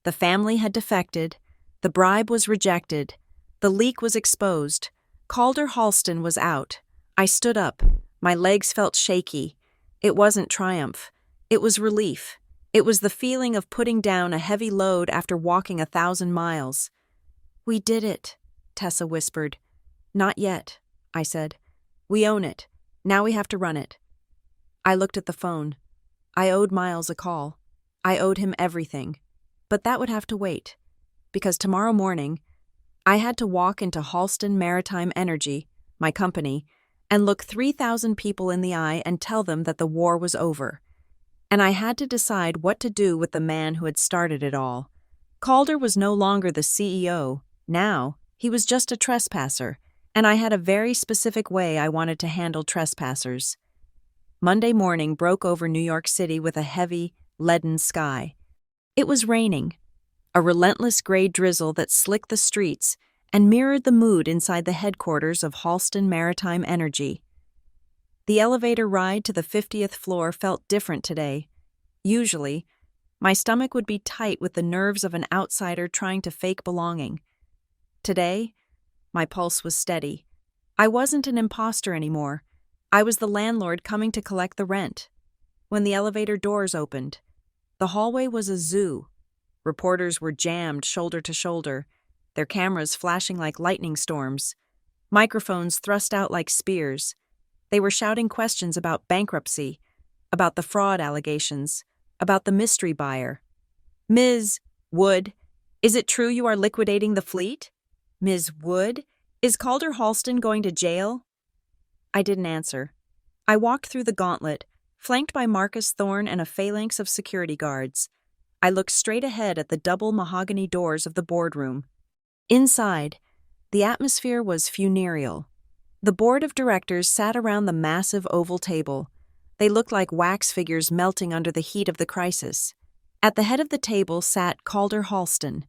Speaker 1: The family had defected. The bribe was rejected. The leak was exposed. Calder Halston was out. I stood up. My legs felt shaky. It wasn't triumph. It was relief. It was the feeling of putting down a heavy load after walking 1,000 miles. We did it, Tessa whispered. Not yet, I said. We own it. Now we have to run it. I looked at the phone. I owed Miles a call. I owed him everything. But that would have to wait. Because tomorrow morning, I had to walk into Halston Maritime Energy, my company, and look 3,000 people in the eye and tell them that the war was over. And I had to decide what to do with the man who had started it all. Calder was no longer the CEO. Now, he was just a trespasser, and I had a very specific way I wanted to handle trespassers. Monday morning broke over New York City with a heavy, leaden sky. It was raining, a relentless gray drizzle that slicked the streets and mirrored the mood inside the headquarters of Halston Maritime Energy. The elevator ride to the 50th floor felt different today. Usually, my stomach would be tight with the nerves of an outsider trying to fake belonging. Today, my pulse was steady. I wasn't an imposter anymore. I was the landlord coming to collect the rent. When the elevator doors opened, the hallway was a zoo. Reporters were jammed shoulder to shoulder, their cameras flashing like lightning storms, microphones thrust out like spears. They were shouting questions about bankruptcy, about the fraud allegations, about the mystery buyer. Ms. Wood, is it true you are liquidating the fleet? Ms. Wood, is Calder Halston going to jail? I didn't answer. I walked through the gauntlet, flanked by Marcus Thorne and a phalanx of security guards. I looked straight ahead at the double mahogany doors of the boardroom. Inside, the atmosphere was funereal. The board of directors sat around the massive oval table. They looked like wax figures melting under the heat of the crisis. At the head of the table sat Calder Halston.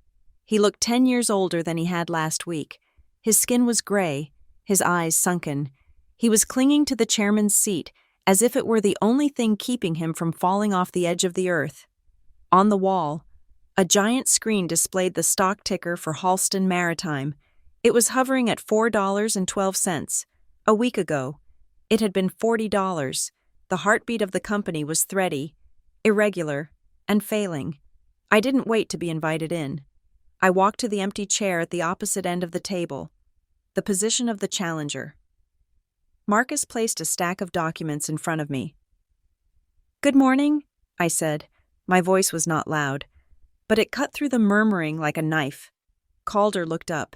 Speaker 1: He looked 10 years older than he had last week. His skin was gray, his eyes sunken. He was clinging to the chairman's seat as if it were the only thing keeping him from falling off the edge of the earth. On the wall, a giant screen displayed the stock ticker for Halston Maritime. It was hovering at $4.12. A week ago, it had been $40. The heartbeat of the company was thready, irregular, and failing. I didn't wait to be invited in. I walked to the empty chair at the opposite end of the table, the position of the challenger. Marcus placed a stack of documents in front of me. "Good morning," I said. My voice was not loud, but it cut through the murmuring like a knife. Calder looked up.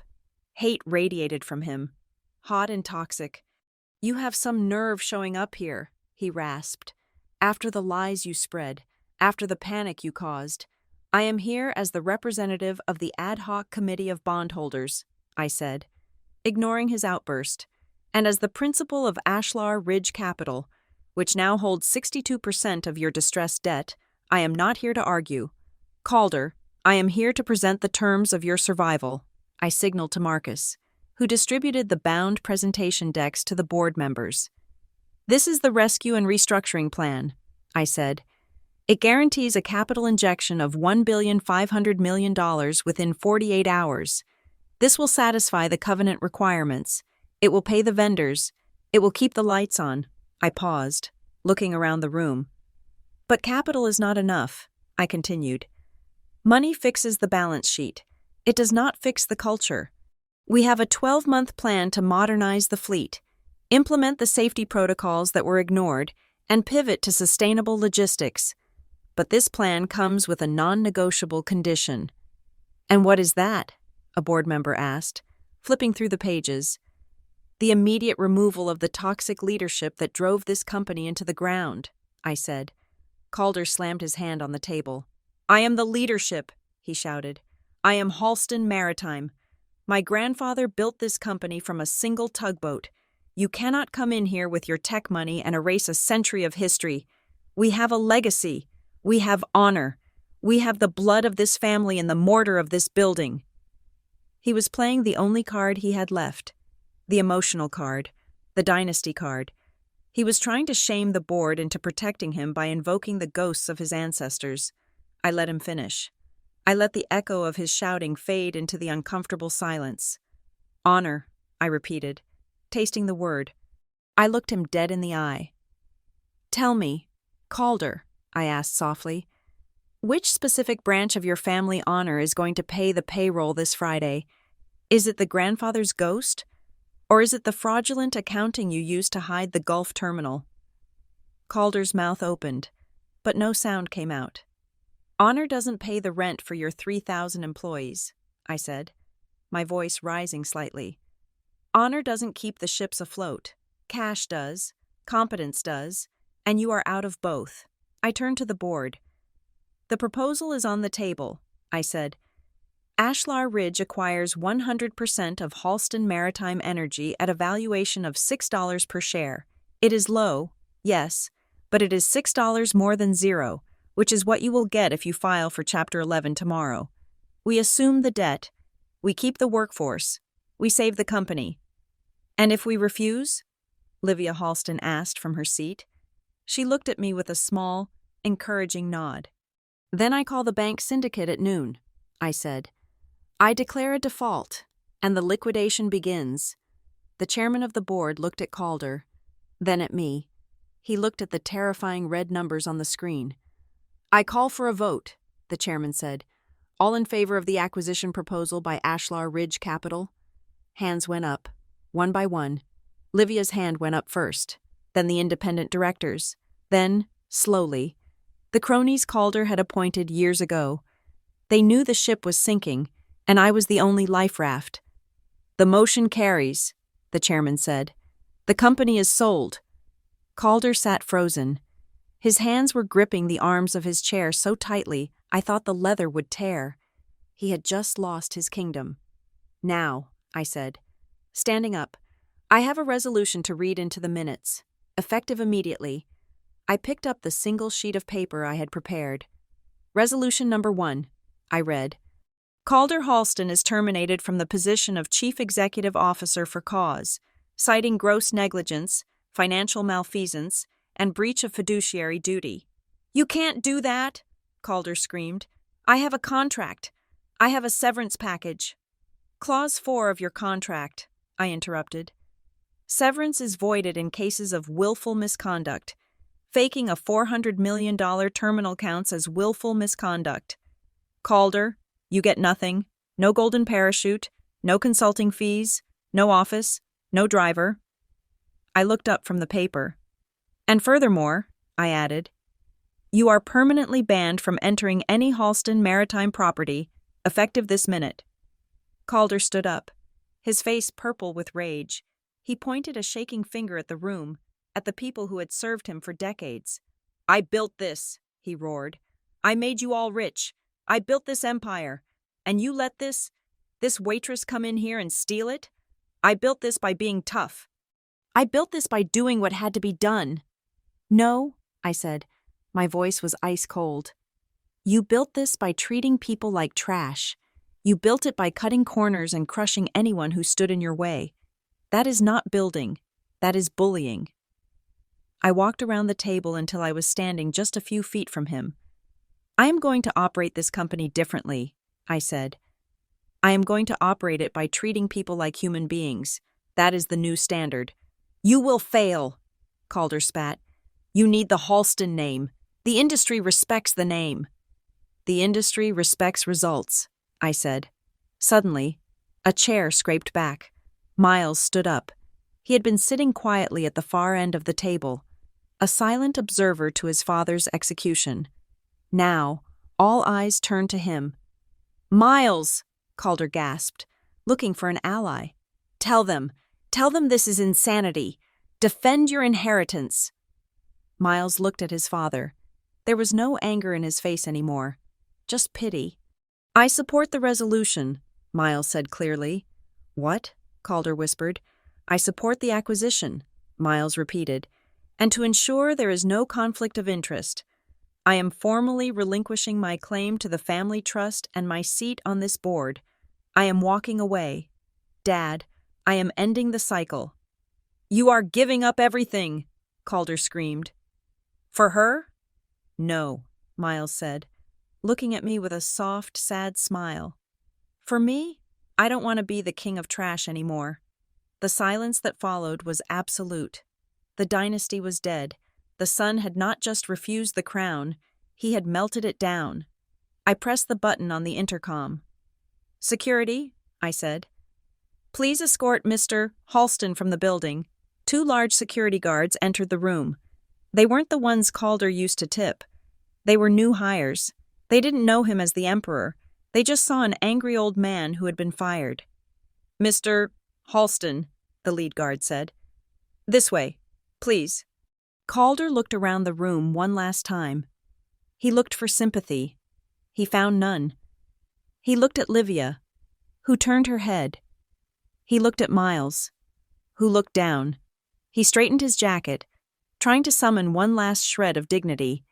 Speaker 1: Hate radiated from him, hot and toxic. "You have some nerve showing up here," he rasped. "After the lies you spread, after the panic you caused. I am here as the representative of the ad hoc committee of bondholders," I said, ignoring his outburst, "and as the principal of Ashlar Ridge Capital, which now holds 62% of your distressed debt. I am not here to argue. Calder, I am here to present the terms of your survival," I signaled to Marcus, who distributed the bound presentation decks to the board members. "This is the rescue and restructuring plan," I said. "It guarantees a capital injection of $1,500,000,000 within 48 hours. This will satisfy the covenant requirements. It will pay the vendors. It will keep the lights on." I paused, looking around the room. "But capital is not enough," I continued. "Money fixes the balance sheet. It does not fix the culture. We have a 12-month plan to modernize the fleet, implement the safety protocols that were ignored, and pivot to sustainable logistics. But this plan comes with a non-negotiable condition. And what is that? A board member asked, flipping through the pages. The immediate removal of the toxic leadership that drove this company into the ground, I said. Calder slammed his hand on the table. I am the leadership, he shouted. I am Halston Maritime. My grandfather built this company from a single tugboat. You cannot come in here with your tech money and erase a century of history. We have a legacy. We have honor. We have the blood of this family in the mortar of this building. He was playing the only card he had left, the emotional card, the dynasty card. He was trying to shame the board into protecting him by invoking the ghosts of his ancestors. I let him finish. I let the echo of his shouting fade into the uncomfortable silence. Honor, I repeated, tasting the word. I looked him dead in the eye. Tell me, Calder, I asked softly, which specific branch of your family honor is going to pay the payroll this Friday? Is it the grandfather's ghost? Or is it the fraudulent accounting you used to hide the Gulf terminal? Calder's mouth opened, but no sound came out. Honor doesn't pay the rent for your 3,000 employees, I said, my voice rising slightly. Honor doesn't keep the ships afloat. Cash does, competence does, and you are out of both. I turned to the board. The proposal is on the table, I said. Ashlar Ridge acquires 100% of Halston Maritime Energy at a valuation of $6 per share. It is low, yes, but it is $6 more than zero, which is what you will get if you file for Chapter 11 tomorrow. We assume the debt. We keep the workforce. We save the company. And if we refuse? Livia Halston asked from her seat. She looked at me with a small, encouraging nod. Then I call the bank syndicate at noon, I said. I declare a default, and the liquidation begins. The chairman of the board looked at Calder, then at me. He looked at the terrifying red numbers on the screen. I call for a vote, the chairman said. All in favor of the acquisition proposal by Ashlar Ridge Capital? Hands went up, one by one. Livia's hand went up first, then the independent directors, then, slowly, the cronies Calder had appointed years ago. They knew the ship was sinking, and I was the only life raft. The motion carries, the chairman said. The company is sold. Calder sat frozen. His hands were gripping the arms of his chair so tightly I thought the leather would tear. He had just lost his kingdom. Now, I said, standing up, I have a resolution to read into the minutes, effective immediately. I picked up the single sheet of paper I had prepared. Resolution number 1, I read. Calder Halston is terminated from the position of Chief Executive Officer for cause, citing gross negligence, financial malfeasance, and breach of fiduciary duty. You can't do that, Calder screamed. I have a contract. I have a severance package. Clause 4 of your contract, I interrupted. Severance is voided in cases of willful misconduct. Faking a $400 million terminal counts as willful misconduct. Calder, you get nothing. No golden parachute, no consulting fees, no office, no driver. I looked up from the paper. And furthermore, I added, you are permanently banned from entering any Halston Maritime property, effective this minute. Calder stood up, his face purple with rage. He pointed a shaking finger at the room, at the people who had served him for decades. I built this, he roared. I made you all rich. I built this empire. And you let this waitress come in here and steal it? I built this by being tough. I built this by doing what had to be done. No, I said. My voice was ice cold. You built this by treating people like trash. You built it by cutting corners and crushing anyone who stood in your way. That is not building. That is bullying. I walked around the table until I was standing just a few feet from him. I am going to operate this company differently, I said. I am going to operate it by treating people like human beings. That is the new standard. You will fail, Calder spat. You need the Halston name. The industry respects the name. The industry respects results, I said. Suddenly, a chair scraped back. Miles stood up. He had been sitting quietly at the far end of the table. a silent observer to his father's execution. Now, all eyes turned to him. "Miles!" Calder gasped, looking for an ally. Tell them this is insanity. Defend your inheritance." Miles looked at his father. There was no anger in his face anymore, just pity. "I support the resolution," Miles said clearly. "What?" Calder whispered. "I support the acquisition," Miles repeated. "And to ensure there is no conflict of interest, I am formally relinquishing my claim to the family trust and my seat on this board. I am walking away. Dad, I am ending the cycle." "You are giving up everything," Calder screamed. "For her?" "No," Miles said, looking at me with a soft, sad smile. "For me, I don't want to be the king of trash anymore." The silence that followed was absolute. The dynasty was dead. The son had not just refused the crown, he had melted it down. I pressed the button on the intercom. "Security," I said. "Please escort Mr. Halston from the building." 2 large security guards entered the room. They weren't the ones Calder used to tip. They were new hires. They didn't know him as the Emperor. They just saw an angry old man who had been fired. "Mr. Halston," the lead guard said. "This way, please." Calder looked around the room one last time. He looked for sympathy. He found none. He looked at Livia, who turned her head. He looked at Miles, who looked down. He straightened his jacket, trying to summon one last shred of dignity.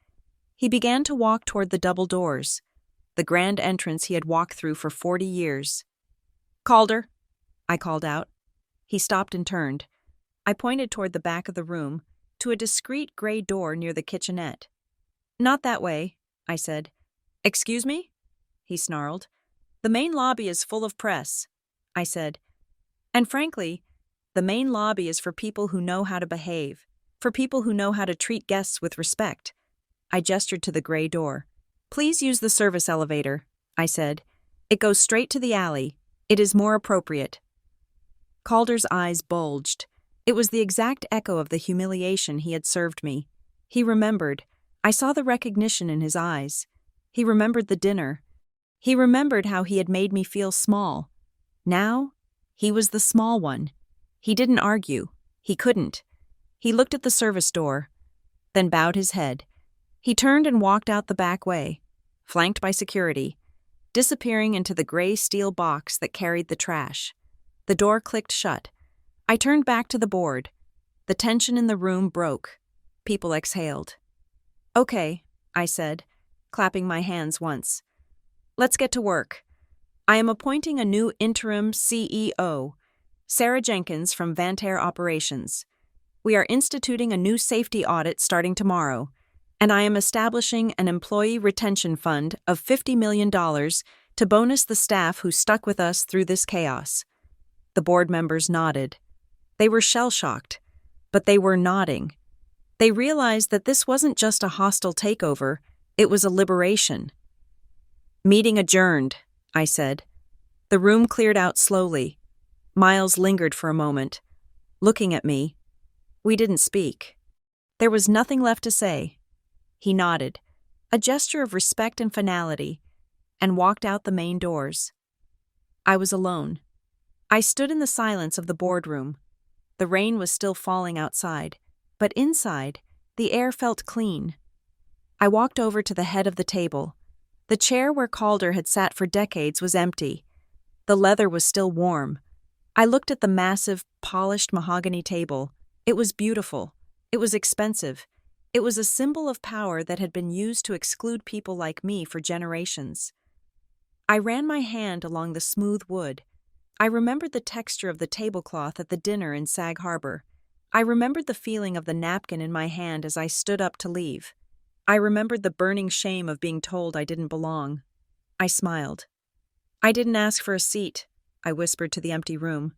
Speaker 1: He began to walk toward the double doors, the grand entrance he had walked through for 40 years. "Calder," I called out. He stopped and turned. I pointed toward the back of the room, to a discreet gray door near the kitchenette. "Not that way," I said. "Excuse me?" he snarled. "The main lobby is full of press," I said. "And frankly, the main lobby is for people who know how to behave, for people who know how to treat guests with respect." I gestured to the gray door. "Please use the service elevator," I said. "It goes straight to the alley. It is more appropriate." Calder's eyes bulged. It was the exact echo of the humiliation he had served me. He remembered. I saw the recognition in his eyes. He remembered the dinner. He remembered how he had made me feel small. Now, he was the small one. He didn't argue. He couldn't. He looked at the service door, then bowed his head. He turned and walked out the back way, flanked by security, disappearing into the gray steel box that carried the trash. The door clicked shut. I turned back to the board. The tension in the room broke. People exhaled. "Okay," I said, clapping my hands once. "Let's get to work. I am appointing a new interim CEO, Sarah Jenkins from Vantair Operations. We are instituting a new safety audit starting tomorrow, and I am establishing an employee retention fund of $50 million to bonus the staff who stuck with us through this chaos." The board members nodded. They were shell-shocked, but they were nodding. They realized that this wasn't just a hostile takeover, it was a liberation. "Meeting adjourned," I said. The room cleared out slowly. Miles lingered for a moment, looking at me. We didn't speak. There was nothing left to say. He nodded, a gesture of respect and finality, and walked out the main doors. I was alone. I stood in the silence of the boardroom. The rain was still falling outside, but inside, the air felt clean. I walked over to the head of the table. The chair where Calder had sat for decades was empty. The leather was still warm. I looked at the massive, polished mahogany table. It was beautiful. It was expensive. It was a symbol of power that had been used to exclude people like me for generations. I ran my hand along the smooth wood. I remembered the texture of the tablecloth at the dinner in Sag Harbor. I remembered the feeling of the napkin in my hand as I stood up to leave. I remembered the burning shame of being told I didn't belong. I smiled. "I didn't ask for a seat," I whispered to the empty room.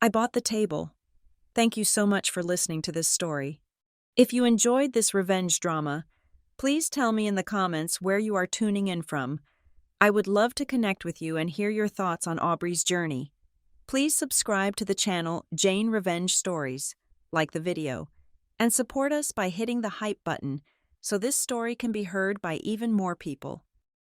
Speaker 1: "I bought the table. Thank you so much for listening to this story. If you enjoyed this revenge drama, please tell me in the comments where you are tuning in from. I would love to connect with you and hear your thoughts on Aubrey's journey. Please subscribe to the channel Jane Revenge Stories, like the video, And support us by hitting the hype button so this story can be heard by even more people.